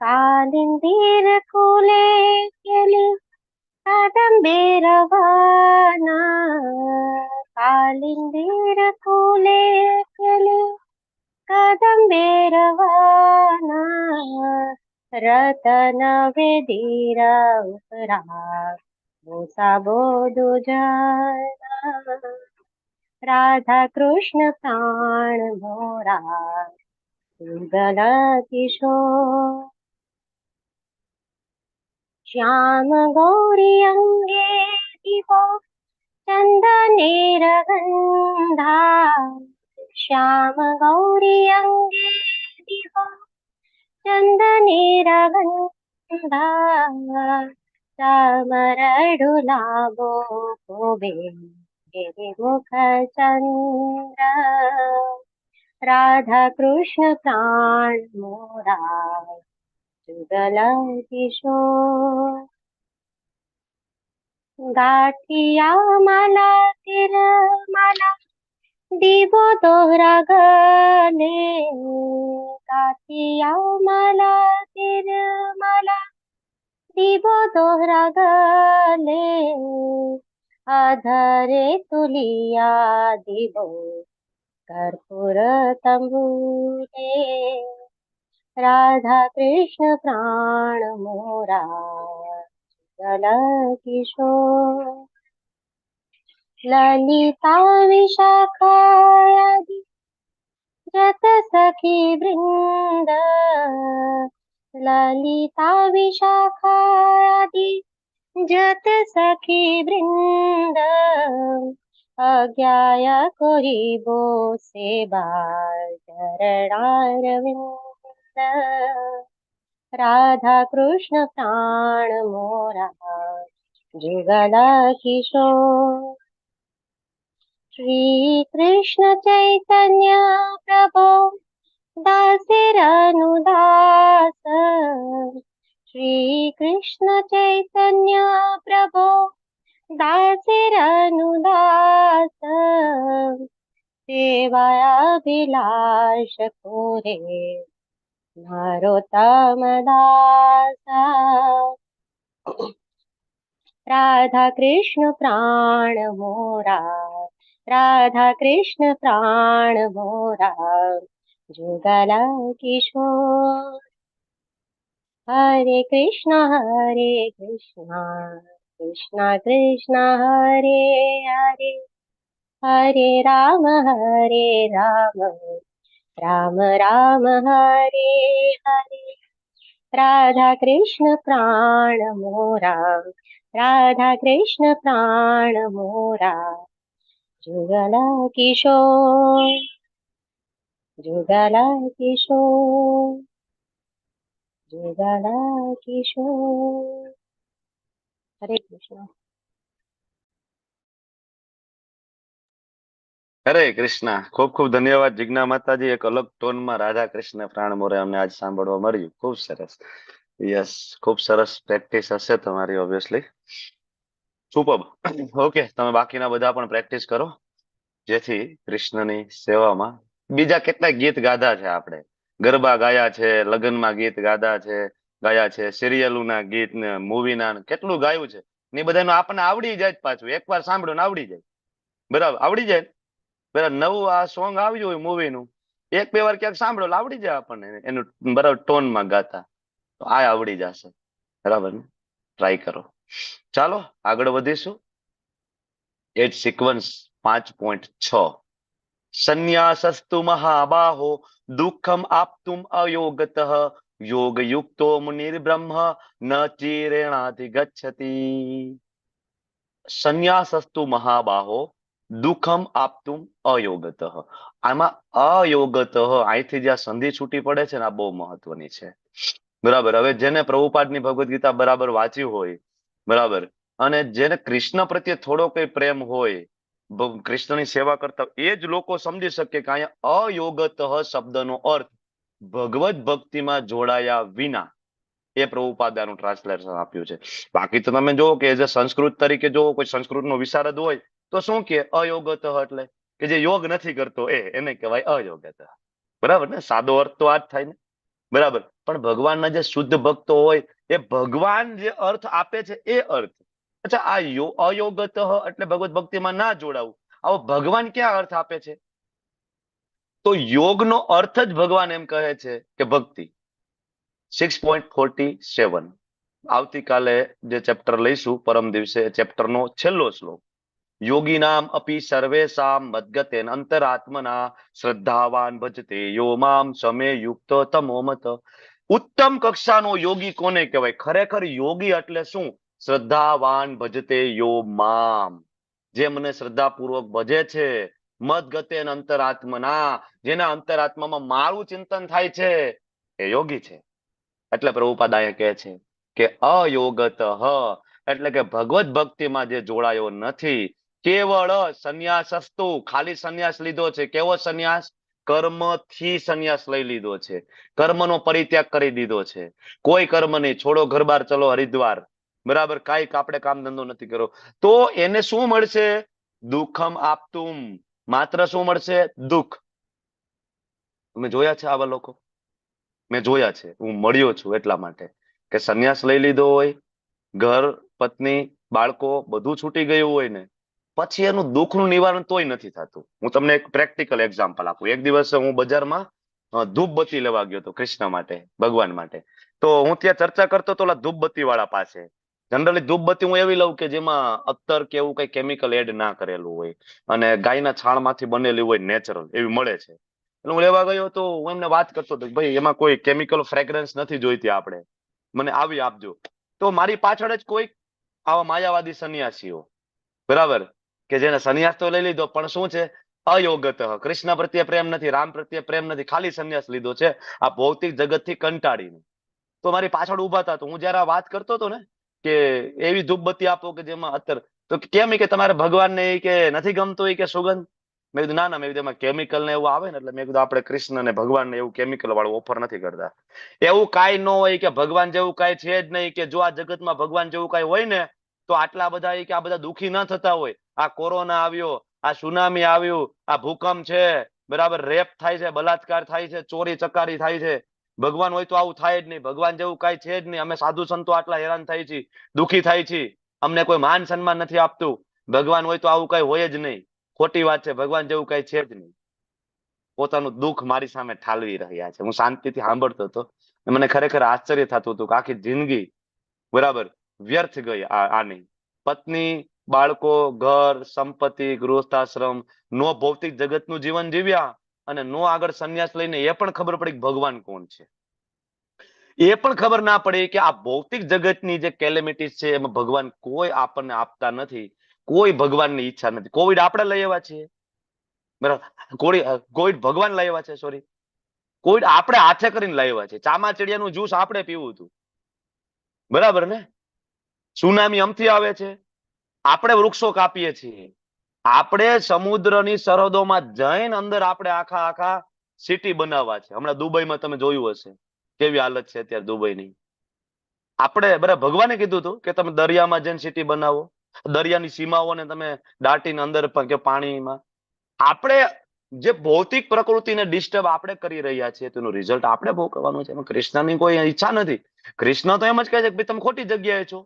कालिंदीर कुले केली कादंबे रवाना, कालिंदीर कुले केली कादंबे रवाना, रतन वेदीर उपरा बोसा बोधु जाना, राधा कृष्ण प्राण मोरा युगल किशोर, श्याम गौरी अंगे दिवो चंदनेर गंधा, श्याम गौरी अंगे दिवो चंदनेर गंधा, ચામરડુ લાંબો શોભે મુખ ચંદ્ર રાધા કૃષ્ણ પ્રાણ મોરા જુગલ કિશોર ગાંઠિયા માલા તિરમાલા દીવો દોહરા ગલે ગાંઠિયા માલા તિરમાલા દીવો દોહરા ગલે આધારે તુલિયા દીવો कर्पूर तंबूरे राधा कृष्ण प्राण मोरा जल किशोर ललिता विशाखादि जत सखी वृंद ललिता विशाखादि जत सखी वृंद अज्ञाय कोरिबो सेवा चरणारविंद राधा कृष्ण प्राण मोरा जुगल किशोर श्री कृष्ण चैतन्य प्रभो दासिरनुदास श्री कृष्ण चैतन्य प्रभो दासिरनुदास सेवायाभिलाष कोरे नरोत्तमदास राधा कृष्ण प्राण मोरा राधा कृष्ण प्राण मोरा जुगल किशोर हरे कृष्ण कृष्ण कृष्ण हरे हरे हरे राम राम राम हरे हरे राधा कृष्ण प्राण मोरा राधा कृष्ण प्राण मोरा जुगल किशोर जुगल किशोर जुगल किशोर हरे कृष्ण હરે કૃષ્ણ. ખૂબ ખૂબ ધન્યવાદ જિજ્ઞા માતાજી. એક અલગ ટોનમાં રાધા કૃષ્ણ પ્રાણ મોરે અમને આજ સાંભળવા મળ્યું. ખૂબ સરસ. યસ, ખૂબ સરસ પ્રેક્ટિસ હશે તમારી ઓબ્વિયસલી. સુપર. ઓકે, તમે બાકીના બધા પણ પ્રેક્ટિસ કરો જેથી કૃષ્ણની સેવામાં બીજા કેટલાય ગીત ગાધા છે આપણે. ગરબા ગાયા છે, લગ્નમાં ગીત ગાયા છે, સિરિયલોના ગીત ને મૂવીના કેટલું ગાયું છે ને બધાનું આપણને આવડી જાય પાછું. એકવાર સાંભળો ને આવડી જાય. બરાબર, આવડી જાય. બરાબર, નવું આ સોંગ આવ્યું હોય મૂવીનું, એક બે વાર ક્યાંક સાંભળો એટલે આવડી જાય આપણને એનું બરાબર ટોનમાં ગાતા. તો આ આવડી જશે. બરાબર ને? ટ્રાય કરો. ચાલો આગળ વધીશું. એટ સિક્વન્સ 5.6 સંન્યાસસ્તુ મહાબાહો દુઃખમ આપતુમ અયોગતઃ યોગ યુક્તો મુનિર્બ્રહ્મ ન ચિરેણાધિ ગચ્છતિ. સંન્યાસસ્તુ મહાબાહો દુઃખમ આપતુમ અયોગતઃ. આમાં અયોગતઃ અહીંથી જ્યાં સંધિ છૂટી પડે છે ને આ બહુ મહત્વની છે. બરાબર. હવે જેને પ્રભુપાદની ભગવદ ગીતા બરાબર વાંચી હોય, બરાબર, અને જેને કૃષ્ણ પ્રત્યે થોડો કઈ પ્રેમ હોય, કૃષ્ણની સેવા કરતા, એ જ લોકો સમજી શકે કે અહીંયા અયોગતઃ શબ્દનો અર્થ ભગવદ ભક્તિમાં જોડાયા વિના. એ પ્રભુપાદાનું ટ્રાન્સલેશન આપ્યું છે. બાકી તો તમે જુઓ કે એઝ અ સંસ્કૃત તરીકે જો કોઈ સંસ્કૃતનો વિશારદ હોય તો શું કે અયોગતઃ એટલે કે જે યોગ નથી કરતો એને કહેવાય અયોગતઃ. બરાબર ને? સાદો અર્થ તો આ જ થાય ને. બરાબર. પણ ભગવાનના જે શુદ્ધ ભક્તો હોય એ ભગવાન જે અર્થ આપે છે એ અર્થ. અચ્છા, આ અયોગતઃ એટલે ભગવત ભક્તિમાં ના જોડાવું. આવો ભગવાન ક્યાં અર્થ આપે છે? તો યોગનો અર્થ જ ભગવાન એમ કહે છે કે ભક્તિ. 6.47 આવતીકાલે જે ચેપ્ટર લઈશું પરમ દિવસે, ચેપ્ટરનો છેલ્લો શ્લોક. યોગીનામ અપી સર્વેષામ મદ્ગતેન અંતરાત્મના શ્રદ્ધાવાન ભજતે યો મામ સમે યુક્ત તમોમત. ઉત્તમ કક્ષાનો યોગી કોને કહેવાય? ખરેખર યોગી એટલે શું? શ્રદ્ધાવાન ભજતે યો મામ, જે મને શ્રદ્ધાપૂર્વક ભજે છે. મદ્ગતેન અંતરાત્મના, જેના અંતરાત્મામાં મારું ચિંતન થાય છે એ યોગી છે. એટલે પ્રભુપાદ અહીંયા કહે છે કે અયોગતઃ એટલે કે ભગવત ભક્તિમાં જે જોડાયો નથી, કેવળ સંન્યાસસ્તુ, ખાલી સંન્યાસ લીધો છે. કેવો સંન્યાસ? કર્મથી સંન્યાસ લઈ લીધો છે, કર્મનો પરિત્યાગ કરી દીધો છે. કોઈ કર્મ નહીં, છોડો ઘર બાર ચલો હરિદ્વાર, બરાબર, કાંઈક આપણે કામ ધંધો નથી કર્યો, તો એને શું મળશે? દુઃખમ આપતું, માત્ર શું મળશે? દુઃખ. તમે જોયા છે આવા લોકો? મેં જોયા છે, હું મળ્યો છું એટલા માટે કે સંન્યાસ લઈ લીધો હોય, ઘર, પત્ની, બાળકો બધું છૂટી ગયું હોય ને, પછી એનું દુઃખનું નિવારણ તોય નથી થતું. હું તમને એક પ્રેક્ટિકલ એક્ઝામ્પલ આપું. એક દિવસ હું બજારમાં ધૂપબત્તી લેવા ગયો હતો કૃષ્ણ માટે, ભગવાન માટે. તો હું ત્યાં ચર્ચા કરતો હતો ધૂપબત્તી વાળા પાસે. જનરલી ધૂપબત્તી હું એવી લઉં કે જેમાં અત્તર કે એવું કઈ કેમિકલ એડ ના કરેલું હોય અને ગાયના છાણમાંથી બનેલી હોય, નેચરલ એવી મળે છે. એટલે હું લેવા ગયો તો હું એમને વાત કરતો હતો કે ભાઈ એમાં કોઈ કેમિકલ ફ્રેગ્રન્સ નથી જોઈતી, આપણે મને આવી આપજો. તો મારી પાછળ જ કોઈ આવા માયાવાદી સંન્યાસીઓ, બરાબર, કે જેને સંન્યાસ તો લઈ લીધો પણ શું છે? અયોગત, કૃષ્ણ પ્રત્યે પ્રેમ નથી, રામ પ્રત્યે પ્રેમ નથી, ખાલી સંન્યાસ લીધો છે આ ભૌતિક જગતથી કંટાળીને. તો મારી પાછળ ઉભા હતા. તો હું જયારે આ વાત કરતો હતો ને કે એવી ધૂપબત્તી આપો કે જેમાં અત્તર, તો કેમ કે તમારે ભગવાનને કે નથી ગમતું કે સુગંધ? મેં કીધું ના ના, મેં કીધું એમાં કેમિકલ ને એવું આવે ને, એટલે મેં કીધું આપણે કૃષ્ણ ને ભગવાન ને એવું કેમિકલ વાળું ઓફર નથી કરતા. એવું કાંઈ ન હોય કે ભગવાન જેવું કાંઈ છે જ નહીં, કે જો આ જગતમાં ભગવાન જેવું કાંઈ હોય ને તો આટલા બધા કે આ બધા દુઃખી ન થતા હોય. આ કોરોના આવ્યો, આ સુનામી આવ્યું, આ ભૂકંપ છે, બરાબર, રેપ થાય છે, બલાત્કાર થાય છે, ચોરી ચકારી થાય છે. ભગવાન હોય તો આવું થાય જ નહીં. ભગવાન જેવું કાંઈ છે જ નહીં. અમે સાધુ સંતો આટલા હેરાન થાય છે, દુઃખી થાય છે, અમને કોઈ માન સન્માન નથી આપતું. ભગવાન હોય તો આવું કઈ હોય જ નહીં. ખોટી વાત છે, ભગવાન જેવું કઈ છે જ નહીં. પોતાનું દુઃખ મારી સામે ઠાલવી રહ્યા છે. હું શાંતિથી સાંભળતો હતો. મને ખરેખર આશ્ચર્ય થતું હતું કે આખી જિંદગી, બરાબર, વ્યર્થ ગઈ આની. પત્ની, બાળકો, ઘર, સંપત્તિ, ગૃહસ્થાશ્રમ, નો ભૌતિક જગતનું જીવન જીવ્યા અને નો આગળ સંન્યાસ લઈને એ પણ ખબર પડી કે ભગવાન કોણ છે. એ પણ ખબર ના પડી કે આ ભૌતિક જગતની જે કેલેમિટીઝ છે એમાં ભગવાન કોઈ આપણને આપતા નથી, કોઈ ભગવાનની ઈચ્છા નથી. કોવિડ આપણે લઈ આવ્યા છીએ, બરાબર, કોવિડ ભગવાન લઈ આવ્યા છે, સોરી, કોવિડ આપણે હાથે કરીને લઈ આવ્યા છે. ચામાચીડિયાનું જ્યુસ આપણે પીવું હતું, બરાબર ને? સુનામી અમથી આવે છે, આપણે વૃક્ષો કાપીએ છીએ, આપણે સમુદ્રની સરહદોમાં જઈને અંદર આપણે આખા સિટી બનાવવા છે. હમણાં દુબઈમાં તમે જોયું હશે કેવી હાલત છે અત્યારે દુબઈની. આપણે, બરાબર, ભગવાને કીધું હતું કે તમે દરિયામાં જઈને સિટી બનાવો, દરિયાની સીમાઓને તમે દાટીને અંદર કે પાણીમાં. આપણે જે ભૌતિક પ્રકૃતિને ડિસ્ટર્બ આપણે કરી રહ્યા છીએ તેનું રિઝલ્ટ આપણે ભોગવવાનું છે. એમાં કૃષ્ણની કોઈ ઈચ્છા નથી. કૃષ્ણ તો એમ જ કહે છે કે તમે ખોટી જગ્યાએ છો,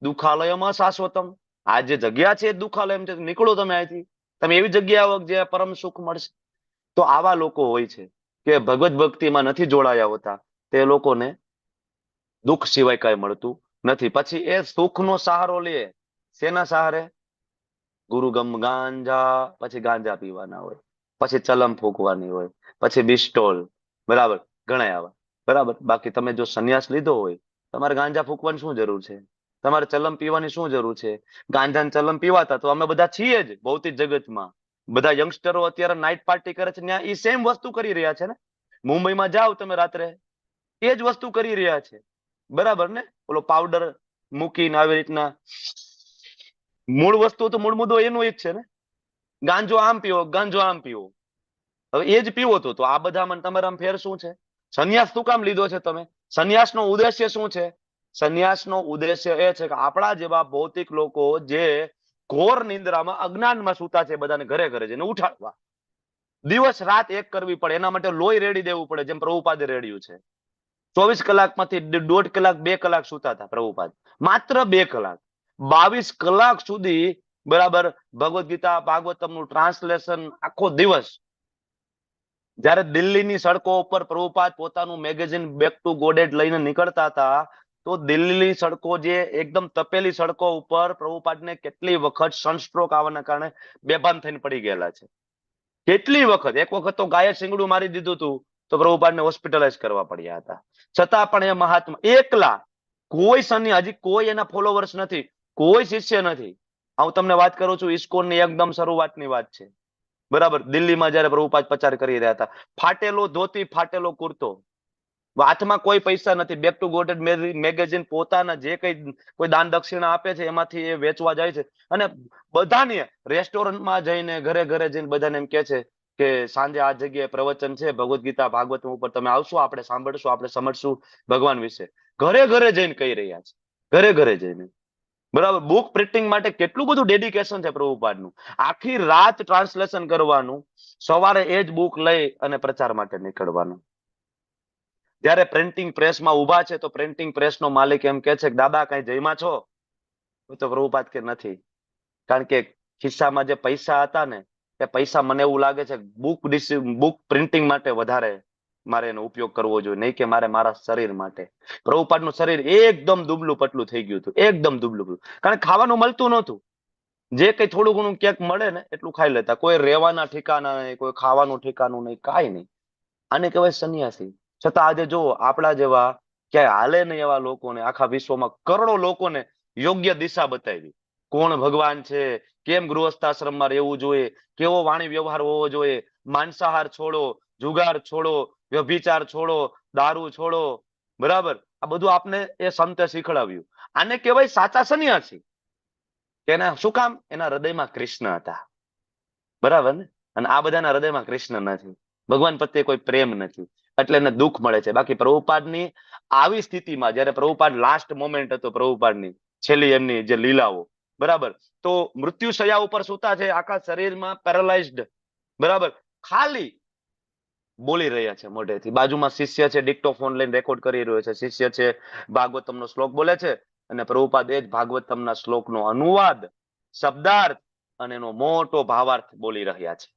દુઃખાલયમાં શાશ્વતમ. આ જે જગ્યા છે એ દુઃખાલય છે, નીકળો તમે અહીંથી, તમે એવી જગ્યા આવો જે પરમ સુખ મળશે. તો આવા લોકો હોય છે કે ભગવત ભક્તિમાં નથી જોડાયા હોતા, તે લોકોને દુઃખ સિવાય કઈ મળતું નથી. પછી એ સુખનો સહારો લે, શેના સહારે? ગુરુગમ ગાંજા, પછી ગાંજા પીવાના હોય, પછી ચલમ ફૂંકવાની હોય, પછી બિસ્ટોલ, બરાબર, ઘણા આવા, બરાબર. બાકી તમે જો સંન્યાસ લીધો હોય, તમારે ગાંજા ફૂંકવાની શું જરૂર છે? તમારે ચલમ પીવાની શું જરૂર છે? ગાંજા ને ચલમ પીવાતા તો અમે બધા છીએ જ ભૌતિક જગતમાં. બધા યંગસ્ટરો અત્યારે નાઇટ પાર્ટી કરે છે, ત્યાં એ સેમ વસ્તુ કરી રહ્યા છે ને. મુંબઈમાં જાઓ તમે રાત્રે, એ જ વસ્તુ કરી રહ્યા છે, બરાબર ને? ઓલો પાવડર મૂકીને આવી રીતના, મૂળ વસ્તુ તો મૂળ મુદ્દો એનો જ છે ને. ગાંજો આમ પીવો, ગાંજો આમ પીવો, હવે એ જ પીવો તો આ બધામાં તમારા ફેર શું છે? સંન્યાસ શું કામ લીધો છે તમે? સંન્યાસનો ઉદ્દેશ્ય શું છે? સંન્યાસનો ઉદ્દેશ્ય એ છે કે આપણા જેવા ભૌતિક લોકો જે ઘોર નિંદ્રામાં, અજ્ઞાનમાં સૂતા છે, બધાને ઘરે ઘરે જઈને ઉઠાડવા, દિવસ રાત એક કરવી પડે. એના માટે લોહી રેડી દેવું પડે, જેમ પ્રભુપાદે રેડ્યું છે. 24 કલાકમાંથી 1.5 કલાક 2 કલાક સૂતા હતા પ્રભુપાદ, માત્ર 2 કલાક. 22 કલાક સુધી, બરાબર, ભગવદ ગીતા ભાગવતમનું ટ્રાન્સલેશન આખો દિવસ. જયારે દિલ્હીની સડકો ઉપર પ્રભુપાદ પોતાનું મેગેઝિન બેક ટુ ગોડેડ લઈને નીકળતા હતા, તો દિલ્હીની સડકો, જે એકદમ તપેલી સડકો ઉપર પ્રભુપાદને કેટલી વખત સનસ્ટ્રોક આવવાના કારણે બેભાન થઈને પડી ગયેલા છે. કેટલી વખત, એક વખત તો ગાયે શિંગડું મારી દીધું હતું તો પ્રભુપાદને હોસ્પિટલાઇઝ કરવા પડ્યા હતા. છતાં પણ એ મહાત્મા એકલા, કોઈ હજી કોઈ એના ફોલોવર્સ નથી, કોઈ શિષ્ય નથી. હું તમને વાત કરું છું ઇસ્કોનની એકદમ શરૂઆતની વાત છે, બરાબર. દિલ્હીમાં જયારે પ્રભુપાદ પ્રચાર કરી રહ્યા હતા, ફાટેલો ધોતી, ફાટેલો કુર્તો, હાથમાં કોઈ પૈસા નથી. બેક ટુ ગોટેડ મેગેઝિન પોતાના જે કઈ કોઈ દાન દક્ષિણા આપે છે એમાંથી એ વેચવા જાય છે. અને બધાને રેસ્ટોરન્ટમાં જઈને ઘરે ઘરે જઈને બધાને એમ કે છે કે સાંજે આ જગ્યાએ પ્રવચન છે ભગવદ્ ગીતા ભાગવતમ ઉપર, તમે આવશો, આપણે સાંભળશું, આપણે સમજશું ભગવાન વિશે. ઘરે ઘરે જઈને કહી રહ્યા છે, ઘરે ઘરે જઈને. બરાબર. બુક પ્રિન્ટિંગ માટે કેટલું બધું ડેડિકેશન છે પ્રભુપાદનું. આખી રાત ટ્રાન્સલેશન કરવાનું, સવારે એ જ બુક લઈ અને પ્રચાર માટે નીકળવાનું. જયારે પ્રિન્ટિંગ પ્રેસમાં ઉભા છે તો પ્રિન્ટિંગ પ્રેસનો માલિક એમ કે છે કે દાદા કઈ જયમાં છો? તો પ્રભુપાદ કે નથી, કારણ કે ખિસ્સામાં જે પૈસા હતા ને એ પૈસા મને એવું લાગે છે બુક પ્રિન્ટિંગ માટે વધારે મારે એનો ઉપયોગ કરવો જોઈએ, નહીં કે મારે મારા શરીર માટે. પ્રભુપાદનું શરીર એકદમ દુબલું પતલું થઈ ગયું હતું, એકદમ દુબલું પતલું, કારણ કે ખાવાનું મળતું નહોતું. જે કઈ થોડું ઘણું ક્યાંક મળે ને એટલું ખાઈ લેતા. કોઈ રહેવાના ઠેકાના નહીં, કોઈ ખાવાનું ઠેકાનું નહીં, કાંઈ નહીં. આને કહેવાય સંન્યાસી. છતાં આજે જો આપણા જેવા ક્યાંય હાલે નહીં એવા લોકોને, આખા વિશ્વમાં કરોડો લોકોને યોગ્ય દિશા બતાવી. કોણ ભગવાન છે, કેમ ગૃહસ્થાશ્રમમાં રહેવું જોઈએ, કેવો વાણી વ્યવહાર હોવો જોઈએ, માંસાહાર છોડો, જુગાર છોડો, વ્યભિચાર છોડો, દારૂ છોડો. બરાબર. આ બધું આપને એ સંતે શીખડાવ્યું. આને કહેવાય સાચા સંન્યાસી. એના શું કામ? એના હૃદયમાં કૃષ્ણ હતા. બરાબર ને? અને આ બધાના હૃદયમાં કૃષ્ણ નથી, ભગવાન પ્રત્યે કોઈ પ્રેમ નથી, એટલે એને દુઃખ મળે છે. બાકી પ્રભુપાદની આવી સ્થિતિમાં જયારે પ્રભુપાદ લાસ્ટ મોમેન્ટ હતો, પ્રભુપાદની છેલ્લી એમની જે લીલાઓ, બરાબર, તો મૃત્યુ શૈયા ઉપર સૂતા છે, આખા શરીરમાં પેરાલાઇઝડ, બરાબર, ખાલી બોલી રહ્યા છે મોઢેથી. બાજુમાં શિષ્ય છે, ડિક્ટોફોન લઈને રેકોર્ડ કરી રહ્યો છે. શિષ્ય છે, ભાગવતમનો શ્લોક બોલે છે, અને પ્રભુપાદ એ જ ભાગવતમના શ્લોકનો અનુવાદ, શબ્દાર્થ અને એનો મોટો ભાવાર્થ બોલી રહ્યા છે.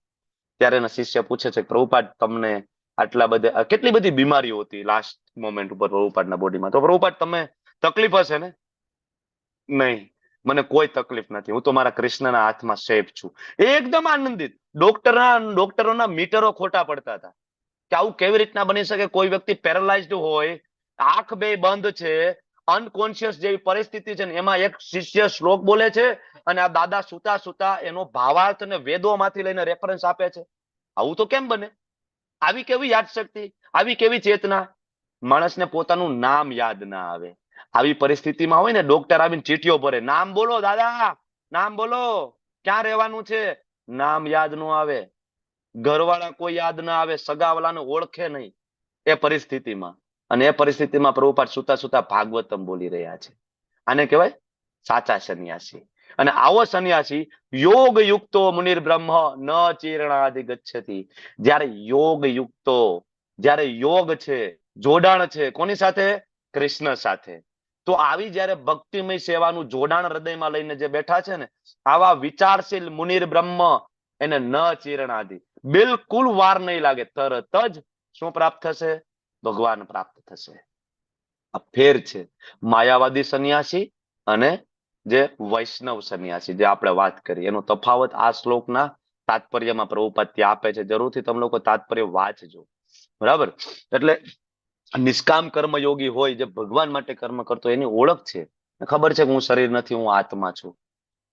ત્યારે એના શિષ્ય પૂછે છે, પ્રભુપાદ તમને આટલા બધા કેટલી બધી બીમારીઓ હતી લાસ્ટ મોમેન્ટ ઉપર પ્રભુપાદના બોડીમાં, તો પ્રભુપાદ તમે તકલીફ હશે ને? નહીં, મને કોઈ તકલીફ નથી, હું તો મારા કૃષ્ણના હાથમાં સેફ છું. એકદમ આનંદિત. ડોક્ટરોના મીટરો ખોટા પડતા હતા કે આવું કેવી રીતના બની શકે? કોઈ વ્યક્તિ પેરાલાઇઝડ હોય, આંખ બે બંધ છે, અનકોન્શિયસ જેવી પરિસ્થિતિ છે, ને એમાં એક શિષ્ય શ્લોક બોલે છે અને આ દાદા સુતા સુતા એનો ભાવાર્થ અને વેદોમાંથી લઈને રેફરન્સ આપે છે. આવું તો કેમ બને? આવી કેવી યાદશક્તિ, આવી કેવી ચેતના? માણસને પોતાનું નામ યાદ ના આવે. આવી પરિસ્થિતિમાં હોય ને, ડોક્ટર આવીને ચીઠીઓ ભરે, નામ બોલો દાદા, નામ બોલો, ક્યાં રહેવાનું છે, નામ યાદ ન આવે, ઘરવાળા કોઈ યાદ ના આવે, સગાવાલાને ઓળખે નહીં એ પરિસ્થિતિમાં. અને એ પરિસ્થિતિમાં પ્રભુપાદ સુતા સુતા ભાગવતમ બોલી રહ્યા છે. આને કહેવાય સાચા સંન્યાસી. અને આવો સંન્યાસી યોગ યુક્તો મુનિર બ્રહ્મ ન ચીરણાધિ ગચ્છતિ. જ્યારે યોગ યુક્તો, જ્યારે યોગ છે, જોડાણ છે, કોની સાથે? કૃષ્ણ સાથે. તો આવી જ્યારે ભક્તિમય સેવાનું જોડાણ હૃદયમાં લઈને જે બેઠા છે ને, આવા વિચારશીલ મુનિર બ્રહ્મ, એને ન ચીરણાધિ, બિલકુલ વાર નહીં લાગે, તરત જ શું પ્રાપ્ત થશે? ભગવાન પ્રાપ્ત થશે. આ ફેર છે માયાવાદી સંન્યાસી અને જે વૈષ્ણવ સંન્યાસી, જે આપણે વાત કરી, એનો તફાવત આ શ્લોકના તાત્પર્યમાં પ્રભુપાદ ત્યાં આપે છે. જરૂરથી તમે લોકો તાત્પર્ય વાંચજો. બરાબર. એટલે નિષ્કામ કર્મયોગી હોય, જે ભગવાન માટે કર્મ કરતો, એની ઓળખ છે, ખબર છે કે હું શરીર નથી, હું આત્મા છું,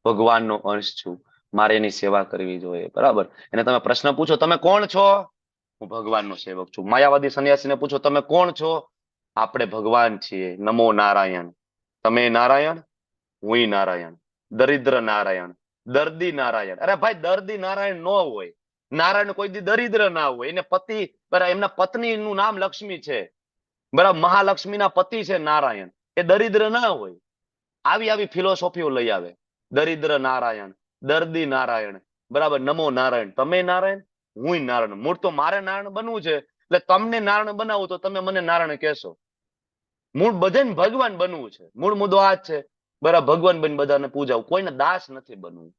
ભગવાનનો અંશ છું, મારે એની સેવા કરવી જોઈએ. બરાબર. એને તમે પ્રશ્ન પૂછો, તમે કોણ છો? હું ભગવાનનો સેવક છું. માયાવાદી સંન્યાસીને પૂછો, તમે કોણ છો? આપણે ભગવાન છીએ. નમો નારાયણ. તમે નારાયણ, હું નારાયણ. દરિદ્ર નારાયણ, દર્દી નારાયણ. અરે ભાઈ, દર્દી નારાયણ ન હોય. નારાયણ કોઈ દી દરિદ્ર ના હોય. એને પતિ, બરાબર, એમના પત્નીનું નામ લક્ષ્મી છે, બરાબર, મહાલક્ષ્મીના પતિ છે નારાયણ, એ દરિદ્ર ના હોય. આવી ફિલોસોફીઓ લઈ આવે. દરિદ્ર નારાયણ, દર્દી નારાયણ, બરાબર, નમો નારાયણ. તમે નારાયણ, હું નારાયણ. મૂળ તો મારે નારાયણ બનવું છે, એટલે તમને નારાયણ બનાવું તો તમે મને નારાયણ કહેશો. મૂળ બધાને ભગવાન બનવું છે. મૂળ મુદ્દો આ જ છે. બરાબર, ભગવાન બની બધાને પૂજાવું, કોઈને દાસ નથી બનવું.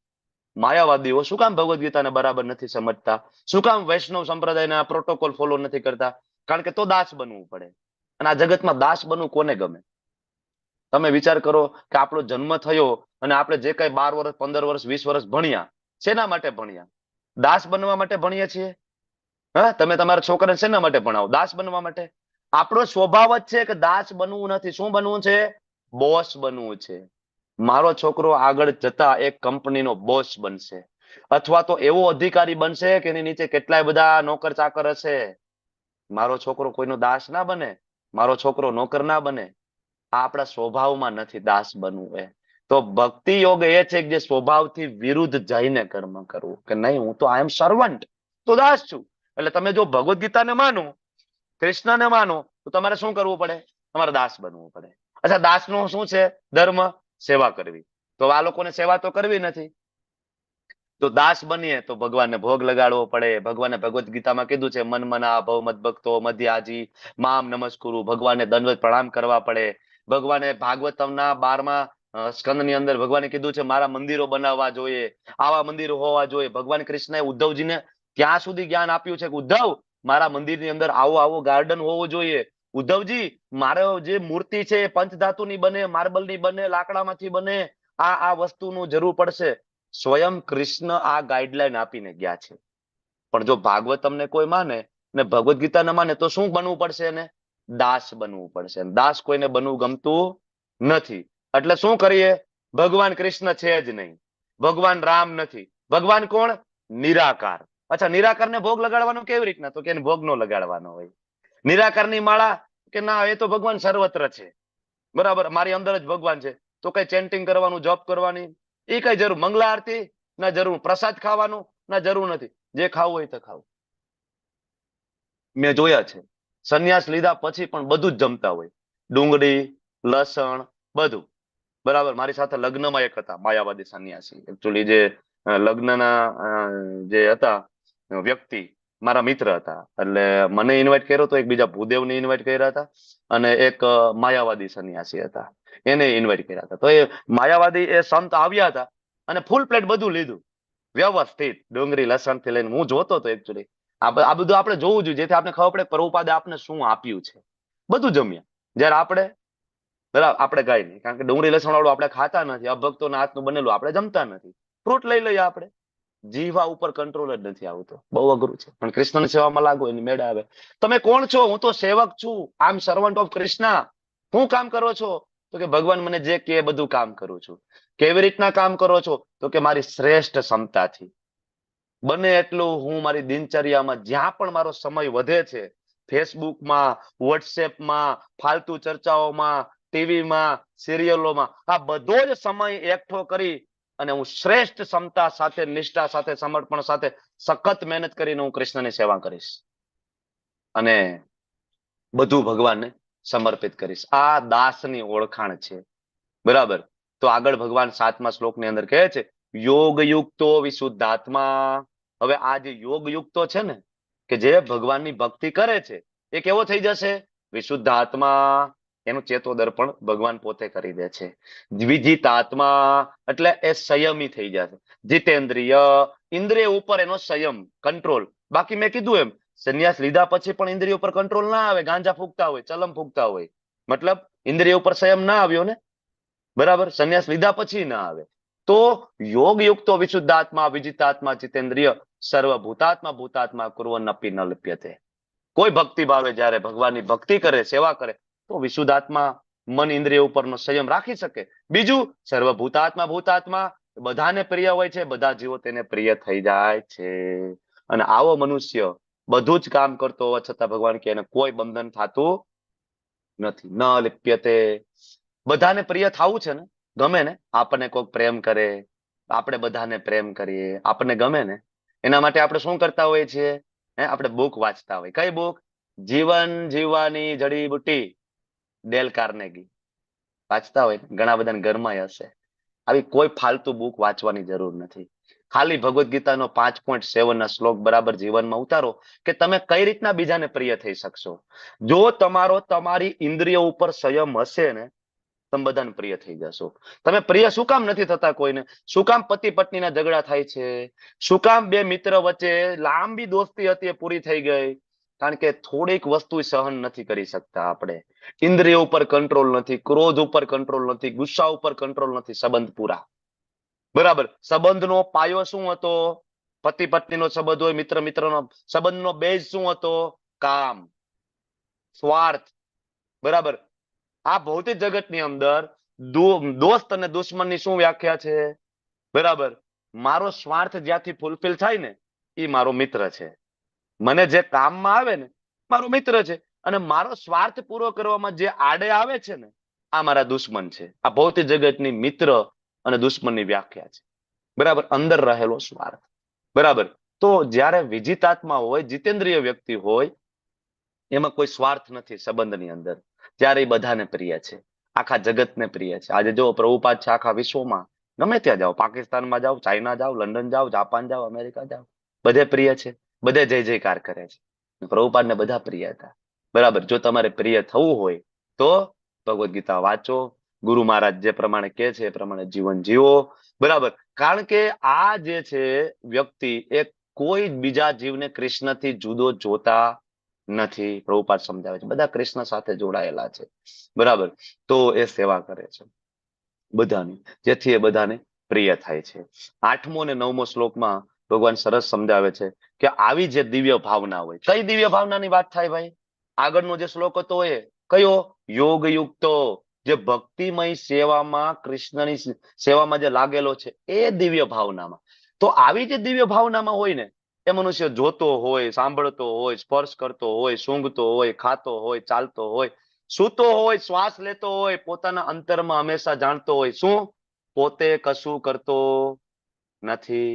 માયાવાદીઓ શું કામ ભગવદ ગીતાને બરાબર નથી સમજતા? શું કામ વૈષ્ણવ સંપ્રદાયના પ્રોટોકોલ ફોલો નથી કરતા? કારણ કે તો દાસ બનવું પડે. અને આ જગતમાં દાસ બનવું કોને ગમે? તમે વિચાર કરો કે આપણો જન્મ થયો અને આપણે જે કઈ 12 વર્ષ, 15 વર્ષ, 20 વર્ષ ભણ્યા, શેના માટે ભણ્યા? દાસ બનવા માટે ભણીએ છીએ. હા, તમે તમારા છોકરાને શેના માટે ભણાવો? દાસ બનવા માટે. આપણો સ્વભાવ જ છે કે દાસ બનવું નથી. શું બનવું છે? બોસ બનવું છે. મારો છોકરો આગળ જતા એક કંપનીનો બોસ બનશે, અથવા તો એવો અધિકારી બનશે કે એની નીચે કેટલાય બધા નોકર ચાકર હશે. મારો છોકરો કોઈનો દાસ ના બને. મારો છોકરો નોકર ના બને, આ આપણા સ્વભાવમાં નથી દાસ બનવું. તો ભક્તિ યોગ એ છે કે જે સ્વભાવથી વિરુદ્ધ જઈને કર્મ કરવું, કે નહીં હું તો આઈ એમ સર્વન્ટ, તો દાસ છું. એટલે તમે જો ભગવદ્ ગીતાને માનો, કૃષ્ણને માનો, તો તમારે શું કરવું પડે? તમારે દાસ બનવું પડે. અચ્છા, દાસનો શું છે ધર્મ? સેવા કરવી. તો આ લોકોને સેવા તો કરવી નથી, તો દાસ બનીએ તો ભગવાનને ભોગ લગાડવો પડે. ભગવાને ભગવદ્ ગીતામાં કીધું છે મન મના ભવ મદ ભક્તો મધ્યાજી મામ નમસ્કુરુ, ભગવાનને દંડવત પ્રણામ કરવા પડે. ભગવાને ભાગવતમના 12મા સ્કંદની અંદર ભગવાને કીધું છે મારા મંદિરો બનાવવા જોઈએ, આવા મંદિરો હોવા જોઈએ. ભગવાન કૃષ્ણએ ઉદ્ધવજીને ત્યાં સુધી જ્ઞાન આપ્યું છે કે ઉદ્ધવ, મારા મંદિરની અંદર આવો ગાર્ડન હોવો જોઈએ. ઉદ્ધવજી, મારો જે મૂર્તિ છે એ પંચધાતુની બને, માર્બલની બને, લાકડામાંથી બને, આ વસ્તુનું જરૂર પડશે. સ્વયં કૃષ્ણ આ ગાઈડલાઈન આપીને ગયા છે. પણ જો ભાગવતમને કોઈ માને ને ભગવદ્ ગીતાને માને તો શું બનવું પડશે? એને દાસ બનવું પડશે. દાસ કોઈને બનવું ગમતું નથી. એટલે શું કરીએ? ભગવાન કૃષ્ણ છે જ નહીં, ભગવાન રામ નથી. ભગવાન કોણ? નિરાકાર. અચ્છા, નિરાકારને ભોગ લગાડવાનો કેવી રીતના? તો કે એને ભોગ નો લગાડવાનો હોય. નિરાકારની માળા, કે ના એ તો ભગવાન સર્વત્ર છે, બરાબર, મારી અંદર જ ભગવાન છે. તો કઈ ચેન્ટિંગ કરવાનું, જોબ કરવાની એ કઈ જરૂર? મંગલા આરતી ના જરૂર, પ્રસાદ ખાવાનું ના જરૂર નથી. જે ખાવું હોય તો ખાવું. મેં જોયા છે સંન્યાસ લીધા પછી પણ બધું જ જમતા હોય, ડુંગળી, લસણ, બધું. બરાબર, મારી સાથે લગ્નમાં એક હતા માયાવાદી સંન્યાસી. એકચ્યુઅલી જે લગ્નના જે હતા વ્યક્તિ મારા મિત્ર હતા. એટલે મને ઇન્વાઇટ કર્યો તો, એક બીજા ભૂદેવને ઇન્વાઇટ કર્યા હતા, અને એક માયાવાદી સંન્યાસી હતા એને ઇન્વાઇટ કર્યા હતા. તો એ માયાવાદી એ સંત આવ્યા હતા અને ફૂલ પ્લેટ બધું લીધું, વ્યવસ્થિત, ડુંગળી લસણ થી લઈને. હું જોતો હતો એકચ્યુઅલી. આ બધું આપણે જોવું જોઈએ, જેથી આપણે ખબર પડે પ્રભુપાદે આપને શું આપ્યું છે. બધું જમ્યા. જયારે આપણે બરાબર, આપણે કઈ નહીં, કારણ કે ડુંગળી લસણ વાળું આપણે ખાતા નથી, અભક્તોના હાથનું બનેલું આપણે જમતા નથી. ફ્રૂટ લઈ લઈએ આપણે. જીવા ઉપર કંટ્રોલ જ નથી આવતો, બહુ અઘરું છે. પણ કૃષ્ણની સેવામાં લાગો એની મેળા આવે. તમે કોણ છો? હું તો સેવક છું, I M servant of Krishna. શું કામ કરો છો? તો કે ભગવાન મને જે કે બધું કામ કરું છું. કેવી રીતના કામ કરો છો? તો કે મારી શ્રેષ્ઠ ક્ષમતાથી. બને એટલું હું મારી દિનચર્યામાં જ્યાં પણ મારો સમય વધે છે, ફેસબુકમાં, વોટ્સએપમાં, ફાલતુ ચર્ચાઓમાં, ટીવીમાં, સિરિયલોમાં, આ બધો જ સમય એકઠો કરી અને હું શ્રેષ્ઠ ક્ષમતા સાથે, નિષ્ઠા સાથે, સમર્પણ સાથે સખત મહેનત કરીને હું કૃષ્ણની સેવા કરીશ અને બધું ભગવાનને સમર્પિત કરીશ. આ દાસની ઓળખાણ છે. બરાબર. તો આગળ ભગવાન 7મા શ્લોકની અંદર કહે છે યોગ યુક્તો વિશુદ્ધાત્મા. હવે આ જે યોગ યુક્તો છે ને, કે જે ભગવાનની ભક્તિ કરે છે, એ કેવો થઈ જશે? વિશુદ્ધ આત્મા. એનું ચેતોદર્પણ ભગવાન પોતે કરી દે છે. દ્વિજીત આત્મા એટલે એ સંયમી થઈ જશે. જીતેન્દ્રિય, ઇન્દ્રિય ઉપર એનો સંયમ, કંટ્રોલ. બાકી મેં કીધું એમ, સંન્યાસ લીધા પછી પણ ઇન્દ્રિય ઉપર કંટ્રોલ ના આવે. ગાંજા ફૂંકતા હોય, ચલમ ફૂંકતા હોય, મતલબ ઇન્દ્રિય ઉપર સંયમ ના આવ્યો ને. બરાબર, સંન્યાસ લીધા પછી ના આવે. તો યોગ યુક્તો વિશુદ્ધાત્મા વિજિતાત્મા જીતેન્દ્રિય સર્વભૂતાત્મા ભૂતાત્મા કુર્વન્નપી ન લિપ્યતે. કોઈ ભક્તિ ભાવે જયારે ભગવાનની ભક્તિ કરે, સેવા કરે, તો વિશુદ્ધાત્મા મન ઇન્દ્રિય ઉપરનો સંયમ રાખી શકે. બીજું, સર્વભૂતાત્મા ભૂતાત્મા બધાને પ્રિય હોય છે, બધા જીવો તેને પ્રિય થઈ જાય છે. અને આવો મનુષ્ય બધું જ કામ કરતો હોવા છતાં ભગવાન કે એને કોઈ બંધન થતું નથી. ન લિપ્યતે. બધાને પ્રિય થવું છે ને, ગમે ને, આપણને કોઈ પ્રેમ કરે, આપણે બધાને પ્રેમ કરીએ, આપણને ગમે ને, એના માટે આપણે શું કરતા હોઈએ છીએ? આપણે બુક વાંચતા હોય. કઈ બુક? જીવન જીવવાની જડીબુટ્ટી, ડેલ કાર્નેગી. વાંચતા હોય, ઘણા બધા ઘરમાં હશે. આવી કોઈ ફાલતુ બુક વાંચવાની જરૂર નથી. ખાલી ભગવદ્ ગીતાનો 5.7 શ્લોક બરાબર જીવનમાં ઉતારો, કે તમે કઈ રીતના બીજાને પ્રિય થઈ શકશો. જો તમારી ઇન્દ્રિયો ઉપર સંયમ હશે ને, તમે બધાને પ્રિય થઈ જશો. તમે પ્રિય શું કામ નથી થતા કોઈને? શું કામ પતિ પત્નીના ઝઘડા થાય છે? શું કામ બે મિત્ર વચ્ચે લાંબી દોસ્તી હતી એ પૂરી થઈ ગઈ? કારણ કે થોડીક વસ્તુ સહન નથી કરી શકતા આપણે. ઇન્દ્રિયો ઉપર કંટ્રોલ નથી, ક્રોધ ઉપર કંટ્રોલ નથી, ગુસ્સા ઉપર કંટ્રોલ નથી. સંબંધ પૂરા. બરાબર. સંબંધનો પાયો શું હતો? પતિ પત્નીનો સંબંધ હોય, મિત્ર મિત્રનો સંબંધનો બેઝ શું હતો? કામ, સ્વાર્થ. બરાબર. આ ભૌતિક જગતની અંદર દોસ્ત અને દુશ્મનની શું વ્યાખ્યા છે? બરાબર. મારો સ્વાર્થ જ્યાંથી ફૂલફિલ થાય ને, એ મારો મિત્ર છે. મને જે કામમાં આવે ને, મારો મિત્ર છે. અને મારો સ્વાર્થ પૂરો કરવામાં જે આડે આવે છે ને, આ મારા દુશ્મન છે. આ ભૌતિક જગતની મિત્ર અને દુશ્મનની વ્યાખ્યા છે. બરાબર, અંદર રહેલો સ્વાર્થ. બરાબર. તો જ્યારે વિજિતાત્મા હોય, જીતેન્દ્રિય વ્યક્તિ હોય, એમાં કોઈ સ્વાર્થ નથી સંબંધની અંદર, ત્યારે એ બધાને પ્રિય છે, આખા જગતને પ્રિય છે. આજે જો પ્રભુપાદ છે આખા વિશ્વમાં, ગમે ત્યાં જાઓ, પાકિસ્તાનમાં જાઓ, ચાઇના જાઓ, લંડન જાઓ, જાપાન જાઓ, અમેરિકા જાઓ, બધે પ્રિય છે, બધે જય જયકાર કરે છે. પ્રભુપાદને બધા પ્રિય હતા. બરાબર. જો તમારે પ્રિય થવું હોય તો ભગવદ્ ગીતા વાંચો, ગુરુ મહારાજ જે પ્રમાણે કહે છે એ પ્રમાણે જીવન જીવો. બરાબર. કારણ કે આ જે છે વ્યક્તિ એ કોઈ બીજા જીવને કૃષ્ણથી જુદો જોતા નથી. પ્રભુપાદ સમજાવે છે બધા કૃષ્ણ સાથે જોડાયેલા છે. બરાબર. તો એ સેવા કરે છે બધાની, જેથી એ બધાને પ્રિય થાય છે. 8મો અને 9મો શ્લોકમાં ભગવાન સરસ સમજાવે છે કે આવી જે દિવ્ય ભાવના હોય. કઈ દિવ્ય ભાવનાની વાત થાય ભાઈ? આગળનો જે શ્લોક હતો એ કયો? યોગ યુક્તો, જે ભક્તિમય સેવામાં, કૃષ્ણની સેવામાં જે લાગેલો છે એ દિવ્ય ભાવનામાં. તો આવી જે દિવ્ય ભાવનામાં હોય ને, એ મનુષ્ય જોતો હોય, સાંભળતો હોય, સ્પર્શ કરતો હોય, સૂંઘતો હોય, ખાતો હોય, ચાલતો હોય, સૂતો હોય, શ્વાસ લેતો હોય, પોતાના અંતરમાં હંમેશા જાણતો હોય શું? પોતે કશું કરતો નથી.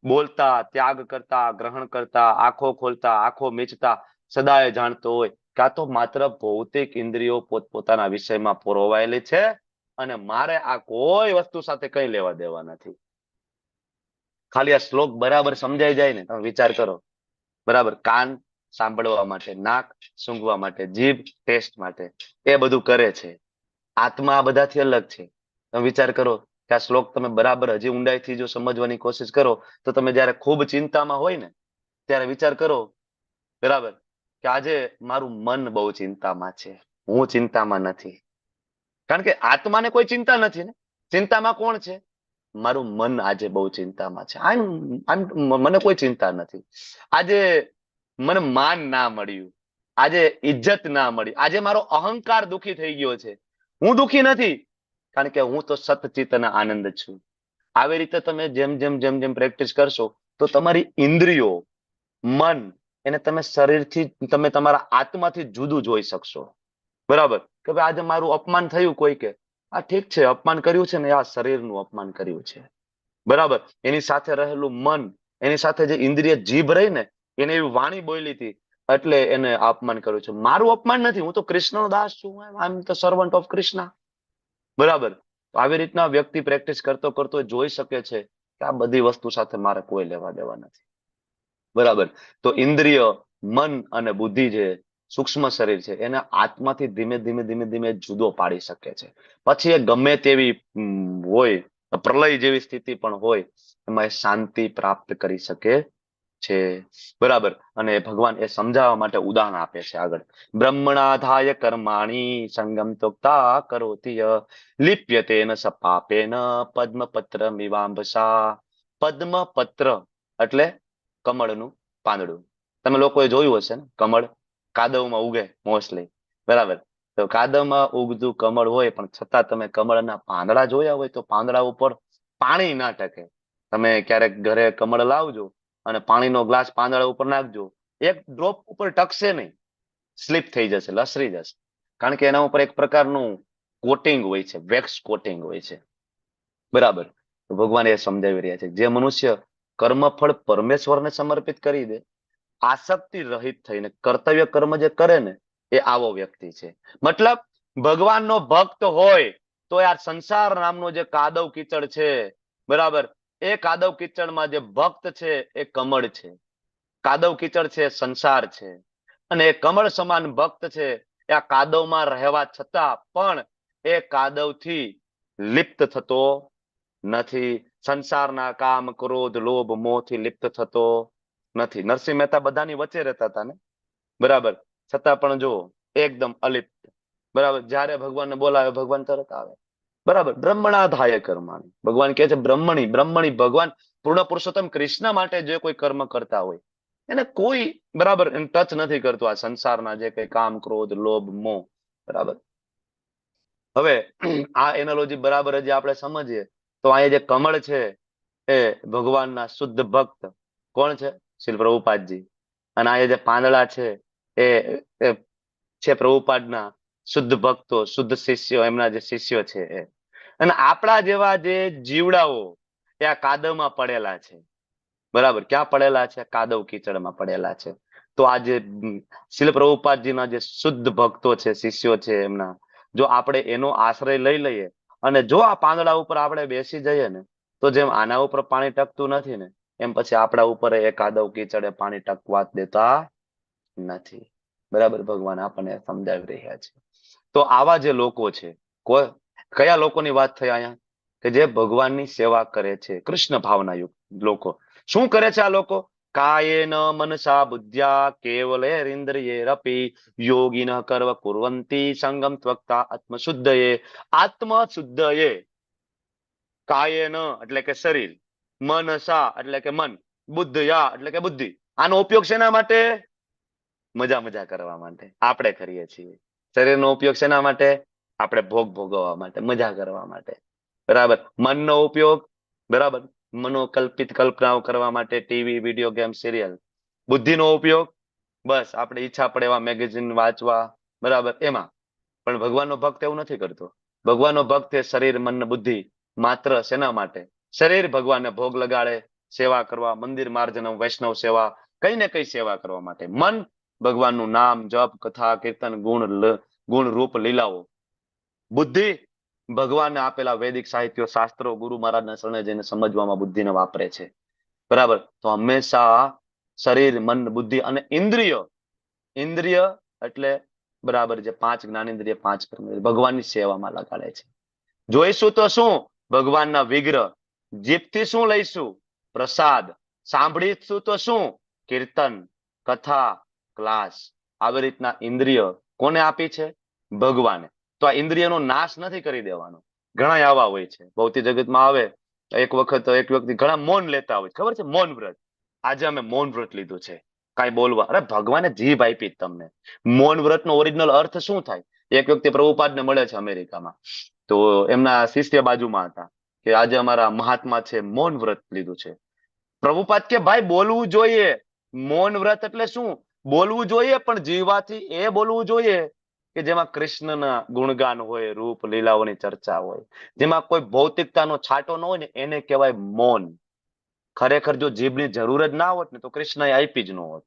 બોલતા, ત્યાગ કરતા, ગ્રહણ કરતા, આંખો ખોલતા, આંખો મીચતા, સદાય જાણતો હોય કે આ તો માત્ર ભૌતિક ઇન્દ્રિયો પોતપોતાના વિષયમાં પરોવાયેલી છે અને મારે આ કોઈ વસ્તુ સાથે કઈ લેવા દેવા નથી. ખાલી આ શ્લોક બરાબર સમજાઈ જાય ને, તમે વિચાર કરો. બરાબર. કાન સાંભળવા માટે, નાક સૂંઘવા માટે, જીભ ટેસ્ટ માટે, એ બધું કરે છે. આત્મા આ બધાથી અલગ છે. તમે વિચાર કરો કે આ શ્લોક તમે બરાબર હજી ઊંડાઈથી જો સમજવાની કોશિશ કરો તો તમે જયારે ખૂબ ચિંતામાં હોય ને, ત્યારે વિચાર કરો. બરાબર. કે આજે મારું મન બહુ ચિંતામાં છે, હું ચિંતામાં નથી. કારણ કે આત્માને કોઈ ચિંતા નથી ને. ચિંતામાં કોણ છે? મારું મન આજે બહુ ચિંતામાં છે. મને કોઈ ચિંતા નથી. આજે મને માન ના મળ્યું, આજે ઇજ્જત ના મળી, આજે મારો અહંકાર દુખી થઈ ગયો છે. હું દુખી નથી, કારણ કે હું તો સતચિત અને આનંદ છું. આવી રીતે તમે જેમ જેમ જેમ જેમ પ્રેક્ટિસ કરશો તો તમારી ઇન્દ્રિયો, મન, એને તમે શરીરથી, તમે તમારા આત્માથી જુદું જોઈ શકશો. બરાબર. કે ભાઈ આજે મારું અપમાન થયું કોઈ કે, આ ઠીક છે, અપમાન કર્યું છે ને, આ શરીરનું અપમાન કર્યું છે. બરાબર. એની સાથે રહેલું મન, એની સાથે જે ઇન્દ્રિય જીભ રહી ને, એને એવી વાણી બોલી હતી એટલે એને અપમાન કર્યું છે. મારું અપમાન નથી, હું તો કૃષ્ણનો દાસ છું, I am the servant of Krishna. બરાબર. તો આવી રીતના વ્યક્તિ પ્રેક્ટિસ કરતો કરતો જોઈ શકે છે કે આ બધી વસ્તુ સાથે મારે કોઈ લેવા દેવા નથી. બરાબર. તો ઇન્દ્રિય, મન અને બુદ્ધિ જે સૂક્ષ્મ શરીર છે એને આત્માથી ધીમે ધીમે ધીમે ધીમે જુદો પાડી શકે છે. પછી એ ગમે તેવી હોય, પ્રલય જેવી સ્થિતિ પણ હોય, એમાં એ શાંતિ પ્રાપ્ત કરી શકે છે. બરાબર. અને ભગવાન એ સમજાવવા માટે ઉદાહરણ આપે છે આગળ. બ્રહ્મણાધાય કર્માણી સંગમ તોક્તા કરોતિ લિપ્યતેન સ પાપેન પદ્મપત્ર મિવાંબસા. પદ્મપત્ર એટલે કમળનું પાંદડું. તમે લોકોએ જોયું હશે ને, કમળ કાદવમાં ઉગે મોસ્ટલી. બરાબર. તો કાદવમાં ઉગતું કમળ હોય પણ છતાં તમે કમળના પાંદડા જોયા હોય તો પાંદડા ઉપર પાણી ના ટકે. તમે ક્યારેક ઘરે કમળ લાવજો અને પાણીનો ગ્લાસ પાંદડા ઉપર નાખજો, એક ડ્રોપ ઉપર ટકશે નહીં, સ્લીપ થઈ જશે, લસરી જશે. કારણ કે એના ઉપર એક પ્રકારનું કોટિંગ હોય છે, વેક્સ કોટિંગ હોય છે. બરાબર. ભગવાન એ સમજાવી રહ્યા છે જે મનુષ્ય કર્મફળ પરમેશ્વરને સમર્પિત કરી દે, આસક્તિ રહિત થઈને કર્તવ્ય કર્મ જે કરે ને, એ આવો વ્યક્તિ છે. મતલબ ભગવાનનો ભક્ત હોય તો આ સંસાર નામનો જે કાદવ કીચડ છે, બરાબર, એ કાદવ કીચડમાં જે ભક્ત છે એ કમળ છે. કાદવ કીચડ છે સંસાર છે, અને એ કમળ સમાન ભક્ત છે એ આ કાદવમાં રહેવા છતાં પણ એ કાદવથી લિપ્ત થતો નથી. સંસારના કામ, ક્રોધ, લોભ, મોહથી લિપ્ત થતો નથી. નરસિંહ મહેતા બધાની વચ્ચે રહેતા હતા ને, બરાબર, છતાં પણ જો એકદમ અલિપ્ત. બરાબર. જ્યારે ભગવાનને બોલાવે ભગવાન તરત આવે. બરાબર. બ્રહ્મણાધાય કર્માણી. ભગવાન કહે છે બ્રહ્મણી, બ્રહ્મણી ભગવાન પૂર્ણ પુરુષોત્તમ કૃષ્ણ માટે જે કોઈ કર્મ કરતા હોય એને કોઈ, બરાબર, ટચ નથી કરતું આ સંસારના જે કઈ કામ, ક્રોધ, લોભ, મોહ. બરાબર. હવે આ એનાલોજી બરાબર જે આપણે સમજીએ તો અહીંયા જે કમળ છે એ ભગવાનના શુદ્ધ ભક્ત કોણ છે? શ્રી પ્રભુપાદજી. અને આ જે પાંદડા છે એ છે પ્રભુપાદના શુદ્ધ ભક્તો, શુદ્ધ શિષ્યો, એમના જે શિષ્યો છે એ. અને આપણા જેવા જે જીવડાઓ એ આ કાદવમાં પડેલા છે. બરાબર, ક્યાં પડેલા છે? કાદવ કીચડમાં પડેલા છે. તો આ જે શીલ પ્રભુપાદજીના જે શુદ્ધ ભક્તો છે, શિષ્યો છે એમના, જો આપણે એનો આશ્રય લઈ લઈએ અને જો આ પાંદડા ઉપર આપણે બેસી જઈએ ને, તો જેમ આના ઉપર પાણી ટકતું નથી ને, એમ પછી આપણા ઉપર એ કાદવ કીચડે પાણી ટકવા દેતા નથી. બરાબર, ભગવાન આપણને સમજાવી રહ્યા છે. તો આવા જે લોકો છે, કયા લોકોની વાત થઈ અહીંયા? કે જે ભગવાનની સેવા કરે છે, કૃષ્ણ ભાવના યુક્ત લોકો. શું કરે છે આ લોકો? કાયેન મનસા બુદ્ધ્યા કેવલેરિન્દ્રિયેરપી યોગિનઃ કર્મ કુર્વન્તિ સંગમ ત્વક્તા આત્મશુદ્ધયે. આત્મશુદ્ધયે. કાયેન એટલે કે શરીર, મનસા એટલે કે મન, બુદ્ધયા એટલે કે બુદ્ધિ. આનો ઉપયોગ શેના માટે? મજા કરવા માટે આપણે કરીએ છીએ. શરીરનો ઉપયોગ શેના માટે? આપણે ભોગ ભોગવવા માટે, મજા કરવા માટે. બરાબર. મનનો ઉપયોગ, બરાબર, મનોકલ્પિત કલ્પનાઓ કરવા માટે, ટીવી, વિડીયો ગેમ, સિરિયલ. બુદ્ધિનો ઉપયોગ બસ આપણે ઈચ્છા પડે એવા મેગેઝિન વાંચવા, બરાબર, એમાં. પણ ભગવાનનો ભક્ત એવું નથી કરતો. ભગવાનનો ભક્ત એ શરીર, મન, બુદ્ધિ માત્ર શેના માટે? શરીર ભગવાનને ભોગ લગાડે, સેવા કરવા, મંદિર માર્જનમ, વૈષ્ણવ સેવા, કઈ ને કઈ સેવા કરવા માટે. મન ભગવાનનું નામ, જપ, કથા, કીર્તન, ગુણ રૂપ લીલાઓ. બુદ્ધિ ભગવાનને આપેલા વૈદિક સાહિત્યો, શાસ્ત્રો, ગુરુ મહારાજના શરણે જઈને સમજવામાં બુદ્ધિને વાપરે છે. બરાબર. તો હંમેશા શરીર, મન, બુદ્ધિ અને ઇન્દ્રિય. ઇન્દ્રિય એટલે બરાબર જે 5 જ્ઞાનેન્દ્રિય, 5 કર્મેન્દ્રિય ભગવાનની સેવામાં લગાડે છે. જોઈશું તો શું? ભગવાનના વિગ્રહ. જીભથી શું લઈશું? પ્રસાદ. સાંભળીશું તો શું? કીર્તન, કથા, ક્લાસ. આવી રીતના ઇન્દ્રિય કોને આપી છે? ભગવાને. તો આ ઇન્દ્રિયનો નાશ નથી કરી દેવાનો. ઘણા આવા હોય છે ભૌતિક જગતમાં આવે. એક વખત એક વ્યક્તિ ઘણા મૌન લેતા હોય, ખબર છે? મૌન વ્રત. આજે અમે મૌન વ્રત લીધું છે, કાંઈ બોલવા. અરે ભગવાને જીભ આપી તમને. મૌન વ્રતનો ઓરિજિનલ અર્થ શું થાય? એક વ્યક્તિ પ્રભુપાદને મળે છે અમેરિકામાં, તો એમના શિષ્ય બાજુમાં હતા કે આજે અમારા મહાત્મા છે મૌન વ્રત લીધું છે. પ્રભુપાદ કે ભાઈ બોલવું જોઈએ. મૌન વ્રત એટલે શું? બોલવું જોઈએ, પણ જીવાથી એ બોલવું જોઈએ કે જેમાં કૃષ્ણના ગુણગાન હોય, રૂપ લીલાઓની ચર્ચા હોય, જેમાં કોઈ ભૌતિકતાનો છાંટો ન હોય ને, એને કહેવાય મૌન. ખરેખર જો જીભની જરૂર જ ના હોત ને, તો કૃષ્ણએ આપી જ ન હોત.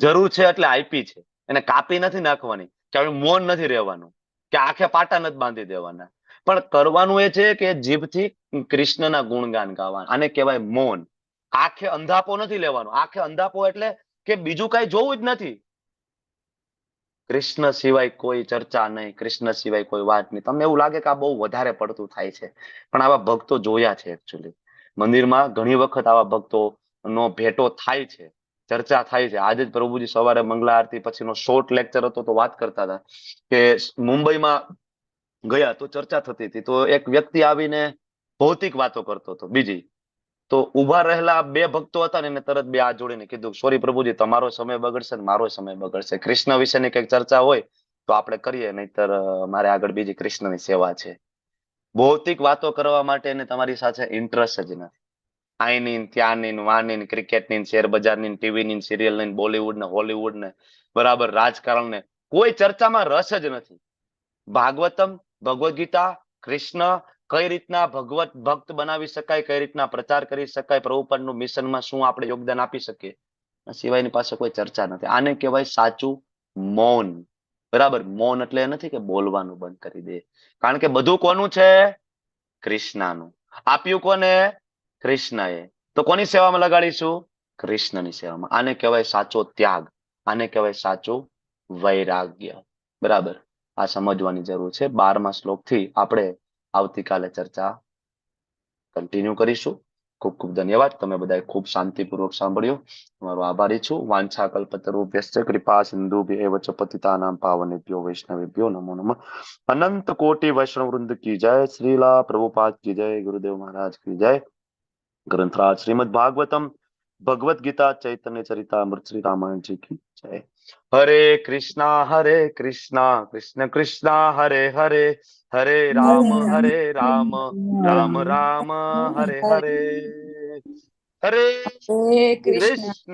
જરૂર છે એટલે આપી છે. એને કાપી નથી નાખવાની, કે હવે મૌન નથી રહેવાનું, કે આંખે પાટા નથી બાંધી દેવાના. પણ કરવાનું એ છે કે જીભથી કૃષ્ણના ગુણગાન ગાવા. આને કહેવાય મૌન. આંખે અંધાપો નથી લેવાનો. આંખે અંધાપો એટલે કે બીજું કઈ જોવું જ નથી. કૃષ્ણ સિવાય કોઈ ચર્ચા નહીં, કૃષ્ણ સિવાય કોઈ વાત નહીં. તમને એવું લાગે કે આ બહુ વધારે પડતું થાય છે, પણ આવા ભક્તો જોયા છે એકચ્યુઅલી. મંદિરમાં ઘણી વખત આવા ભક્તો નો ભેટો થાય છે, ચર્ચા થાય છે. આજે જ પ્રભુજી સવારે મંગલા આરતી પછીનો શોર્ટ લેક્ચર હતો, તો વાત કરતા હતા કે મુંબઈમાં ગયા તો ચર્ચા થતી હતી. તો એક વ્યક્તિ આવીને ભૌતિક વાતો કરતો હતો બીજી. તો ઉભા રહેલા 2 ભક્તો હતા ને, એને તરત 2 હાથ જોડીને કીધું, સોરી પ્રભુજી, તમારો સમય બગડશે ને મારો સમય બગડશે. કૃષ્ણ વિશેની કંઈક ચર્ચા હોય તો આપણે કરીએ, નહીતર મારે આગળ બીજી કૃષ્ણની સેવા છે. ભૌતિક વાતો કરવા માટે એને તમારી સાથે ઇન્ટરેસ્ટ જ નથી. આઈની, ત્યાંની, વાની, ક્રિકેટની, શેર બજારની, ટીવીની, સિરિયલની, બોલીવુડ ને, હોલીવુડ ને, બરાબર, રાજકારણ ને, કોઈ ચર્ચામાં રસ જ નથી. ભાગવતમ, ભગવદ્ ગીતા, કૃષ્ણ, કઈ રીતના ભગવત ભક્ત બનાવી શકાય, કઈ રીતના પ્રચાર કરી શકાય, પ્રભુપાદનું મિશનમાં શું આપણે યોગદાન આપી શકીએ, સિવાયની પાસે કોઈ ચર્ચા નથી. આને કહેવાય સાચું મૌન. બરાબર. મૌન એટલે એ નથી કે બોલવાનું બંધ કરી દે, કારણ કે બધું કોનું છે? કૃષ્ણનું. આપ્યું કોને? કૃષ્ણએ. તો કોની સેવામાં લગાડીશું? કૃષ્ણની સેવામાં. આને કહેવાય સાચો ત્યાગ. આને કહેવાય સાચું વૈરાગ્ય. બરાબર. આ સમજવાની જરૂર છે. 12મા શ્લોકથી આપણે આવતીકાલે ચર્ચા કન્ટિન્યુ કરીશું. ખૂબ ખૂબ ધન્યવાદ. તમે બધાએ ખૂબ શાંતિપૂર્વક સાંભળ્યું. તમારો આભારી છું. વાંછા કલ્પતરુભ્યશ્ચ કૃપા સિંધુભ્યેવ ચ પતિતાનાં પાવનેભ્યો વૈષ્ણવેભ્યો નમો નમઃ. અનંત કોટિ વૈષ્ણવ વૃંદ કી જય. શ્રીલા પ્રભુપાદ કી જય. ગુરુદેવ મહારાજ કી જય. ગ્રંથરાજ શ્રીમદ ભાગવતમ, ભગવદ ગીતા, ચૈતન્ય ચરિતામૃત, શ્રી રામાયણ જી की जय. हरे कृष्णा कृष्ण कृष्णा हरे हरे, हरे राम राम राम हरे हरे. हरे હરે કૃષ્ણ. कृष्ण